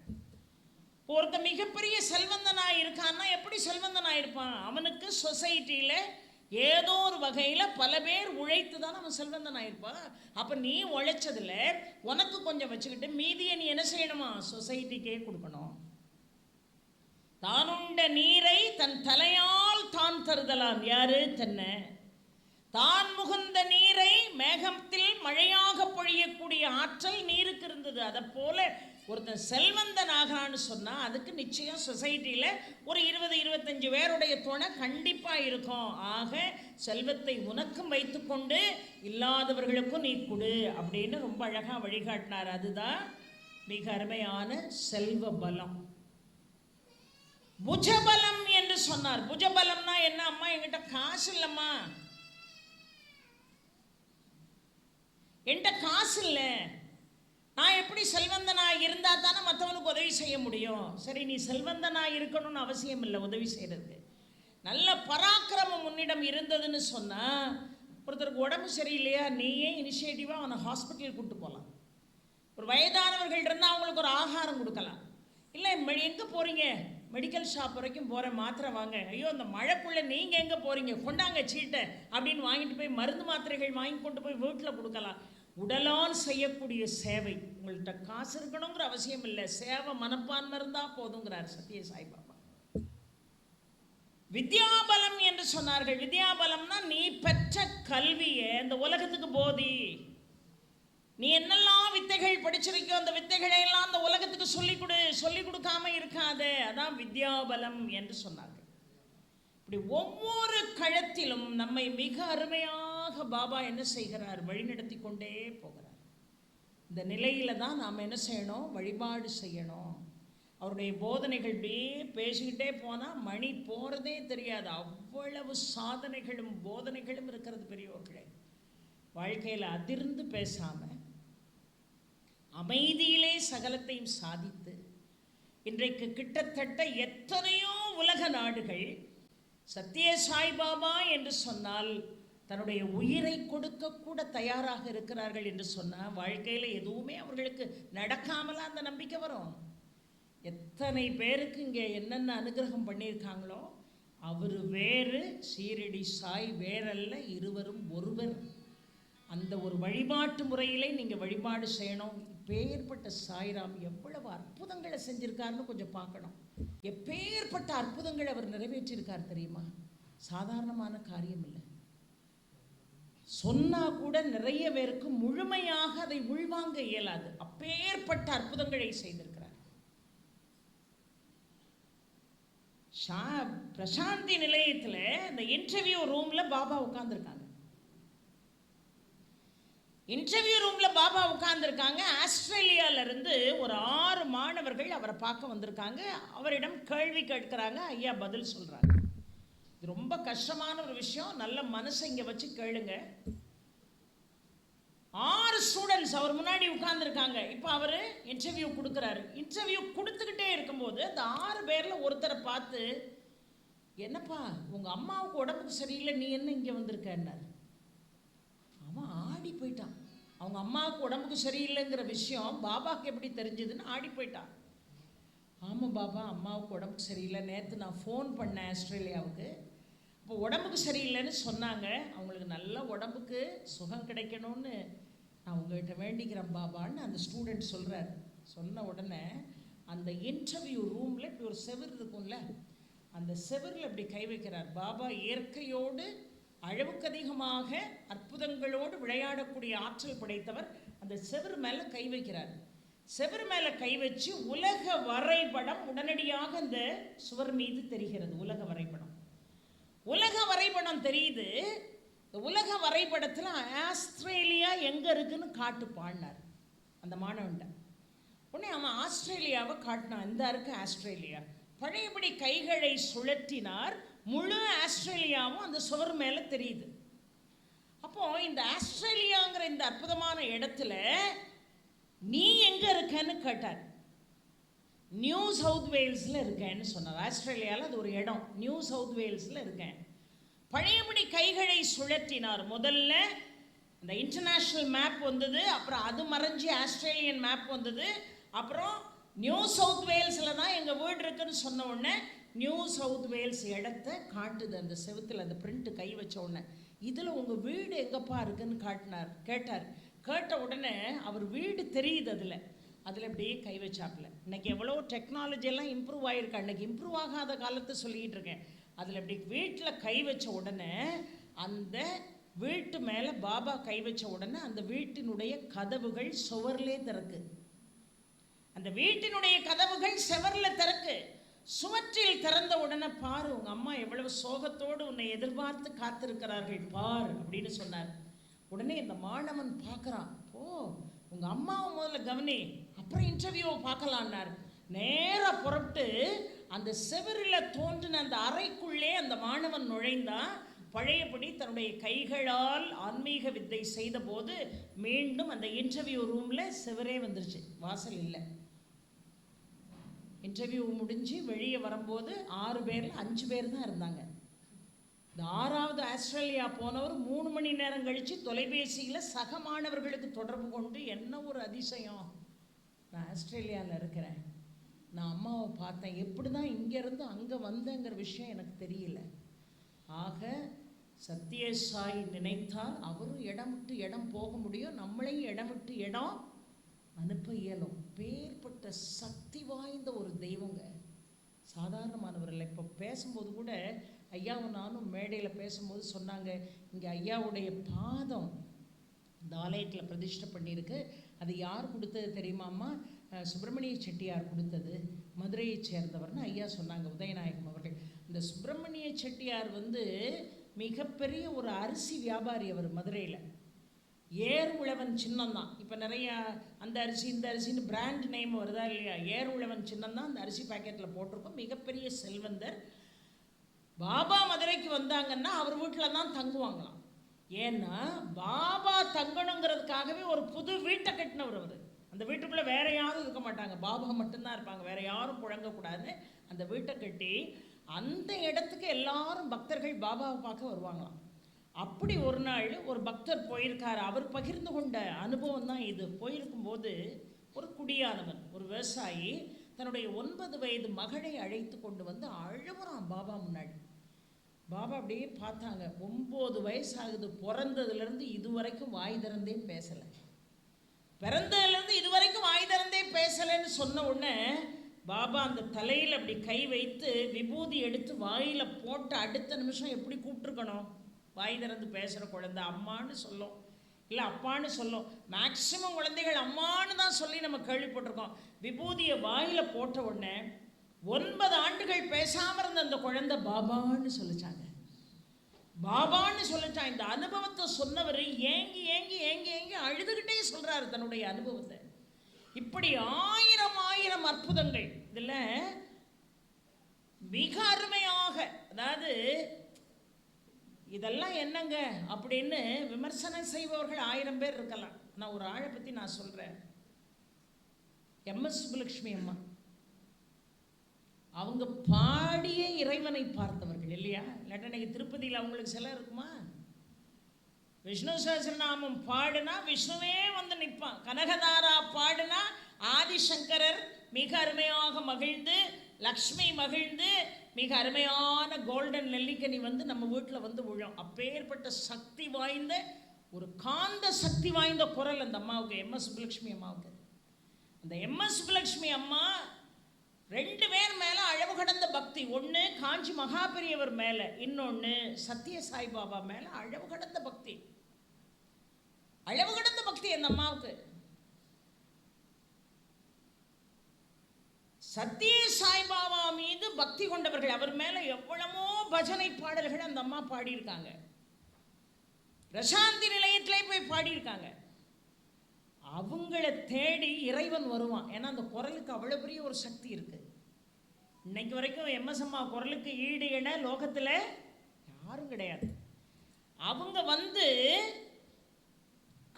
ஒருத்த மிகப்பெரிய செல்வந்தனாக இருக்கான்னா எப்படி செல்வந்தனாக இருப்பான்? அவனுக்கு சொசைட்டியில் ஏதோ ஒரு வகையில் பல பேர் உழைத்து தான் அவன் செல்வந்தனாக இருப்பான். அப்போ நீ உழைச்சதில் உனக்கு கொஞ்சம் வச்சுக்கிட்டு மீதியை நீ என்ன செய்யணுமா? சொசைட்டிக்கே கொடுக்கணும். தானுண்ட நீரை தன் தலையால் தான் தருதலாம். யாரு? தன்னை. தான் முகுந்த நீரை மேகத்தில் மழையாக பொழியக்கூடிய ஆற்றல் நீருக்கு இருந்தது. அதை போல ஒருத்தன் செல்வந்தன் ஆகிறான்னு சொன்னால் அதுக்கு நிச்சயம் சொசைட்டியில் ஒரு 20-25 பேருடைய துணை கண்டிப்பாக இருக்கும். ஆக செல்வத்தை உனக்கும் வைத்துக்கொண்டு இல்லாதவர்களுக்கும் நீ கொடு அப்படின்னு ரொம்ப அழகாக வழிகாட்டினார். அதுதான் மிக அருமையான செல்வ பலம். புஜபலம் என்று சொன்னார். புஜபலம்னா என்ன? அம்மா என்கிட்ட காசு இல்லைம்மா, என்கிட்ட காசு இல்லை, நான் எப்படி செல்வந்தனாக இருந்தால் தானே மற்றவனுக்கு உதவி செய்ய முடியும். சரி, நீ செல்வந்தனாக இருக்கணும்னு அவசியம் இல்லை உதவி செய்கிறது. நல்ல பராக்கிரமம் உன்னிடம் இருந்ததுன்னு சொன்னால் ஒருத்தருக்கு உடம்பு சரியில்லையா, நீயே இனிஷியேட்டிவாக அவனை ஹாஸ்பிட்டலுக்கு கூப்பிட்டு போகலாம். ஒரு வயதானவர்கள் இருந்தால் அவங்களுக்கு ஒரு ஆகாரம் கொடுக்கலாம். இல்லை எங்கே போகிறீங்க? மெடிக்கல் ஷாப் வரைக்கும் போகிற, மாத்திரை வாங்க. ஐயோ அந்த மழைக்குள்ளே நீங்கள் எங்கே போகிறீங்க, கொண்டாங்க சீட்டை அப்படின்னு வாங்கிட்டு போய் மருந்து மாத்திரைகள் வாங்கி கொண்டு போய் வீட்டில் கொடுக்கலாம். உடலால் செய்யக்கூடிய சேவை. உங்கள்கிட்ட காசு இருக்கணுங்கிற அவசியம் இல்லை, சேவை மனப்பான்மை இருந்தால் போதுங்கிறார் சத்ய சாய்பாபா. வித்யாபலம் என்று சொன்னார்கள். வித்யாபலம்னா நீ பெற்ற கல்வியை இந்த உலகத்துக்கு போதி. நீ என்னெல்லாம் வித்தைகள் படிச்சிருக்கோ அந்த வித்தைகளை எல்லாம் அந்த உலகத்துக்கு சொல்லிக் கொடுக்காம இருக்காதே. அதான் வித்யாபலம் என்று சொன்னார்கள். இப்படி ஒவ்வொரு கழத்திலும் நம்மை மிக அருமையாக பாபா என்ன செய்கிறார்? வழிநடத்தி கொண்டே போகிறார். இந்த நிலையில தான் நாம் என்ன செய்யணும்? வழிபாடு செய்யணும். அவருடைய போதனைகள் அப்படியே பேசிக்கிட்டே போனால் மணி போகிறதே தெரியாது. அவ்வளவு சாதனைகளும் போதனைகளும் இருக்கிறது பெரியவர்களே. வாழ்க்கையில் அதிர்ந்து பேசாமல் அமைதியிலே சகலத்தையும் சாதித்து இன்றைக்கு கிட்டத்தட்ட எத்தனையோ உலக நாடுகள் சத்ய சாய்பாபா என்று சொன்னால் தன்னுடைய உயிரை கொடுக்க கூட தயாராக இருக்கிறார்கள் என்று சொன்னால் வாழ்க்கையில் எதுவுமே அவர்களுக்கு நடக்காமலாம் அந்த நம்பிக்கை வரும். எத்தனை பேருக்கு இங்கே என்னென்ன அனுகிரகம் பண்ணியிருக்காங்களோ அவர் வேறு, சீரடி சாய் வேறல்ல, இருவரும் ஒருவர். அந்த ஒரு வழிபாட்டு முறையிலே நீங்கள் வழிபாடு செய்யணும். எப்பேற்பட்ட சாய்ராம் எவ்வளவு அற்புதங்களை செஞ்சிருக்காருன்னு கொஞ்சம் பார்க்கணும். எப்பேற்பட்ட அற்புதங்களை அவர் நிறைவேற்றியிருக்கார் தெரியுமா? சாதாரணமான காரியம் இல்லை. சொன்னா கூட நிறைய பேருக்கு முழுமையாக அதை உள்வாங்க இயலாது. அப்பேற்பட்ட அற்புதங்களை செய்திருக்கிறார். பிரசாந்தி நிலையத்தில் இந்த இன்டர்வியூ ரூம்ல பாபா உட்கார்ந்துருக்காங்க. இன்டர்வியூ ரூமில் பாபா உட்கார்ந்துருக்காங்க. ஆஸ்திரேலியாவிலிருந்து ஒரு 6 மாணவர்கள் அவரை பார்க்க வந்திருக்காங்க. அவரிடம் கேள்வி கேட்குறாங்க. ஐயா பதில் சொல்கிறாங்க. இது ரொம்ப கஷ்டமான ஒரு விஷயம். நல்ல மனசை இங்கே வச்சு கேளுங்க. 6 ஸ்டூடெண்ட்ஸ் அவர் முன்னாடி உட்கார்ந்துருக்காங்க. இப்போ அவர் இன்டர்வியூ கொடுக்குறாரு. இன்டர்வியூ கொடுத்துக்கிட்டே இருக்கும்போது அந்த 6 பேரில் ஒருத்தரை பார்த்து, என்னப்பா உங்கள் அம்மாவுக்கு உடம்புக்கு சரியில்லை, நீ என்ன இங்கே வந்திருக்கன்னாரு. அவன் ஆடி போயிட்டான். அவங்க அம்மாவுக்கு உடம்புக்கு சரியில்லைங்கிற விஷயம் பாபாவுக்கு எப்படி தெரிஞ்சதுன்னு ஆடி போயிட்டான். ஆமாம் பாபா, அம்மாவுக்கு உடம்புக்கு சரியில்லை, நேற்று நான் ஃபோன் பண்ணேன் ஆஸ்திரேலியாவுக்கு, இப்போ உடம்புக்கு சரியில்லைன்னு சொன்னாங்க, அவங்களுக்கு நல்ல உடம்புக்கு சுகம் கிடைக்கணும்னு நான் உங்கள்கிட்ட வேண்டிக்கிறேன் பாபான்னு அந்த ஸ்டூடெண்ட் சொல்கிறார். சொன்ன உடனே அந்த இன்டர்வியூ ரூமில் இப்படி ஒரு செவர் இருக்கும்ல, அந்த செவரில் இப்படி கை வைக்கிறார். பாபா இயற்கையோடு அளவுக்கு அதிகமாக அற்புதங்களோடு விளையாடக்கூடிய ஆற்றல் படைத்தவர். அந்த செவர் மேலே கை வைக்கிறார். செவர் மேலே கை வச்சு உலக வரைபடம் உடனடியாக அந்த சுவர் மீது தெரிகிறது. உலக வரைபடம், உலக வரைபடம் தெரியுது. இந்த உலக வரைபடத்தில் ஆஸ்திரேலியா எங்கே இருக்குன்னு காட்டு பாடினார் அந்த மாணவன்ட்ட. உடனே அவன் ஆஸ்திரேலியாவை காட்டினான். இந்த இருக்கு ஆஸ்திரேலியா. பழையபடி கைகளை சுழற்றினார். முழு ஆஸ்திரேலியாவும் அந்த சுவர் மேலே தெரியுது. அப்போ இந்த ஆஸ்திரேலியாங்கிற இந்த அற்புதமான இடத்துல நீ எங்க இருக்கன்னு கேட்டார். நியூ சவுத் வேல்ஸில் இருக்கேன்னு சொன்னார். ஆஸ்திரேலியாவில் அது ஒரு இடம், நியூ சவுத் வேல்ஸில் இருக்கேன். பழையபடி கைகளை சுழற்றினார். முதல்ல இந்த இன்டர்நேஷ்னல் மேப் வந்தது, அப்புறம் அது மறைஞ்சி ஆஸ்திரேலியன் மேப் வந்தது, அப்புறம் நியூ சவுத் வேல்ஸில் தான் எங்கள் வீடு இருக்குன்னு சொன்ன உடனே நியூ சவுத் வேல்ஸ் இடத்த காட்டுது அந்த செவுத்தில். அந்த பிரிண்ட்டு கை வச்ச உடனே இதில் உங்கள் வீடு எங்கப்பா இருக்குன்னு கேட்டார். கேட்ட உடனே அவர் வீடு தெரியுது. அதில் அப்படியே கை வச்சாப்புல. இன்றைக்கி எவ்வளோ டெக்னாலஜியெல்லாம் இம்ப்ரூவ் ஆகிருக்கு. அன்றைக்கி இம்ப்ரூவ் ஆகாத காலத்தை சொல்லிக்கிட்டு இருக்கேன். அதில் அப்படி வீட்டில் கை வச்ச உடனே அந்த வீட்டு மேலே பாபா கை வச்ச உடனே அந்த வீட்டினுடைய கதவுகள் சுவர்லே திறக்கு. அந்த வீட்டினுடைய கதவுகள் செவரில் திறக்கு. சுவற்றில் திறந்த உடனே பாரு, உங்கள் அம்மா எவ்வளவு சோகத்தோடு உன்னை எதிர்பார்த்து காத்திருக்கிறார்கள் பார் அப்படின்னு சொன்னார். உடனே இந்த மாணவன் பார்க்குறான். ஓ, உங்கள் அம்மாவை முதல்ல கவனி, அப்புறம் இன்டர்வியூவை பார்க்கலான்னார். நேராக புறப்பட்டு அந்த செவரில் தோன்றின அந்த அறைக்குள்ளே அந்த மாணவன் நுழைந்தான். பழையபடி தன்னுடைய கைகளால் ஆன்மீக வித்தை செய்த போது மீண்டும் அந்த இன்டர்வியூ ரூமில் செவரே வந்துருச்சு, வாசல் இல்லை. இன்டர்வியூ முடிஞ்சு வெளியே வரும்போது 6 பேரில் 5 பேர் தான் இருந்தாங்க. இந்த 6வது ஆஸ்திரேலியா போனவர் 3 மணி நேரம் கழித்து தொலைபேசியில் சக மாணவர்களுக்கு தொடர்பு கொண்டு, என்ன ஒரு அதிசயம், நான் ஆஸ்திரேலியாவில் இருக்கிறேன், நான் அம்மாவை பார்த்தேன், எப்படி தான் இங்கேருந்து அங்கே வந்தேங்கிற விஷயம் எனக்கு தெரியல. ஆக சத்யசாயி நினைத்தால் அவரும் இடம் விட்டு இடம் போக முடியும், நம்மளையும் இடம் விட்டு இடம் அனுப்ப இயலும். பேர்பட்ட சக்தி வாய்ந்த ஒரு தெய்வங்க, சாதாரணமானவர்கள். இப்போ பேசும்போது கூட ஐயாவும் நானும் மேடையில் பேசும்போது சொன்னாங்க, இங்கே ஐயாவுடைய பாதம் இந்த ஆலயத்தில் பிரதிஷ்டை பண்ணியிருக்கு. அது யார் கொடுத்தது தெரியுமாம்மா? சுப்பிரமணிய செட்டியார் கொடுத்தது, மதுரையை சேர்ந்தவர்னு ஐயா சொன்னாங்க, உதயநாயகம் அவர்கள். இந்த சுப்பிரமணிய செட்டியார் மிகப்பெரிய ஒரு அரிசி வியாபாரி. அவர் மதுரையில் ஏர் உழவன் சின்னம் தான். இப்போ நிறையா அந்த அரிசி இந்த அரிசின்னு பிராண்ட் நேம் வருதா இல்லையா? ஏர் உழவன் சின்னம் தான் அந்த அரிசி பாக்கெட்டில் போட்டிருக்கோம். மிகப்பெரிய செல்வந்தர். பாபா மதுரைக்கு வந்தாங்கன்னா அவர் வீட்டில் தான் தங்குவாங்களாம். ஏன்னா பாபா தங்கணுங்கிறதுக்காகவே ஒரு புது வீட்டை கட்டினவர் அவர். அந்த வீட்டுக்குள்ளே வேற யாரும் இருக்க மாட்டாங்க, பாபா மட்டும்தான் இருப்பாங்க, வேற யாரும் புழங்கக்கூடாது. அந்த வீட்டை கட்டி அந்த இடத்துக்கு எல்லாரும் பக்தர்கள் பாபாவை பார்க்க வருவாங்களாம். அப்படி ஒரு நாள் ஒரு பக்தர் போயிருக்கார். அவர் பகிர்ந்து கொண்ட அனுபவம் தான் இது. போயிருக்கும்போது ஒரு குடியானவன், ஒரு விவசாயி, தன்னுடைய 9 வயது மகளை அழைத்து கொண்டு வந்து அழுகுறான் பாபா முன்னாடி. பாபா அப்படியே பார்த்தாங்க. 9 வயசு ஆகுது, பிறந்ததுலேருந்து இதுவரைக்கும் வாய் திறந்தே பேசலை, பிறந்ததுலேருந்து இதுவரைக்கும் வாய் திறந்தே பேசலைன்னு சொன்ன உடனே பாபா அந்த தலையில் அப்படி கை வைத்து விபூதி எடுத்து வாயில் போட்டு அடுத்த நிமிஷம் எப்படி கூப்பிட்டுருக்கணும்? வாய் திறந்து பேசுகிற குழந்தை அம்மானு சொல்லும், இல்லை அப்பான்னு சொல்லும். மேக்சிமம் குழந்தைகள் அம்மானு தான் சொல்லி நம்ம கேள்விப்பட்டிருக்கோம். விபூதியை வாயில் போட்ட உடனே 9 ஆண்டுகள் பேசாமல் இருந்த அந்த குழந்தை பாபான்னு சொல்லிச்சாங்க. பாபான்னு சொல்லிச்சான். இந்த அனுபவத்தை சொன்னவர் ஏங்கி ஏங்கி ஏங்கி ஏங்கி அழுதுகிட்டே சொல்கிறாரு தன்னுடைய அனுபவத்தை. இப்படி 1000 அற்புதங்கள் இதில் மிக அருமையாக, அதாவது இதெல்லாம் என்னங்க அப்படின்னு விமர்சனம் செய்பவர்கள் 1000 பேர் இருக்கலாம். நான் ஒரு ஆளை பற்றி நான் சொல்கிறேன். எம்எஸ் சுப்புலட்சுமி அம்மா, அவங்க பாடிய இறைவனை பார்த்தவர்கள் இல்லையா? இல்லாட்டா இன்னைக்கு திருப்பதியில் அவங்களுக்கு சிலை இருக்குமா? விஷ்ணு சஹஸ்ரநாமம் பாடுனா விஷ்ணுவே வந்து நிற்பான். கனகதாரா பாடுனா ஆதிசங்கரர் மிக அருமையாக மகிழ்ந்து, லக்ஷ்மி மகிழ்ந்து, மிக அருமையான கோல்டன் நெல்லிக்கனி நம்ம வீட்டில் விழும். அப்பேற்பட்ட சக்தி வாய்ந்த ஒரு காந்த சக்தி வாய்ந்த குரல் அந்த அம்மாவுக்கு, எம்எஸ் சுப்புலட்சுமி அம்மாவுக்கு. அந்த எம்எஸ் சுப்புலட்சுமி அம்மா 2 பேர் மேலே அளவு கடந்த பக்தி. ஒன்று காஞ்சி மகாபெரியவர் மேலே, இன்னொன்று சத்ய சாய்பாபா மேலே அளவு கடந்த பக்தி. அளவு கடந்த பக்தி அந்த அம்மாவுக்கு. சத்ய சாய்பாபா மீது பக்தி கொண்டவர்கள், அவர் மேலே எவ்வளவோ பஜனை பாடல்கள் அந்த அம்மா பாடியிருக்காங்க. பிரசாந்தி நிலையத்திலே போய் பாடியிருக்காங்க. அவங்கள தேடி இறைவன் வருவான். ஏன்னா அந்த குரலுக்கு அவ்வளோ பெரிய ஒரு சக்தி இருக்குது. இன்னைக்கு வரைக்கும் எம்எஸ் அம்மா குரலுக்கு ஈடு இணை லோகத்தில் யாரும் கிடையாது. அவங்க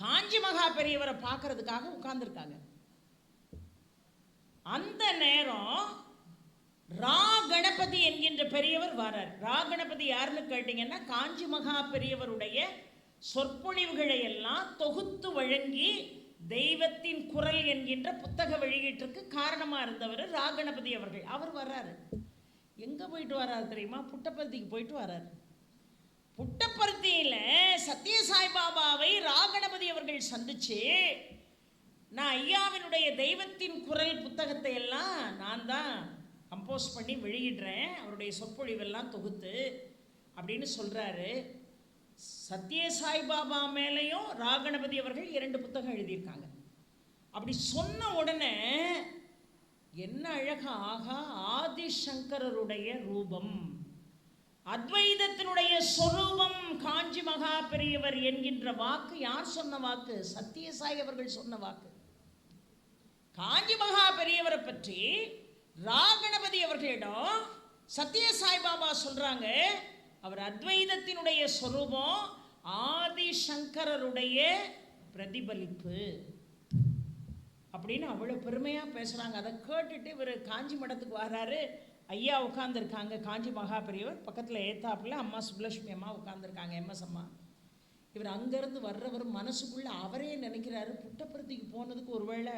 காஞ்சி மகா பெரியவரை பார்க்கறதுக்காக உட்கார்ந்துருக்காங்க. அந்த நேரம் ரா கணபதி என்கின்ற பெரியவர் வரார். ரா கணபதி யாருன்னு கேட்டீங்கன்னா, காஞ்சி மகா பெரியவருடைய சொற்பொழிவுகளை எல்லாம் தொகுத்து வழங்கி தெய்வத்தின் குரல் என்கின்ற புத்தக வெளியீட்டிற்கு காரணமாக இருந்தவர் ரா கணபதி அவர்கள். அவர் வர்றாரு. எங்கே போயிட்டு வர்றாரு தெரியுமா? புட்டபர்த்திக்கு போயிட்டு வர்றாரு. புட்டபர்த்தியில் சத்ய சாய்பாபாவை ரா கணபதி அவர்கள் சந்திச்சு, நான் ஐயாவினுடைய தெய்வத்தின் குரல் புத்தகத்தை எல்லாம் நான் தான் கம்போஸ் பண்ணி வெளியிடுறேன், அவருடைய சொற்பொழிவெல்லாம் தொகுத்து அப்படின்னு சொல்கிறாரு. சத்ய சாய்பாபா மேலேயும் ராகணபதி அவர்கள் 2 புத்தகம் எழுதியிருக்காங்க. அப்படி சொன்ன உடனே என்ன அழகா, ஆகா, ஆதிசங்கரருடைய ரூபம், அத்வைதத்தினுடைய சொரூபம் காஞ்சி மகா பெரியவர் என்கின்ற வாக்கு யார் சொன்ன வாக்கு? சத்யசாய் அவர்கள் சொன்ன வாக்கு. காஞ்சி மகா பெரியவரை பற்றி ராகணபதி அவர்களிடம் சத்யசாய் பாபா சொல்றாங்க, அவர் அத்வைதத்தினுடைய சொரூபம், ஆதிசங்கரருடைய பிரதிபலிப்பு அப்படின்னு அவ்வளவு பெருமையா பேசுறாங்க. அதை கேட்டுட்டு இவர் காஞ்சி மடத்துக்கு வராரு. ஐயா உட்கார்ந்துருக்காங்க, காஞ்சி மகா பெரியவர் பக்கத்தில் ஏத்தாப்புல அம்மா சுப்புலட்சுமி அம்மா உட்கார்ந்துருக்காங்க, எம்எஸ் அம்மா. இவர் அங்கேருந்து வர்றவர் மனசுக்குள்ள அவரே நினைக்கிறாரு, புட்டபர்த்திக்கு போனதுக்கு ஒருவேளை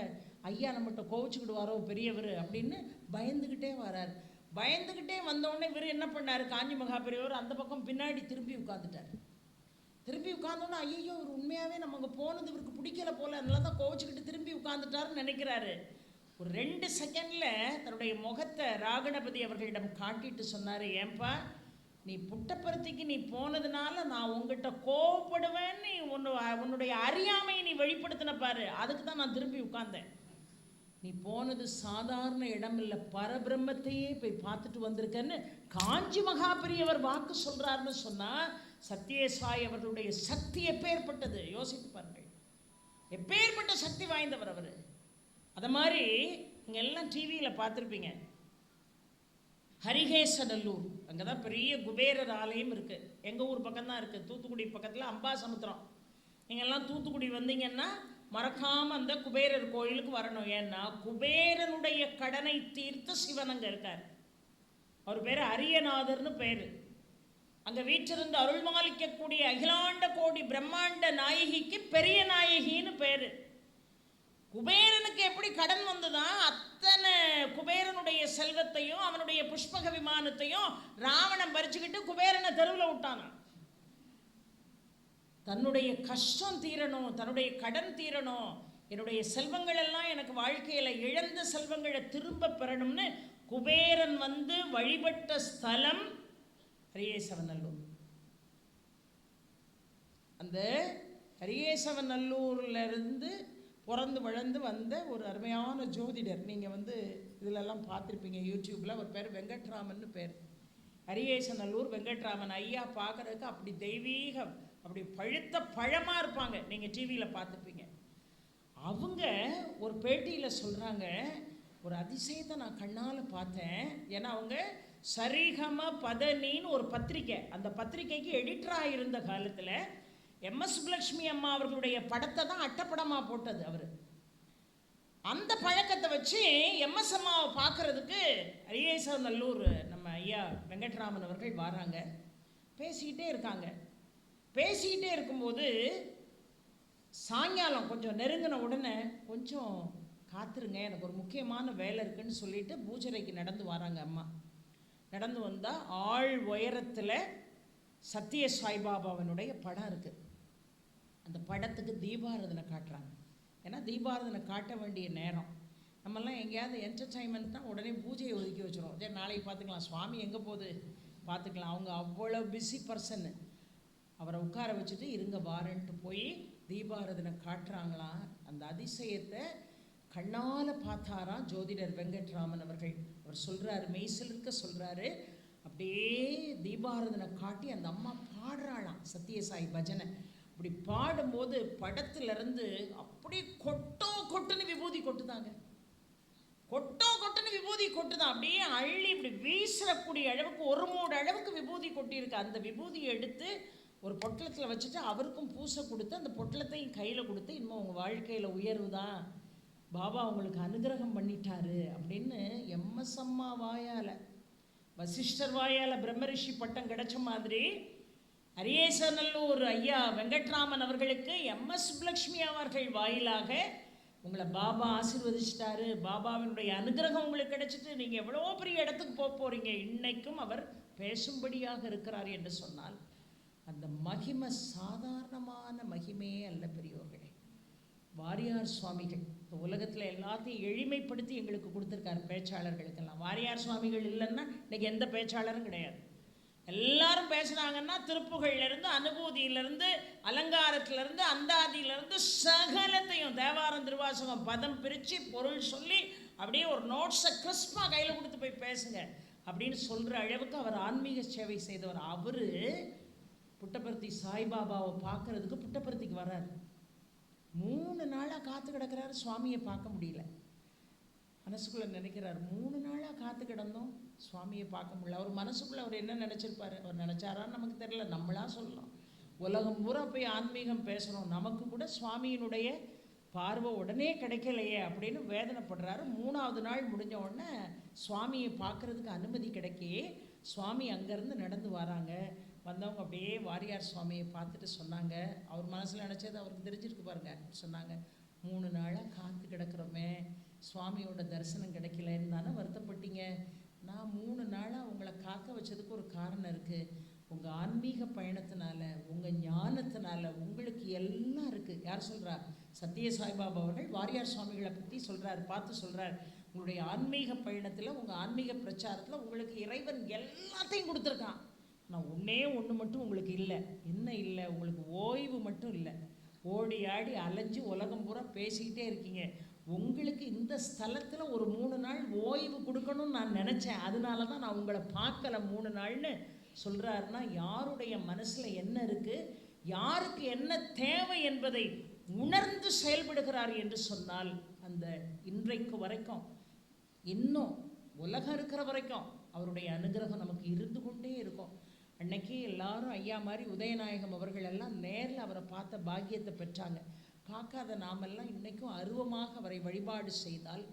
ஐயா நம்மகிட்ட கோவிச்சுக்கிடுவாரோ பெரியவர் அப்படின்னு பயந்துக்கிட்டே வரார். பயந்துக்கிட்டே வந்தோடனே இவர் என்ன பண்ணார், காஞ்சி மகா பெரியவர் அந்த பக்கம் பின்னாடி திரும்பி உட்காந்துட்டார். திரும்பி உட்கார்ந்தோன்னா ஐயோ இவர் உண்மையாகவே நம்ம அங்கே போனது இவருக்கு பிடிக்கல போல, அதனால தான் கோவிச்சுக்கிட்டு திரும்பி உட்காந்துட்டாருன்னு நினைக்கிறாரு. ஒரு 2 செகண்டில் தன்னுடைய முகத்தை ராகணபதி அவர்களிடம் காட்டிட்டு சொன்னார், ஏன்பா நீ புட்டபர்த்திக்கு நீ போனதுனால நான் உங்ககிட்ட கோவப்படுவேன்னு உன்னுடைய அறியாமையை நீ வெளிப்படுத்தின பாரு, அதுக்கு தான் நான் திரும்பி உட்கார்ந்தேன். நீ போனது சாதாரண இடம் இல்லை, பரபிரம்மத்தையே போய் பார்த்துட்டு வந்திருக்கன்னு காஞ்சி மகா பெரியவர் வாக்கு சொல்றாருன்னு சொன்னா, சத்யசாய் அவர்களுடைய சக்தி எப்பேற்பட்டது யோசித்து பாருங்கள். எப்பேற்பட்ட சக்தி வாய்ந்தவர் அவர். அது மாதிரி நீங்க எல்லாம் டிவியில் பார்த்துருப்பீங்க, ஹரிகேசநல்லூர் அங்கே தான் பெரிய குபேரர் ஆலயம் இருக்குது. எங்கள் ஊர் பக்கம் தான் இருக்குது, தூத்துக்குடி பக்கத்தில் அம்பாசமுத்திரம். நீங்கள்லாம் தூத்துக்குடி வந்தீங்கன்னா மறக்காமல் அந்த குபேரர் கோயிலுக்கு வரணும். ஏன்னா குபேரனுடைய கடனை தீர்த்த சிவன் அங்கே இருக்கார். அவர் பேர் அரியநாதர்னு பேர். அங்கே வீற்றிருந்து அருள்மாலிக்கக்கூடிய அகிலாண்ட கோடி பிரம்மாண்ட நாயகிக்கு பெரிய நாயகின்னு பேர். குபேரனுக்கு எப்படி கடன் வந்ததான், அத்தனை குபேரனுடைய செல்வத்தையும் அவனுடைய புஷ்பக விமானத்தையும் ராவணன் பறிச்சுக்கிட்டு குபேரனை தெருவில் விட்டானா. தன்னுடைய கஷ்டம் தீரணும், தன்னுடைய கடன் தீரணும், என்னுடைய செல்வங்கள் எல்லாம் எனக்கு வாழ்க்கையில் இழந்த செல்வங்களை திரும்ப பெறணும்னு குபேரன் வந்து வழிபட்ட ஸ்தலம் ஹரியேசவநல்லூர். அந்த ஹரியேசவநல்லூர்ல இருந்து பிறந்து வளர்ந்து வந்த ஒரு அருமையான ஜோதிடர். நீங்கள் வந்து இதிலெல்லாம் பார்த்துருப்பீங்க யூடியூப்பில். ஒரு பேர் வெங்கட்ராமன் பேர். ஹரியேசநல்லூர் வெங்கட்ராமன் ஐயா பார்க்குறதுக்கு அப்படி தெய்வீகம், அப்படி பழுத்த பழமாக இருப்பாங்க. நீங்கள் டிவியில் பார்த்துருப்பீங்க. அவங்க ஒரு பேட்டியில் சொல்கிறாங்க, ஒரு அதிசயத்தை நான் கண்ணால் பார்த்தேன். ஏன்னா அவங்க சரிகம பதனின்னு ஒரு பத்திரிக்கை, அந்த பத்திரிக்கைக்கு எடிட்டராக இருந்த காலத்தில் எம்எஸ் சுப்புலட்சுமி அம்மா அவர்களுடைய படத்தை தான் அட்டப்படமாக போட்டது அவர். அந்த பழக்கத்தை வச்சு எம்எஸ் அம்மாவை பார்க்கறதுக்கு ஹரியேசநல்லூர் நம்ம ஐயா வெங்கட்ராமன் அவர்கள் வராங்க. பேசிக்கிட்டே இருக்காங்க. பேசிக்கிட்டே இருக்கும்போது சாயங்காலம் கொஞ்சம் நெருங்கின உடனே கொஞ்சம் காத்துருங்க, எனக்கு ஒரு முக்கியமான வேலை இருக்குன்னு சொல்லிட்டு பூஜரைக்கு நடந்து வராங்க அம்மா. நடந்து வந்தால் ஆள் உயரத்தில் சத்ய சாய்பாபாவினுடைய படம் இருக்குது. அந்த படத்துக்கு தீபாராதனை காட்டுறாங்க. ஏன்னா தீபாராதனை காட்ட வேண்டிய நேரம். நம்மெல்லாம் எங்கேயாவது என்டர்டைன்மெண்ட் தான் உடனே பூஜையை ஒதுக்கி வச்சுருவோம். சரி நாளைக்கு பார்த்துக்கலாம், சுவாமி எங்கே போகுது பார்த்துக்கலாம். அவங்க அவ்வளோ பிஸி பர்சன்னு. அவரை உட்கார வச்சுட்டு இருங்க வாரன்ட்டு போய் தீபாராதனை காட்டுறாங்களாம். அந்த அதிசயத்தை கண்ணால் பார்த்தாராம் ஜோதிடர் வெங்கட்ராமன் அவர்கள். அவர் சொல்கிறாரு, மெய்சிலிருக்க சொல்கிறாரு, அப்படியே தீபாராதனை காட்டி அந்த அம்மா பாடுறாளாம் சத்யசாய் பஜனை. அப்படி பாடும்போது படத்துலேருந்து அப்படி கொட்டுன்னு விபூதி கொட்டுதாங்க. கொட்டுன்னு விபூதி கொட்டுதான். அப்படியே அள்ளி இப்படி வீசக்கூடிய அளவுக்கு, ஒரு மூடு அளவுக்கு விபூதி கொட்டியிருக்கு. அந்த விபூதியை எடுத்து ஒரு பொட்டலத்தில் வச்சுட்டு அவருக்கும் பூசை கொடுத்து அந்த பொட்டலத்தையும் கையில் கொடுத்து, இன்னும் உங்கள் வாழ்க்கையில் உயர்வு தான், பாபா உங்களுக்கு அனுகிரகம் பண்ணிட்டாரு அப்படின்னு எம்எஸ் அம்மா வாயால், வசிஷ்டர் வாயால் பிரம்மரிஷி பட்டம் கிடைச்ச மாதிரி ஹரியேசநல்லூர் ஐயா வெங்கட்ராமன் அவர்களுக்கு எம்எஸ் சுப்புலட்சுமி அவர்கள் வாயிலாக உங்களை பாபா ஆசீர்வதிச்சிட்டாரு, பாபாவினுடைய அனுகிரகம் உங்களுக்கு கிடைச்சிட்டு நீங்கள் எவ்வளோ பெரிய இடத்துக்கு போகிறீங்க, இன்னைக்கும் அவர் பேசும்படியாக இருக்கிறார் என்று சொன்னால் அந்த மகிமை சாதாரணமான மகிமையே அல்ல பெரியோர்களே. வாரியார் சுவாமிகள் இந்த உலகத்தில் எல்லாத்தையும் எளிமைப்படுத்தி எங்களுக்கு கொடுத்துருக்காரு பேச்சாளர்களுக்கெல்லாம். வாரியார் சுவாமிகள் இல்லைன்னா இன்றைக்கி எந்த பேச்சாளரும் கிடையாது. எல்லாரும் பேசுகிறாங்கன்னா திருப்புகள்லேருந்து, அனுபூதியிலேருந்து, அலங்காரத்திலேருந்து, அந்தாதியிலேருந்து சகலத்தையும் தேவாரம் திருவாசகம் பதம் பிரித்து பொருள் சொல்லி அப்படியே ஒரு நோட்ஸை கிறிஸ்பாக கையில் கொடுத்து போய் பேசுங்க அப்படின்னு சொல்கிற அளவுக்கு அவர் ஆன்மீக சேவை செய்தவர். அவர் புட்டபர்த்தி சாய்பாபாவை பார்க்கறதுக்கு புட்டபர்த்திக்கு வர்றார். 3 நாளாக காத்து கிடக்கிறாரு, சுவாமியை பார்க்க முடியல. மனசுக்குள்ளே நினைக்கிறார், 3 நாளாக காத்து கிடந்தோம், சுவாமியை பார்க்க முடியல. அவர் மனசுக்குள்ளே அவர் என்ன நினச்சிருப்பார்? அவர் நினச்சாரான்னு நமக்கு தெரியல, நம்மளா சொல்லலாம். உலகம் பூரா போய் ஆன்மீகம் பேசுகிறோம், நமக்கு கூட சுவாமியினுடைய பார்வை உடனே கிடைக்கலையே அப்படின்னு வேதனைப்படுறாரு. 3ஆவது நாள் முடிஞ்ச உடனே சுவாமியை பார்க்குறதுக்கு அனுமதி கிடைக்கே சுவாமி அங்கேருந்து நடந்து வராங்க. வந்தவங்க அப்படியே வாரியார் சுவாமியை பார்த்துட்டு சொன்னாங்க, அவர் மனசில் நினச்சது அவருக்கு தெரிஞ்சிருக்கு பாருங்க. சொன்னாங்க, 3 நாளாக காத்து கிடக்கிறோமே, சுவாமியோட தரிசனம் கிடைக்கலன்னு தானே வருத்தப்பட்டீங்க. நான் 3 நாளாக உங்களை காக்க வச்சதுக்கு ஒரு காரணம் இருக்குது. உங்கள் ஆன்மீக பயணத்தினால, உங்கள் ஞானத்தினால உங்களுக்கு எல்லாம் இருக்குது. யார் சொல்கிறா? சத்திய சாய்பாபா அவர்கள் வாரியார் சுவாமிகளை பற்றி சொல்கிறார், பார்த்து சொல்கிறார். உங்களுடைய ஆன்மீக பயணத்தில், உங்கள் ஆன்மீக பிரச்சாரத்தில் உங்களுக்கு இறைவன் எல்லாத்தையும் கொடுத்துருக்கான். ஆனால் ஒன்று மட்டும் உங்களுக்கு இல்லை. என்ன இல்லை? உங்களுக்கு ஓய்வு மட்டும் இல்லை. ஓடி ஆடி அலைஞ்சு உலகம் பூரா பேசிக்கிட்டே இருக்கீங்க. உங்களுக்கு இந்த ஸ்தலத்தில் ஒரு 3 நாள் ஓய்வு கொடுக்கணும்னு நான் நினச்சேன். அதனால தான் நான் உங்களை பார்க்கல 3 நாள்னு சொல்கிறாருன்னா, யாருடைய மனசில் என்ன இருக்குது, யாருக்கு என்ன தேவை என்பதை உணர்ந்து செயல்படுகிறார் என்று சொன்னால், அந்த இன்றைக்கு வரைக்கும், இன்னும் உலகம் இருக்கிற வரைக்கும் அவருடைய அனுகிரகம் நமக்கு இருந்து கொண்டே இருக்கும். அன்னைக்கு எல்லாரும் ஐயா மாதிரி உதயநாயகம் அவர்கள் எல்லாம் நேரில் அவரை பார்த்த பாக்கியத்தை பெற்றாங்க. பார்க்காத நாமெல்லாம் இன்றைக்கும் அருவமாக அவரை வழிபாடு செய்தால்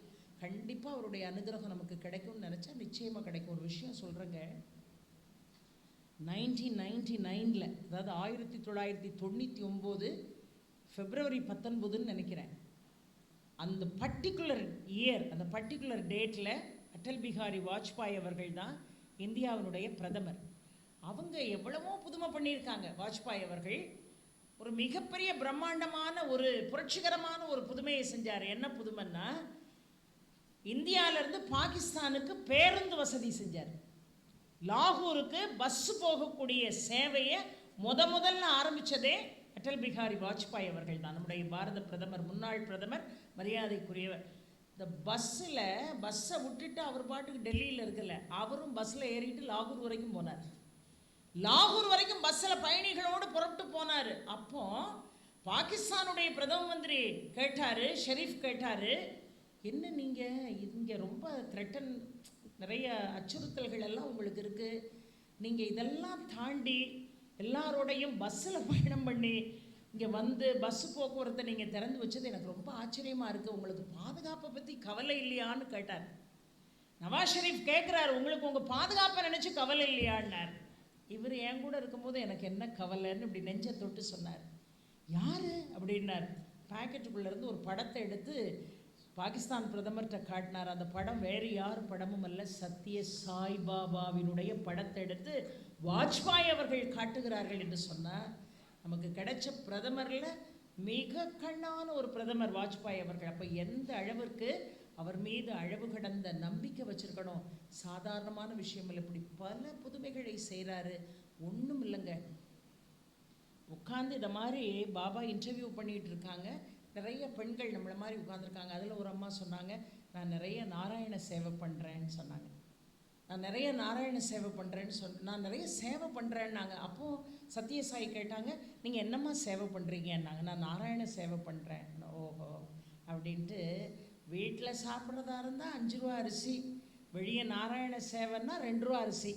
கண்டிப்பாக அவருடைய அனுகிரகம் நமக்கு கிடைக்கும்னு நினச்சா நிச்சயமாக கிடைக்கும். ஒரு விஷயம் சொல்கிறேங்க, 1999, அதாவது 1999 February 19 நினைக்கிறேன், அந்த பர்டிகுலர் இயர், அந்த பர்டிகுலர் டேட்டில் அடல் பிஹாரி வாஜ்பாய் அவர்கள் தான் இந்தியாவினுடைய பிரதமர். அவங்க எவ்வளவோ புதுமை பண்ணியிருக்காங்க. வாஜ்பாய் அவர்கள் ஒரு மிகப்பெரிய பிரம்மாண்டமான ஒரு புரட்சிகரமான ஒரு புதுமையை செஞ்சார். என்ன புதுமைன்னா, இந்தியாவிலேருந்து பாகிஸ்தானுக்கு பேருந்து வசதி செஞ்சார். லாகூருக்கு பஸ் போகக்கூடிய சேவையை முதல்ல ஆரம்பித்ததே அடல் பிஹாரி வாஜ்பாய் அவர்கள் தான், நம்முடைய பாரத பிரதமர், முன்னாள் பிரதமர், மரியாதைக்குரியவர். இந்த பஸ்ஸை விட்டுட்டு அவர் பாட்டுக்கு டெல்லியில் இருக்கல, அவரும் பஸ்ஸில் ஏறிட்டு லாகூர் வரைக்கும் போனார். லாகூர் வரைக்கும் பஸ்ஸில் பயணிகளோடு புறப்பட்டு போனார். அப்போ பாகிஸ்தானுடைய பிரதம மந்திரி கேட்டார், ஷெரீஃப் கேட்டார், என்ன நீங்கள் இங்கே ரொம்ப த்ரெட்டன், நிறைய அச்சுறுத்தல்கள் எல்லாம் உங்களுக்கு இருக்குது, நீங்கள் இதெல்லாம் தாண்டி எல்லாரோடையும் பஸ்ஸில் பயணம் பண்ணி இங்கே வந்து பஸ்ஸு போக்குவரத்தை நீங்கள் திறந்து வச்சது எனக்கு ரொம்ப ஆச்சரியமாக இருக்குது, உங்களுக்கு பாதுகாப்பை பற்றி கவலை இல்லையான்னு கேட்டார். நவாஸ் ஷெரீஃப் கேட்குறாரு, உங்களுக்கு உங்கள் பாதுகாப்பை நினச்சி கவலை இல்லையான்னார். இவர் என் கூட இருக்கும்போது எனக்கு என்ன கவலைன்னு இப்படி நெஞ்சை தொட்டு சொன்னார். யார் அப்படின்னார். பாக்கெட்டுக்குள்ளேருந்து ஒரு படத்தை எடுத்து பாகிஸ்தான் பிரதமர்கிட்ட காட்டினார். அந்த படம் வேறு யார் படமும் அல்ல, சத்திய சாய்பாபாவினுடைய படத்தை எடுத்து வாஜ்பாய் அவர்கள் காட்டுகிறார்கள் என்று சொன்னார். நமக்கு கிடைச்ச பிரதமரில் மிக கண்ணான ஒரு பிரதமர் வாஜ்பாய் அவர்கள். அப்போ எந்த அளவிற்கு அவர் மீது அளவு கடந்த நம்பிக்கை வச்சுருக்கணும். சாதாரணமான விஷயம் இல்லை, இப்படி பல புதுமைகளை செய்கிறாரு. ஒன்றும் இல்லைங்க, உட்காந்து இதை மாதிரி பாபா இன்டர்வியூ பண்ணிகிட்டு இருக்காங்க. நிறைய பெண்கள் நம்மளை மாதிரி உட்காந்துருக்காங்க. அதில் ஒரு அம்மா சொன்னாங்க, நான் நிறைய நாராயண சேவை பண்ணுறேன்னு சொன்னாங்க. நான் நிறைய நாராயண சேவை பண்ணுறேன்னு நான் நிறைய சேவை பண்ணுறேன்னாங்க. அப்போது சத்யசாயி கேட்டாங்க, நீங்கள் என்னம்மா சேவை பண்ணுறீங்கன்னாங்க. நான் நாராயண சேவை பண்ணுறேன். ஓஹோ அப்படின்ட்டு, வீட்டில் சாப்பிட்றதா இருந்தால் 5 ரூபா அரிசி, வெளியே நாராயண சேவைன்னா 2 ரூபா அரிசி,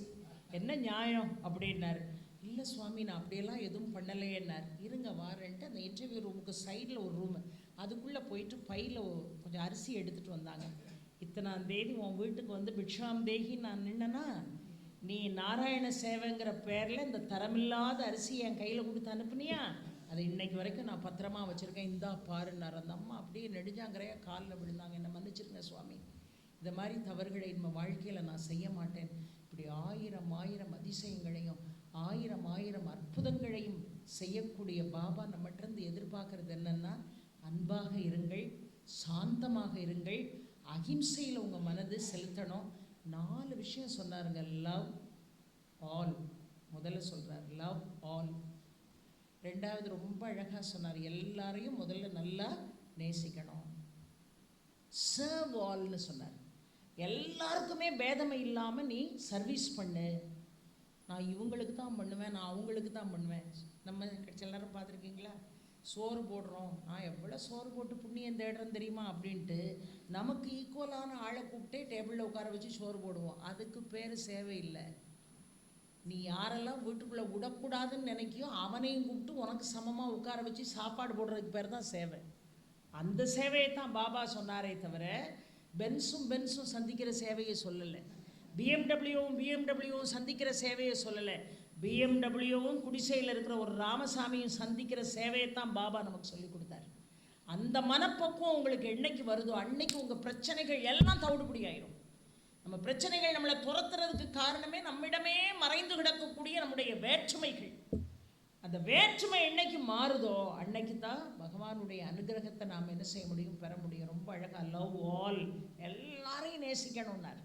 என்ன நியாயம் அப்படின்னாரு. இல்லை சுவாமி, நான் அப்படியெல்லாம் எதுவும் பண்ணலையேன்னார். இருங்க வாரேன்ட்டு அந்த இன்டர்வியூ ரூமுக்கு சைடில் ஒரு ரூமு, அதுக்குள்ளே போயிட்டு பையில் கொஞ்சம் அரிசி எடுத்துகிட்டு வந்தாங்க. இத்தனாம் தேதி உன் வீட்டுக்கு வந்து பிக்ஷாம் தேகி நான் நின்னேன்னா, நீ நாராயண சேவைங்கிற பேரில் இந்த தரமில்லாத அரிசி என் கையில் கொடுத்து அனுப்புனியா, அது இன்னைக்கு வரைக்கும் நான் பத்திரமா வச்சுருக்கேன், இந்தா பாருன்னார். அந்த அம்மா அப்படியே நெடுஞ்சாங்கரையாக காலில் விழுந்தாங்க, என்னை மன்னிச்சிருங்க சுவாமி, இந்த மாதிரி தவறுகளை நம்ம வாழ்க்கையில் நான் செய்ய மாட்டேன். இப்படி 1000 அதிசயங்களையும் 1000 அற்புதங்களையும் செய்யக்கூடிய பாபா நம்மகிட்டருந்து எதிர்பார்க்கறது என்னன்னா, அன்பாக இருங்கள், சாந்தமாக இருங்கள், அகிம்சையில் உங்கள் மனது செலுத்தணும். 4 விஷயம் சொன்னாருங்க. லவ் ஆல், முதல்ல சொல்கிறார் லவ் ஆல். ரெண்டாவது ரொம்ப அழகாக சொன்னார், எல்லாரையும் முதல்ல நல்லா நேசிக்கணும். சர்வ் ஆல்னு சொன்னார். எல்லாருக்குமே பேதமை இல்லாமல் நீ சர்வீஸ் பண்ணு. நான் இவங்களுக்கு தான் பண்ணுவேன், நான் அவங்களுக்கு தான் பண்ணுவேன். நம்ம எல்லாரும் பார்த்துருக்கீங்களா? சோறு போடுறோம், நான் எவ்வளோ சோறு போட்டு புண்ணியம் தேடுறேன் தெரியுமா அப்படின்ட்டு நமக்கு ஈக்குவலான ஆளை கூப்பிட்டே டேபிளில் உட்கார வச்சு சோறு போடுவோம். அதுக்கு பேர் சேவை இல்லை. நீ யாரெல்லாம் வீட்டுக்குள்ளே விடக்கூடாதுன்னு நினைக்கியோ அவனையும் கூப்பிட்டு உனக்கு சமமாக உட்கார வச்சு சாப்பாடு போடுறதுக்கு பேர் தான் சேவை. அந்த சேவையை தான் பாபா சொன்னாரே தவிர பென்ஸும் சந்திக்கிற சேவையை சொல்லலை. பிஎம்டபிள்யூவும் சந்திக்கிற சேவையை சொல்லலை. பிஎம்டபிள்யூவும் குடிசையில் இருக்கிற ஒரு ராமசாமியும் சந்திக்கிற சேவையை தான் பாபா நமக்கு சொல்லி கொடுத்தாரு. அந்த மனப்பக்குவம் உங்களுக்கு என்னைக்கு வருதோ அன்னைக்கு உங்கள் பிரச்சனைகள் எல்லாம் தவிடுபடி ஆயிரும். நம்ம பிரச்சனைகள் நம்மளை துரத்துறதுக்கு காரணமே நம்மிடமே மறைந்து கிடக்கக்கூடிய நம்முடைய வேற்றுமைகள். அந்த வேற்றுமை என்னைக்கு மாறுதோ அன்னைக்கு தான் பகவானுடைய அனுகிரகத்தை நாம் என்ன செய்ய முடியும், பெற முடியும். ரொம்ப அழகாக லவ் ஆல், எல்லாரையும் நேசிக்கணும்னார்.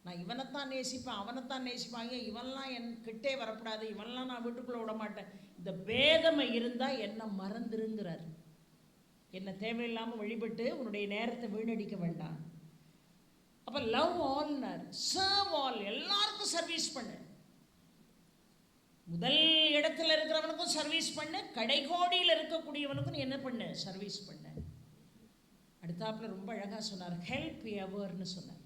நான் இவனைத்தான் நேசிப்பேன், அவனைத்தான் நேசிப்பாங்க, இவன்லாம் என் கிட்டே வரக்கூடாது, இவன்லாம் நான் வீட்டுக்குள்ளே விட மாட்டேன். இந்த பேதமை இருந்தால் என்ன மறந்துருங்கிறார். என்ன தேவையில்லாமல் வழிபட்டு உன்னுடைய நேரத்தை வீணடிக்க வேண்டாம். அப்போ லவ் ஆல்னார். சர்வ் ஆல், எல்லாருக்கும் சர்வீஸ் பண்ணு. முதல் இடத்துல இருக்கிறவனுக்கும் சர்வீஸ் பண்ணு, கடைகோடியில் இருக்கக்கூடியவனுக்கும் நீ என்ன பண்ணு, சர்வீஸ் பண்ணு. அடுத்தாப்புல ரொம்ப அழகாக சொன்னார், ஹெல்ப் எவர்னு சொன்னார்.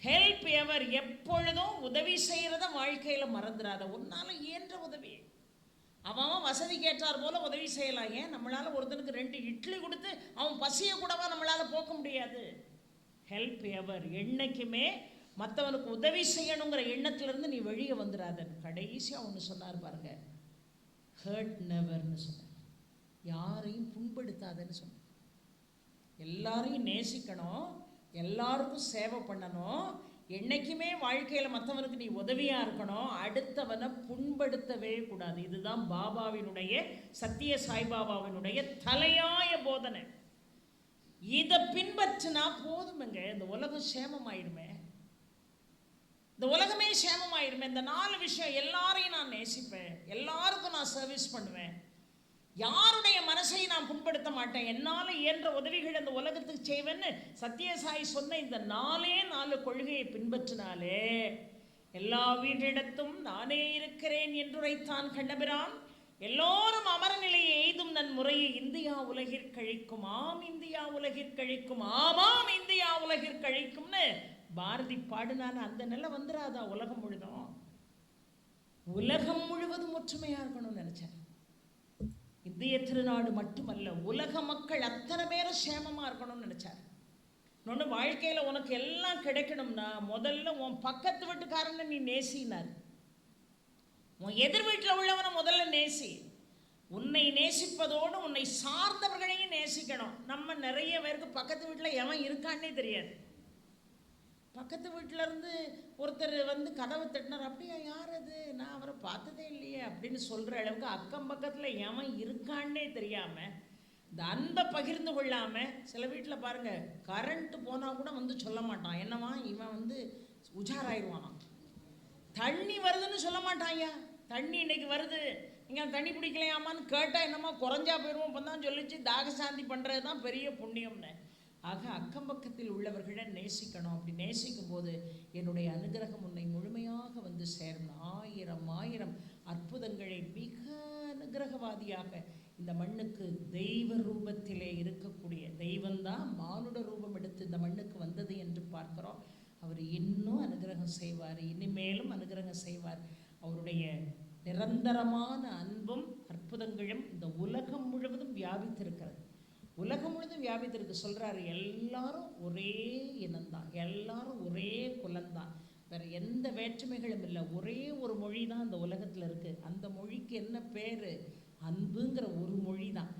ஹெல்ப் எவர், எப்பொழுதும் உதவி செய்கிறத வாழ்க்கையில் மறந்துடாத. ஒன்னாலும் இயன்ற உதவி. அவன் வசதி கேட்டார் போல உதவி செய்யலாம். ஏன் நம்மளால் ஒருத்தனுக்கு 2 இட்லி கொடுத்து அவன் பசியை கூடவா நம்மளால் போக்க முடியாது? ஹெல்ப் எவர், என்னைக்குமே மற்றவனுக்கு உதவி செய்யணுங்கிற எண்ணத்திலிருந்து நீ வெளியே வந்துடாத. கடைசியாக ஒன்று சொன்னார் பாருங்க, ஹர்ட் நெவர்னு சொன்னார். யாரையும் புண்படுத்தாதன்னு சொன்னார். எல்லாரையும் நேசிக்கணும், எல்லாருக்கும் சேவை பண்ணணும், என்னைக்குமே வாழ்க்கையில் மற்றவனுக்கு நீ உதவியாக இருக்கணும், அடுத்தவனை புண்படுத்தவே கூடாது. இதுதான் பாபாவினுடைய, சத்திய சாய்பாபாவினுடைய தலையாய போதனை. இதை பின்பற்றினா போதுமங்க, இந்த உலகம் சேமமாயிடுமே, இந்த உலகமே சேமமாயிடுமே. இந்த 4 விஷயம், எல்லாரையும் நான் நேசிப்பேன், எல்லாருக்கும் நான் சர்வீஸ் பண்ணுவேன், யாருடைய மனசை நான் புண்படுத்த மாட்டேன், என்னால் இயன்ற உதவிகள் அந்த உலகத்துக்கு செய்வேன்னு சத்யசாயி சொன்ன இந்த 4 கொள்கையை பின்பற்றினாலே எல்லா வீட்டிடத்தும் நானே இருக்கிறேன் என்றுரைத்தான் கண்ணபிரான். எல்லோரும் அமரநிலையை எய்தும் நன் முறையை இந்தியா உலகிற்கழிக்கும், ஆம் இந்தியா உலகிற்கழிக்கும், ஆமாம் இந்தியா உலகிற்கழிக்கும்னு பாரதி பாடினான அந்த நிலை வந்துடாதா? உலகம் முழுதும், உலகம் முழுவதும் ஒற்றுமையாக இருக்கணும்னு நினைச்சார். இந்திய திருநாடு மட்டுமல்ல, உலக மக்கள் அத்தனை பேரும் சேமமாக இருக்கணும்னு நினைச்சார். இன்னொன்று, வாழ்க்கையில் உனக்கு எல்லாம் கிடைக்கணும்னா முதல்ல உன் பக்கத்து வீட்டுக்காரனை நீ நேசினார். உன் எதிர் வீட்டில் உள்ளவனை முதல்ல நேசி. உன்னை நேசிப்பதோடு உன்னை சார்ந்தவர்களையும் நேசிக்கணும். நம்ம நிறைய பேருக்கு பக்கத்து வீட்டில் எவன் இருக்கான்னே தெரியாது. பக்கத்து வீட்டில் இருந்து ஒருத்தர் வந்து கதவை தட்டினார், அப்படியா, யார் அது, நான் அவரை பார்த்ததே இல்லையே அப்படின்னு சொல்கிற அளவுக்கு அக்கம் பக்கத்தில் எவன் இருக்கான்னே தெரியாமல், இந்த அன்பை பகிர்ந்து கொள்ளாமல், சில வீட்டில் பாருங்கள் கரண்ட்டு போனால் கூட வந்து சொல்ல மாட்டான், என்னவா இவன் வந்து உஜாராயிடுவான். தண்ணி வருதுன்னு சொல்ல மாட்டாயா, தண்ணி இன்னைக்கு வருது, நீங்கள் தண்ணி பிடிக்கலையாமான்னு கேட்டால் என்னம்மா குறைஞ்சா போயிடுவோம், இப்போ தான் சொல்லிச்சு தாகசாந்தி பண்ணுறது தான் பெரிய புண்ணியம்னு. ஆக அக்கம் பக்கத்தில் உள்ளவர்களை நேசிக்கணும். அப்படி நேசிக்கும் போது என்னுடைய அனுகிரகம் உன்னை முழுமையாக வந்து சேரும். 1000 அற்புதங்களை மிக அனுகிரகவாதியாக இந்த மண்ணுக்கு தெய்வ ரூபத்திலே இருக்கக்கூடிய தெய்வந்தான் மானுட ரூபம் எடுத்து இந்த மண்ணுக்கு வந்தது என்று பார்க்கிறோம். அவர் இன்னும் அனுகிரகம் செய்வார், இனிமேலும் அனுகிரகம் செய்வார். அவருடைய நிரந்தரமான அன்பும் அற்புதங்களும் இந்த உலகம் முழுவதும் வியாபித்திருக்கிறது. உலகம் முழுதும் வியாபித்திருக்கு. சொல்கிறாரு, எல்லாரும் ஒரே இனம்தான், எல்லாரும் ஒரே குலம்தான், வேறு எந்த வேற்றுமைகளும் இல்லை, ஒரே ஒரு மொழி தான் இந்த உலகத்தில் இருக்குது. அந்த மொழிக்கு என்ன பேர்? அன்புங்கிற ஒரு மொழி தான்.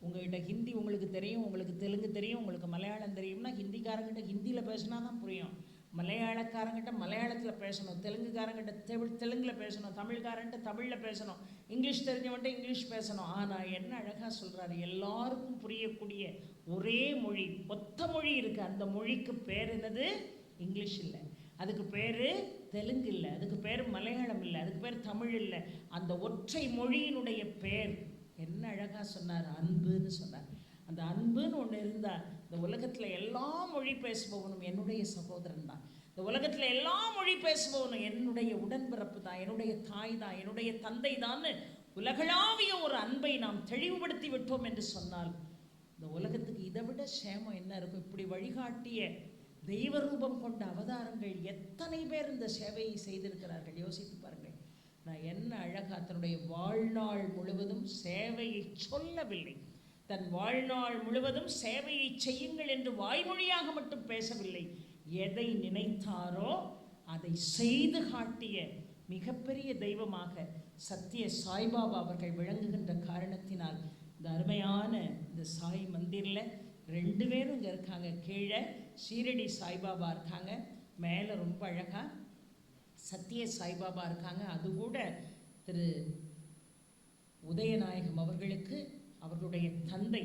உங்கள்கிட்ட ஹிந்தி உங்களுக்கு தெரியும், உங்களுக்கு தெலுங்கு தெரியும், உங்களுக்கு மலையாளம் தெரியும்னா ஹிந்திக்காரங்கிட்ட ஹிந்தியில் பேசினா தான் புரியும், மலையாளக்காரங்கிட்ட மலையாளத்தில் பேசணும், தெலுங்குக்காரங்கிட்ட தெலுங்கில் பேசணும், தமிழ்காரன்ட்ட தமிழில் பேசணும், இங்கிலீஷ் தெரிஞ்சவன்ட்ட இங்கிலீஷ் பேசணும். ஆனால் என்ன அழகாக சொல்கிறாரு, எல்லாருக்கும் புரியக்கூடிய ஒரே மொழி, ஒத்த மொழி இருக்குது. அந்த மொழிக்கு பேர் என்னது? இங்கிலீஷ் இல்லை, அதுக்கு பேர் தெலுங்கு இல்லை, அதுக்கு பேர் மலையாளம் இல்லை, அதுக்கு பேர் தமிழ் இல்லை. அந்த ஒற்றை மொழியினுடைய பேர் என்ன அழகாக சொன்னார், அன்புன்னு சொன்னார். அந்த அன்புன்னு ஒன்று இருந்தால் இந்த உலகத்தில் எல்லா மொழி பேசுபவனும் என்னுடைய சகோதரன் தான். இந்த உலகத்தில் எல்லா மொழி பேசுபவனும் என்னுடைய உடன்பிறப்பு தான், என்னுடைய தாய் தான், என்னுடைய தந்தை தான். உலகளாவிய ஒரு அன்பை நாம் தெளிவுபடுத்தி விட்டோம் என்று சொன்னால் இந்த உலகத்துக்கு இதை விட சேமம் என்ன இருக்கும்? இப்படி வழிகாட்டிய தெய்வ ரூபம் கொண்ட அவதாரங்கள் எத்தனை பேர் இந்த சேவையை செய்திருக்கிறார்கள், யோசித்து பாருங்கள். நான் என்ன அழகா தன்னுடைய வாழ்நாள் முழுவதும் சேவையை சொல்லவில்லை, தன் வாழ்நாள் முழுவதும் சேவையை செய்யுங்கள் என்று வாய்மொழியாக மட்டும் பேசவில்லை, எதை நினைத்தாரோ அதை செய்து காட்டிய மிகப்பெரிய தெய்வமாக சத்திய சாய்பாபா அவர்கள் விளங்குகின்ற காரணத்தினால் இந்த அருமையான இந்த சாய் மந்திரில் 2 பேரும் இங்கே இருக்காங்க. கீழே ஷீரடி சாய்பாபா இருக்காங்க, மேலே ரொம்ப அழகாக சத்திய சாய்பாபா இருக்காங்க. அது கூட திரு உதயநாயகம் அவர்களுக்கு அவர்களுடைய தந்தை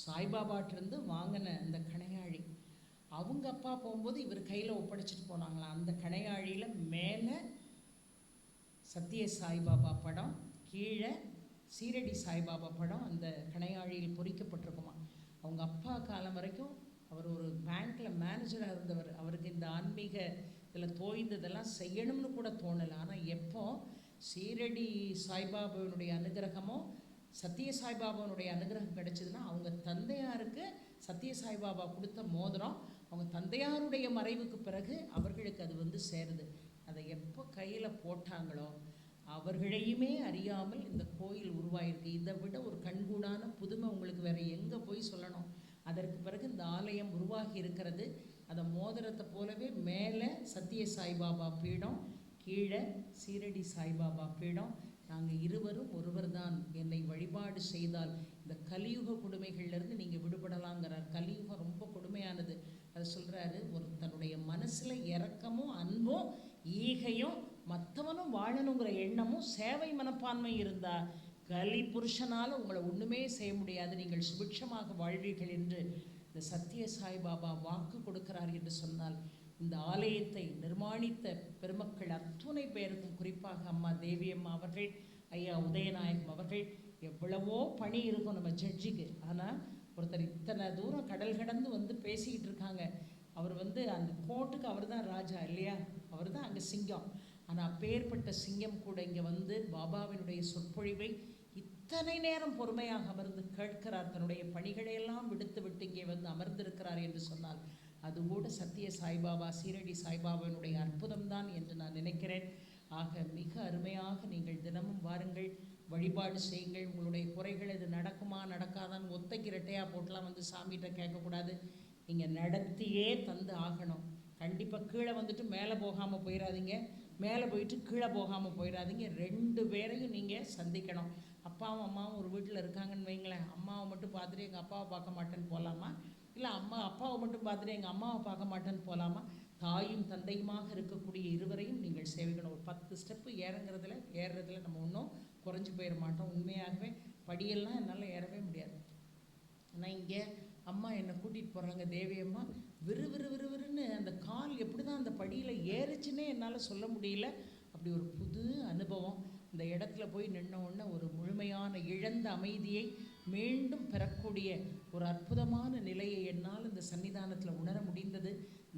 சாய்பாபாட்டிருந்து வாங்கின அந்த கணையாழி, அவங்க அப்பா போகும்போது இவர் கையில் ஒப்படைச்சிட்டு போனாங்களாம். அந்த கணையாழியில் மேலே சத்திய சாய்பாபா படம், கீழே ஷீரடி சாய்பாபா படம் அந்த கணையாழியில் பொறிக்கப்பட்டிருக்குமா. அவங்க அப்பா காலம் வரைக்கும் அவர் ஒரு பேங்க்கில் மேனேஜராக இருந்தவர். அவருக்கு இந்த ஆன்மீக இதில் தோய்ந்ததெல்லாம் செய்யணும்னு கூட தோணலை. ஆனால் எப்போ ஷீரடி சாய்பாபாவினுடைய அனுகிரகமோ சத்திய சாய்பாபாவுடைய அனுகிரகம் கிடைச்சதுன்னா, அவங்க தந்தையாருக்கு சத்திய சாய்பாபா கொடுத்த மோதிரம் அவங்க தந்தையாருடைய மறைவுக்கு பிறகு அவர்களுக்கு அது சேருது. அதை எப்போ கையில் போட்டாங்களோ அவர்களையுமே அறியாமல் இந்த கோயில் உருவாயிருக்கு. இதை விட ஒரு கண்கூடான புதுமை உங்களுக்கு வேறு எங்கே போய் சொல்லணும்? அதற்கு பிறகு இந்த ஆலயம் உருவாகி இருக்கிறது. அதை மோதிரத்தை போலவே மேலே சத்திய சாய்பாபா பீடம், கீழே ஷீரடி சாய்பாபா பீடம். நாங்கள் இருவரும் ஒருவர் தான். என்னை வழிபாடு செய்தால் இந்த கலியுக கொடுமைகள்லேருந்து நீங்கள் விடுபடலாங்கிறார். கலியுகம் ரொம்ப கொடுமையானது. அதை சொல்கிறாரு, ஒரு தன்னுடைய மனசில் இரக்கமும் அன்பும் ஈகையும் மற்றவனும் வாழணுங்கிற எண்ணமும் சேவை மனப்பான்மை இருந்தால் கலி புருஷனால் உங்களை ஒன்றுமே செய்ய முடியாது, நீங்கள் சுபிட்சமாக வாழ்வீர்கள் என்று இந்த சத்திய சாய்பாபா வாக்கு கொடுக்கிறார் என்று சொன்னால், இந்த ஆலயத்தை நிர்மாணித்த பெருமக்கள் அத்துணை பேருக்கும், குறிப்பாக அம்மா தேவியம்மா அவர்கள், ஐயா உதயநாயகம் அவர்கள், எவ்வளவோ பணி இருக்கும் நம்ம ஜட்ஜிக்கு. ஆனால் ஒருத்தர் இத்தனை தூரம் கடல் கடந்து பேசிக்கிட்டு இருக்காங்க. அவர் அந்த கோர்ட்டுக்கு அவர் தான் ராஜா இல்லையா, அவர் தான் அங்கே சிங்கம். ஆனால் அப்பேற்பட்ட சிங்கம் கூட இங்கே பாபாவினுடைய சொற்பொழிவை இத்தனை நேரம் பொறுமையாக அமர்ந்து கேட்கிறார். தன்னுடைய பணிகளையெல்லாம் விடுத்து விட்டு இங்கே அமர்ந்திருக்கிறார் என்று சொன்னால் அது கூட சத்திய சாய்பாபா ஷீரடி சாய்பாபாவினுடைய அற்புதம்தான் என்று நான் நினைக்கிறேன். ஆக மிக அருமையாக நீங்கள் தினமும் வாருங்கள், வழிபாடு செய்யுங்கள். உங்களுடைய குறைகள் இது நடக்குமா நடக்காதான்னு ஒத்தைக்கு ரெட்டையாக போட்டெலாம் சாமிகிட்ட கேட்கக்கூடாது. நீங்கள் நடத்தியே தந்து ஆகணும். கண்டிப்பாக கீழே மேலே போகாமல் போயிடாதீங்க, மேலே போயிட்டு கீழே போகாமல் போயிடாதீங்க. 2 பேரையும் நீங்கள் சந்திக்கணும். அப்பாவும் அம்மாவும் ஒரு வீட்டில் இருக்காங்கன்னு வைங்களேன், அம்மாவை மட்டும் பார்த்துட்டு எங்கள் அப்பாவை பார்க்க மாட்டேன்னு போகலாமா? இல்லை அப்பாவை மட்டும் பார்த்துட்டு எங்கள் அம்மாவை பார்க்க மாட்டேன்னு போகலாமா? தாயும் தந்தையுமாக இருக்கக்கூடிய இருவரையும் நீங்கள் சேவிக்கணும். ஒரு 10 ஸ்டெப்பு ஏறுறதுல நம்ம ஒன்றும் குறைஞ்சி போயிட மாட்டோம். உண்மையாகவே படியெல்லாம் என்னால் ஏறவே முடியாது. ஆனால் இங்கே அம்மா என்னை கூட்டிகிட்டு போகிறாங்க, தேவியம்மா, விறுவிறுன்னு அந்த கால் எப்படி தான் அந்த படியில் ஏறிச்சுன்னே என்னால் சொல்ல முடியல. அப்படி ஒரு புது அனுபவம். இந்த இடத்துல போய் நின்ன உடனே ஒரு முழுமையான இழந்த அமைதியை மீண்டும் பெறக்கூடிய ஒரு அற்புதமான நிலையை என்னால் இந்த சன்னிதானத்தில் உணர முடிந்தது.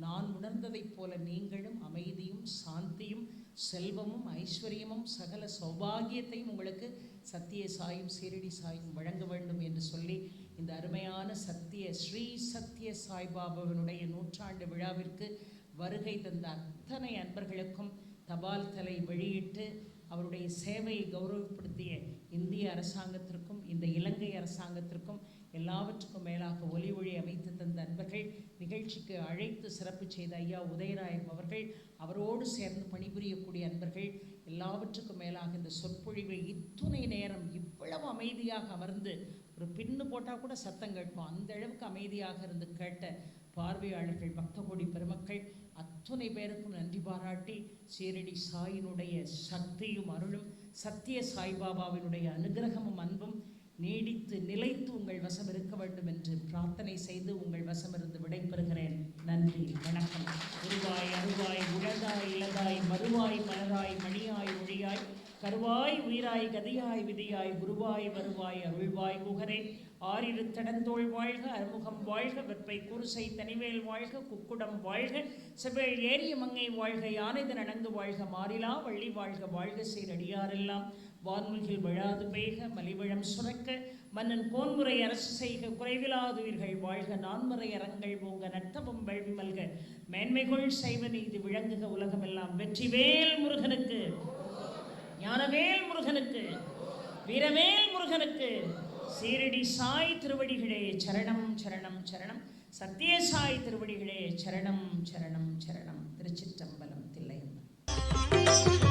நான் உணர்ந்ததைப் போல நீங்களும் அமைதியும் சாந்தியும் செல்வமும் ஐஸ்வர்யமும் சகல சௌபாகியத்தையும் உங்களுக்கு சத்திய சாயும் ஷீரடி சாயும் வழங்க வேண்டும் என்று சொல்லி, இந்த அருமையான ஸ்ரீ சத்திய சாய்பாபாவினுடைய 100ஆண்டு விழாவிற்கு வருகை தந்த அத்தனை அன்பர்களுக்கும் தபால் தலை வெளியிட்டு அவருடைய சேவையை கௌரவப்படுத்திய இந்திய அரசாங்கத்திற்கும் இந்த இலங்கை அரசாங்கத்திற்கும் எல்லாவற்றுக்கும் மேலாக ஒலி ஒளி அமைத்து தந்த அன்பர்கள், நிகழ்ச்சிக்கு அழைத்து சிறப்பு செய்த ஐயா உதயநாயகம் அவர்கள், அவரோடு சேர்ந்து பணிபுரியக்கூடிய அன்பர்கள், எல்லாவற்றுக்கும் மேலாக இந்த சொற்பொழிவை இத்துணை நேரம் இவ்வளவு அமைதியாக அமர்ந்து ஒரு பின்னு போட்டால் கூட சத்தம் கேட்போம், அந்த அளவுக்கு அமைதியாக இருந்து கேட்ட பார்வையாளர்கள், பக்த கோடி பெருமக்கள் அத்துணை பேருக்கும் நன்றி பாராட்டி, ஷீரடி சாயினுடைய சக்தியும் அருளும், சத்திய சாய்பாபாவினுடைய அனுகிரகமும் அன்பும் நீடித்து நிலைத்து உங்கள் வசம் இருக்க வேண்டும் என்று பிரார்த்தனை செய்து உங்கள் வசம் இருந்து விடைபெறுகிறேன். நன்றி, வணக்கம். உருவாய் அருவாய் உலகாய் இலதாய் மறுவாய் மலராய் மணியாய் மொழியாய் கருவாய் உயிராய் கதியாய் விதியாய் குருவாய் வருவாய் அருள்வாய் குகரே ஆறிரு தடந்தோள் வாழ்க அறுமுகம் வாழ்க வெப்பை குருசை தனிவேல் வாழ்க குக்குடம் வாழ்க செவ்வேள் ஏரிய மங்கை வாழ்க யானைது நடங்கு வாழ்க மாறிலா வள்ளி வாழ்க வாழ்க சீரடியாரெல்லாம் வான்முகில் விழாது பெய்க மலிவழம் சுரக்க மன்னன் கோன்முறை அரசு செய்க குறைவிலாதுயிர்கள் வாழ்க நான்முறை அரங்கள் ஓங்க நட்டமும் வல்வி மல்க மேன்மைகொள் சைவ நீதி விளங்குக உலகமெல்லாம். வெற்றிவேல் முருகனுக்கு, ஞானவேல் முருகனுக்கு, வீரவேல் முருகனுக்கு, சீரடி சாய் திருவடிகளே சரணம் சரணம் சரணம், சத்திய சாய் திருவடிகளே சரணம் சரணம் சரணம். திருச்சிற்றம்பலம். தில்லையம்பலம்.